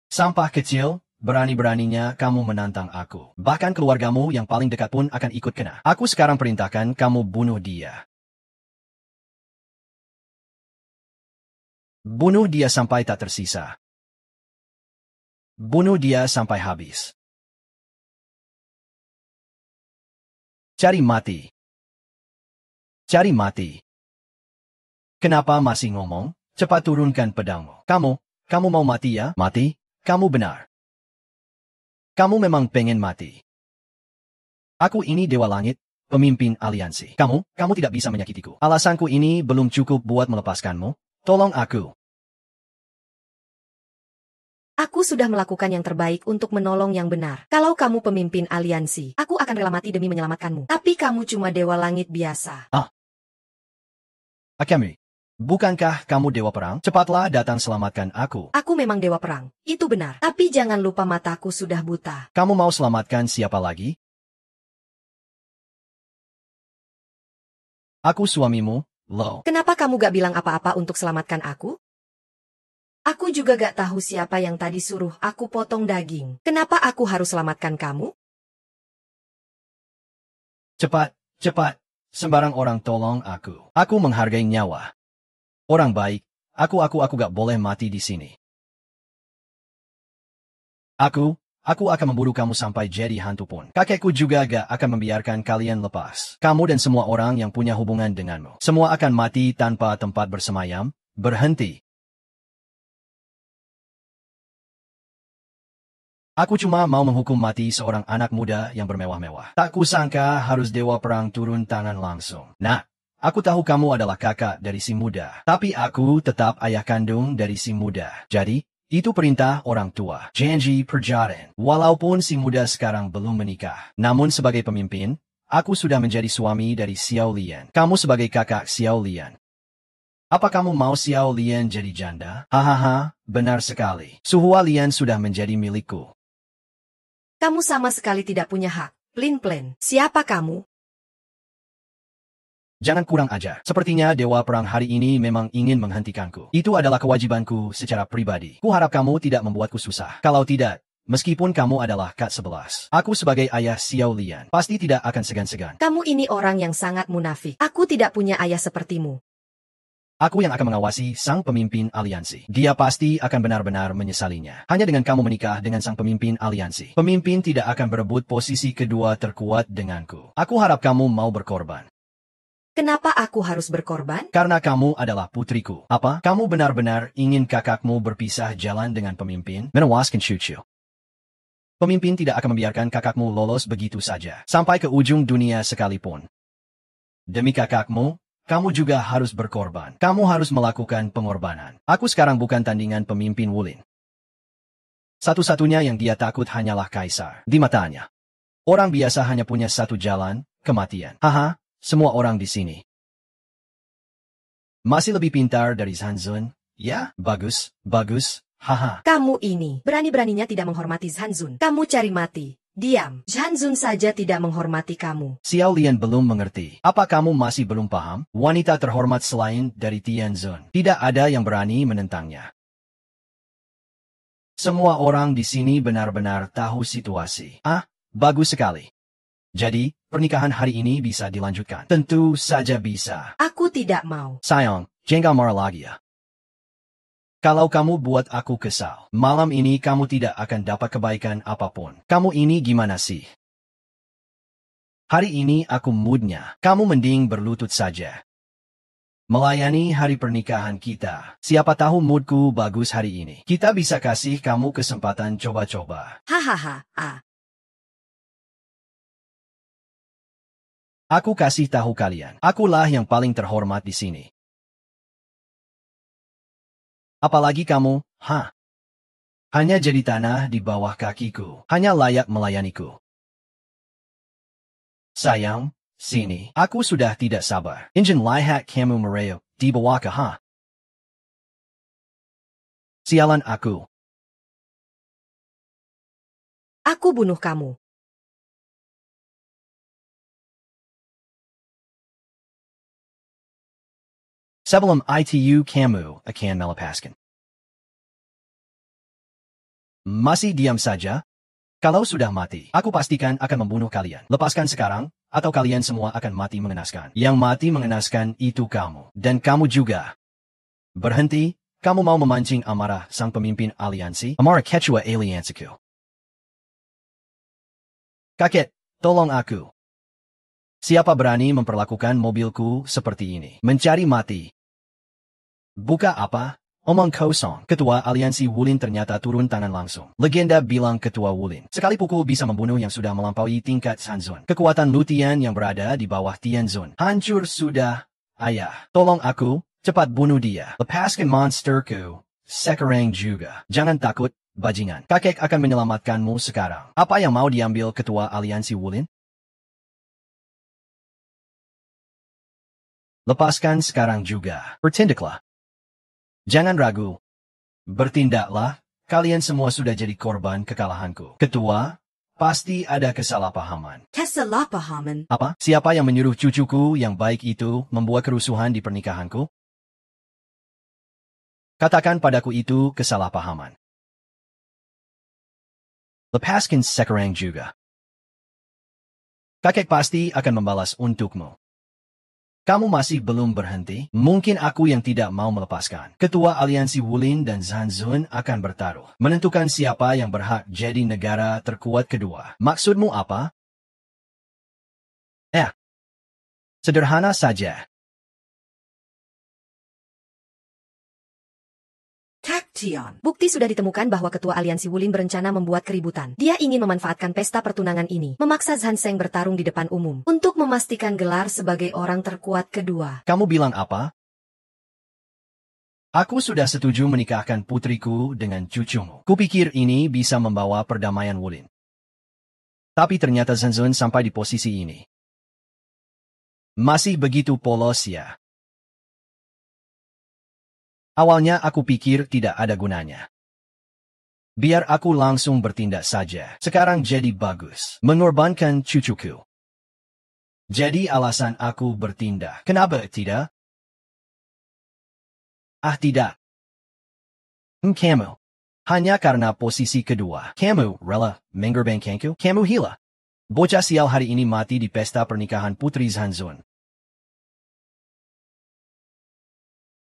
sampah kecil, berani-beraninya kamu menantang aku. Bahkan keluargamu yang paling dekat pun akan ikut kena. Aku sekarang perintahkan kamu bunuh dia. Bunuh dia sampai tak tersisa. Bunuh dia sampai habis. Cari mati. Cari mati. Kenapa masih ngomong? Cepat turunkan pedangmu. Kamu mau mati ya? Mati? Kamu benar. Kamu memang pengen mati. Aku ini Dewa Langit, pemimpin aliansi. Kamu tidak bisa menyakitiku. Alasanku ini belum cukup buat melepaskanmu. Tolong aku. Aku sudah melakukan yang terbaik untuk menolong yang benar. Kalau kamu pemimpin aliansi, aku akan rela mati demi menyelamatkanmu. Tapi kamu cuma Dewa Langit biasa. Akemi. Bukankah kamu dewa perang? Cepatlah datang selamatkan aku. Aku memang dewa perang. Itu benar. Tapi jangan lupa mataku sudah buta. Kamu mau selamatkan siapa lagi? Aku suamimu, Lo. Kenapa kamu gak bilang apa-apa untuk selamatkan aku? Aku juga gak tahu siapa yang tadi suruh aku potong daging. Kenapa aku harus selamatkan kamu? Cepat, cepat. Sembarang orang tolong aku. Aku menghargai nyawa. Orang baik, aku gak boleh mati di sini. Aku akan memburu kamu sampai jadi hantu pun. Kakekku juga gak akan membiarkan kalian lepas. Kamu dan semua orang yang punya hubungan denganmu. Semua akan mati tanpa tempat bersemayam. Berhenti. Aku cuma mau menghukum mati seorang anak muda yang bermewah-mewah. Tak kusangka harus dewa perang turun tangan langsung. Nah, aku tahu kamu adalah kakak dari si muda. Tapi aku tetap ayah kandung dari si muda. Jadi, itu perintah orang tua. Janji perjanjian. Walaupun si muda sekarang belum menikah. Namun sebagai pemimpin, aku sudah menjadi suami dari Xiao Lian. Kamu sebagai kakak Xiao Lian. Apa kamu mau Xiao Lian jadi janda? Hahaha, benar sekali. Suhua Lian sudah menjadi milikku. Kamu sama sekali tidak punya hak. Plin-plin. Siapa kamu? Jangan kurang ajar. Sepertinya dewa perang hari ini memang ingin menghentikanku. Itu adalah kewajibanku secara pribadi. Kuharap kamu tidak membuatku susah. Kalau tidak, meskipun kamu adalah Kat 11, aku sebagai ayah Xiao Lian pasti tidak akan segan-segan. Kamu ini orang yang sangat munafik. Aku tidak punya ayah sepertimu. Aku yang akan mengawasi sang pemimpin aliansi. Dia pasti akan benar-benar menyesalinya. Hanya dengan kamu menikah dengan sang pemimpin aliansi, pemimpin tidak akan berebut posisi kedua terkuat denganku. Aku harap kamu mau berkorban. Kenapa aku harus berkorban? Karena kamu adalah putriku. Apa? Kamu benar-benar ingin kakakmu berpisah jalan dengan pemimpin? Menewaskan cucu. Pemimpin tidak akan membiarkan kakakmu lolos begitu saja, sampai ke ujung dunia sekalipun. Demi kakakmu, kamu juga harus berkorban. Kamu harus melakukan pengorbanan. Aku sekarang bukan tandingan pemimpin Wulin. Satu-satunya yang dia takut hanyalah kaisar. Di matanya, orang biasa hanya punya satu jalan, kematian. Haha, semua orang di sini masih lebih pintar dari Zanzun. Ya, bagus, bagus. Haha. Kamu ini berani-beraninya tidak menghormati Zanzun. Kamu cari mati. Diam. Zanzun saja tidak menghormati kamu. Xiao Lian belum mengerti. Apa kamu masih belum paham? Wanita terhormat selain dari Tianzun, tidak ada yang berani menentangnya. Semua orang di sini benar-benar tahu situasi. Ah, bagus sekali. Jadi, pernikahan hari ini bisa dilanjutkan. Tentu saja bisa. Aku tidak mau. Sayang, jangan marah lagi ya. Kalau kamu buat aku kesal, malam ini kamu tidak akan dapat kebaikan apapun. Kamu ini gimana sih? Hari ini aku moodnya. Kamu mending berlutut saja. Melayani hari pernikahan kita. Siapa tahu moodku bagus hari ini. Kita bisa kasih kamu kesempatan coba-coba. Hahaha, ah. Aku kasih tahu kalian. Akulah yang paling terhormat di sini. Apalagi kamu, hanya jadi tanah di bawah kakiku, hanya layak melayaniku. Sayang, sini, aku sudah tidak sabar. Injin lihat kamu merayap di bawah Sialan aku. Aku bunuh kamu. Sebelum itu kamu akan melepaskan. Masih diam saja? Kalau sudah mati, aku pastikan akan membunuh kalian. Lepaskan sekarang, atau kalian semua akan mati mengenaskan. Yang mati mengenaskan itu kamu. Dan kamu juga. Berhenti, kamu mau memancing amarah sang pemimpin aliansi? Amarah Quechua aliansiku. Kakek, tolong aku. Siapa berani memperlakukan mobilku seperti ini? Mencari mati. Buka apa? Omong kosong. Ketua aliansi Wulin ternyata turun tangan langsung. Legenda bilang ketua Wulin. Sekali pukul bisa membunuh yang sudah melampaui tingkat Zanzun. Kekuatan Lutian yang berada di bawah Tianzun. Hancur sudah. Ayah, tolong aku, cepat bunuh dia. Lepaskan monsterku. Sekarang juga. Jangan takut, bajingan. Kakek akan menyelamatkanmu sekarang. Apa yang mau diambil ketua aliansi Wulin? Lepaskan sekarang juga. Bertindaklah. Jangan ragu. Bertindaklah, kalian semua sudah jadi korban kekalahanku. Ketua, pasti ada kesalahpahaman. Kesalahpahaman. Apa? Siapa yang menyuruh cucuku yang baik itu membuat kerusuhan di pernikahanku? Katakan padaku itu kesalahpahaman. Lepaskan sekarang juga. Kakek pasti akan membalas untukmu. Kamu masih belum berhenti? Mungkin aku yang tidak mau melepaskan. Ketua Aliansi Wulin dan Zanzun akan bertaruh, menentukan siapa yang berhak jadi negara terkuat kedua. Maksudmu apa? Sederhana saja. Kaktion. Bukti sudah ditemukan bahwa ketua aliansi Wulin berencana membuat keributan. Dia ingin memanfaatkan pesta pertunangan ini, memaksa Zanseng bertarung di depan umum, untuk memastikan gelar sebagai orang terkuat kedua. Kamu bilang apa? Aku sudah setuju menikahkan putriku dengan cucumu. Kupikir ini bisa membawa perdamaian Wulin. Tapi ternyata Zanzun sampai di posisi ini. Masih begitu polos ya. Awalnya aku pikir tidak ada gunanya. Biar aku langsung bertindak saja. Sekarang jadi bagus. Mengorbankan cucuku. Jadi alasan aku bertindak. Kenapa tidak? Tidak. Kamu. Hanya karena posisi kedua. Kamu rela mengorbankanku? Kamu hila. Bocah sial hari ini mati di pesta pernikahan Putri Zanzun.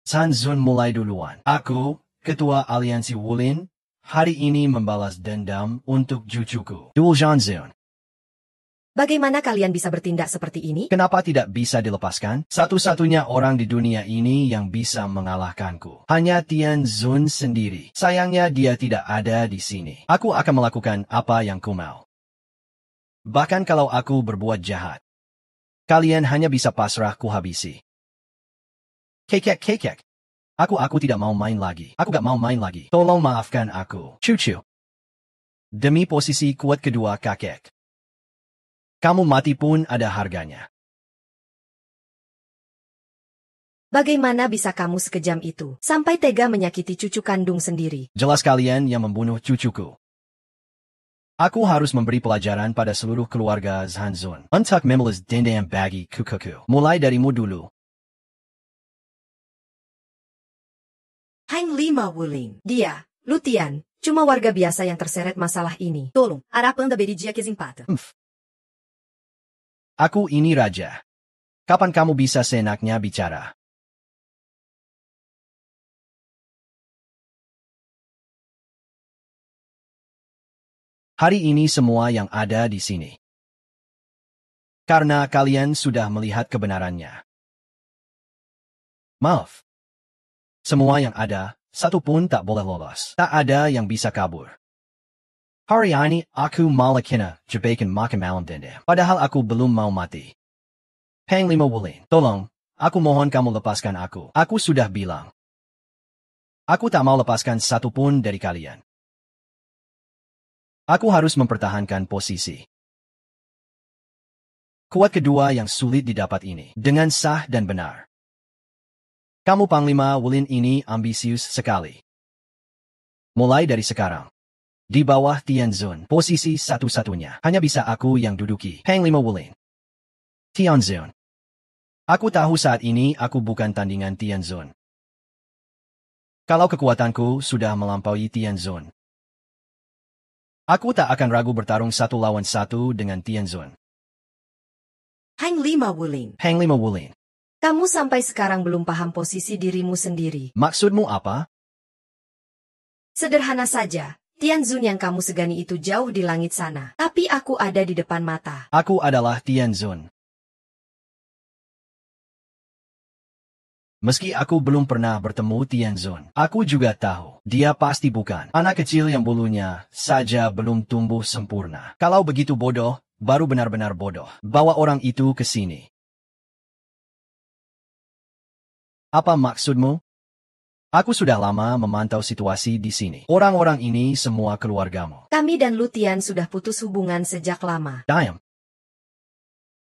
Zanzun mulai duluan. Aku, ketua aliansi Wulin, hari ini membalas dendam untuk cucuku. Duel Zanzun. Bagaimana kalian bisa bertindak seperti ini? Kenapa tidak bisa dilepaskan? Satu-satunya orang di dunia ini yang bisa mengalahkanku. Hanya Tianzun sendiri. Sayangnya dia tidak ada di sini. Aku akan melakukan apa yang ku mau. Bahkan kalau aku berbuat jahat. Kalian hanya bisa pasrah ku habisi. Kekek. Aku tidak mau main lagi. Aku gak mau main lagi. Tolong maafkan aku. Cucu. Demi posisi kuat kedua kakek. Kamu mati pun ada harganya. Bagaimana bisa kamu sekejam itu, sampai tega menyakiti cucu kandung sendiri? Jelas kalian yang membunuh cucuku. Aku harus memberi pelajaran pada seluruh keluarga Zanzun. Untuk membalas dendam bagi kukuku. Mulai darimu dulu. Hang Lima Wulin. Dia, Lutian, cuma warga biasa yang terseret masalah ini. Tolong, Arapanda Beridia Kezimpata. Aku ini raja. Kapan kamu bisa seenaknya bicara? Hari ini semua yang ada di sini. Karena kalian sudah melihat kebenarannya. Maaf. Semua yang ada, satu pun tak boleh lolos. Tak ada yang bisa kabur. Hari ini, aku malah kena jebakan makan malam dendam. Padahal aku belum mau mati. Panglima Wulin, tolong, aku mohon kamu lepaskan aku. Aku sudah bilang. Aku tak mau lepaskan satu pun dari kalian. Aku harus mempertahankan posisi. Kuat kedua yang sulit didapat ini, dengan sah dan benar. Kamu Panglima Wulin ini ambisius sekali. Mulai dari sekarang. Di bawah Tianzun, posisi satu-satunya. Hanya bisa aku yang duduki. Panglima Wulin. Tianzun. Aku tahu saat ini aku bukan tandingan Tianzun. Kalau kekuatanku sudah melampaui Tianzun. Aku tak akan ragu bertarung 1 lawan 1 dengan Tianzun. Hang Lima Wulin. Panglima Wulin. Kamu sampai sekarang belum paham posisi dirimu sendiri. Maksudmu apa? Sederhana saja, Tianzun yang kamu segani itu jauh di langit sana. Tapi aku ada di depan mata. Aku adalah Tianzun. Meski aku belum pernah bertemu Tianzun, aku juga tahu, dia pasti bukan anak kecil yang bulunya saja belum tumbuh sempurna. Kalau begitu bodoh, baru benar-benar bodoh. Bawa orang itu ke sini. Apa maksudmu? Aku sudah lama memantau situasi di sini. Orang-orang ini semua keluargamu. Kami dan Lutian sudah putus hubungan sejak lama. Diam.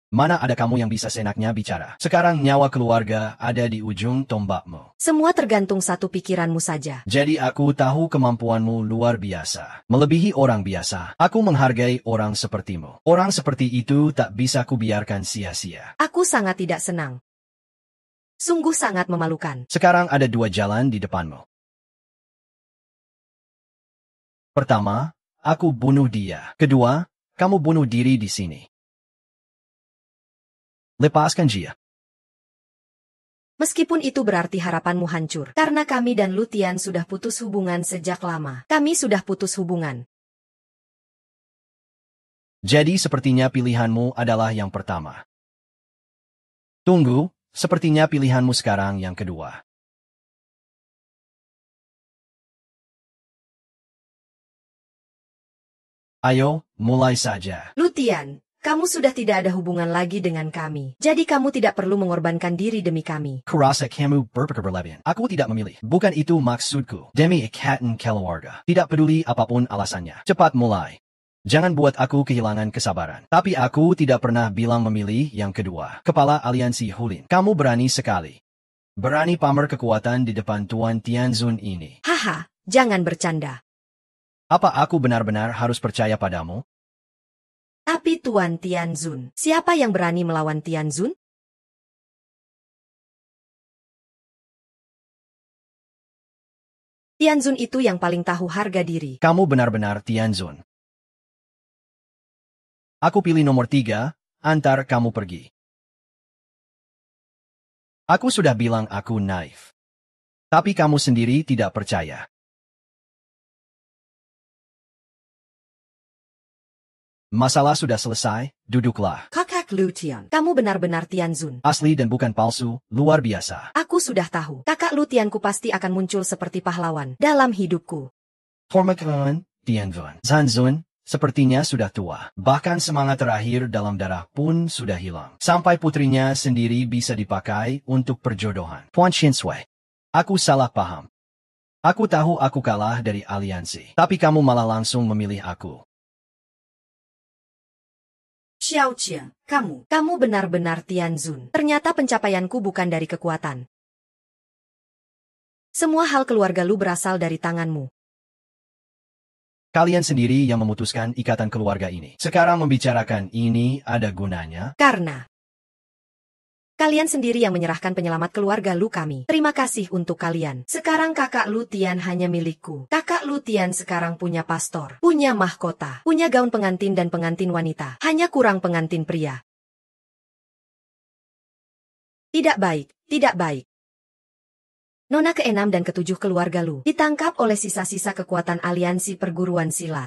Mana ada kamu yang bisa seenaknya bicara. Sekarang nyawa keluarga ada di ujung tombakmu. Semua tergantung satu pikiranmu saja. Jadi aku tahu kemampuanmu luar biasa. Melebihi orang biasa. Aku menghargai orang sepertimu. Orang seperti itu tak bisa kubiarkan sia-sia. Aku sangat tidak senang. Sungguh sangat memalukan. Sekarang ada dua jalan di depanmu. Pertama, aku bunuh dia. Kedua, kamu bunuh diri di sini. Lepaskan dia. Meskipun itu berarti harapanmu hancur. Karena kami dan Lutian sudah putus hubungan sejak lama. Kami sudah putus hubungan. Jadi sepertinya pilihanmu adalah yang pertama. Tunggu, sepertinya pilihanmu sekarang yang kedua. Ayo, mulai saja. Lutian, kamu sudah tidak ada hubungan lagi dengan kami. Jadi kamu tidak perlu mengorbankan diri demi kami. Kurasa kamu berlebihan. Aku tidak memilih. Bukan itu maksudku. Demi ikatan keluarga. Tidak peduli apapun alasannya. Cepat mulai. Jangan buat aku kehilangan kesabaran. Tapi aku tidak pernah bilang memilih yang kedua. Kepala Aliansi Hulin. Kamu berani sekali. Berani pamer kekuatan di depan Tuan Tianzun ini. Haha, jangan bercanda. Apa aku benar-benar harus percaya padamu? Tapi Tuan Tianzun, siapa yang berani melawan Tianzun? Tianzun itu yang paling tahu harga diri. Kamu benar-benar Tianzun. Aku pilih nomor 3, antar kamu pergi. Aku sudah bilang aku naif. Tapi kamu sendiri tidak percaya. Masalah sudah selesai, duduklah. Kakak Lutian, kamu benar-benar Tianzun. Asli dan bukan palsu, luar biasa. Aku sudah tahu, kakak Lutianku pasti akan muncul seperti pahlawan dalam hidupku. Hormakan, Tianzun. Zanzun, sepertinya sudah tua. Bahkan semangat terakhir dalam darah pun sudah hilang. Sampai putrinya sendiri bisa dipakai untuk perjodohan. Puan Shinsui, aku salah paham. Aku tahu aku kalah dari aliansi. Tapi kamu malah langsung memilih aku. Xiao Qian, Kamu benar-benar Tianzun. Ternyata pencapaianku bukan dari kekuatan. Semua hal keluarga lu berasal dari tanganmu. Kalian sendiri yang memutuskan ikatan keluarga ini. Sekarang membicarakan ini ada gunanya? Karena kalian sendiri yang menyerahkan penyelamat keluarga lu kami. Terima kasih untuk kalian. Sekarang kakak Lutian hanya milikku. Kakak Lutian sekarang punya pastor, punya mahkota, punya gaun pengantin dan pengantin wanita. Hanya kurang pengantin pria. Tidak baik, tidak baik. Nona ke-6 dan ke-7 keluarga lu ditangkap oleh sisa-sisa kekuatan aliansi perguruan silat.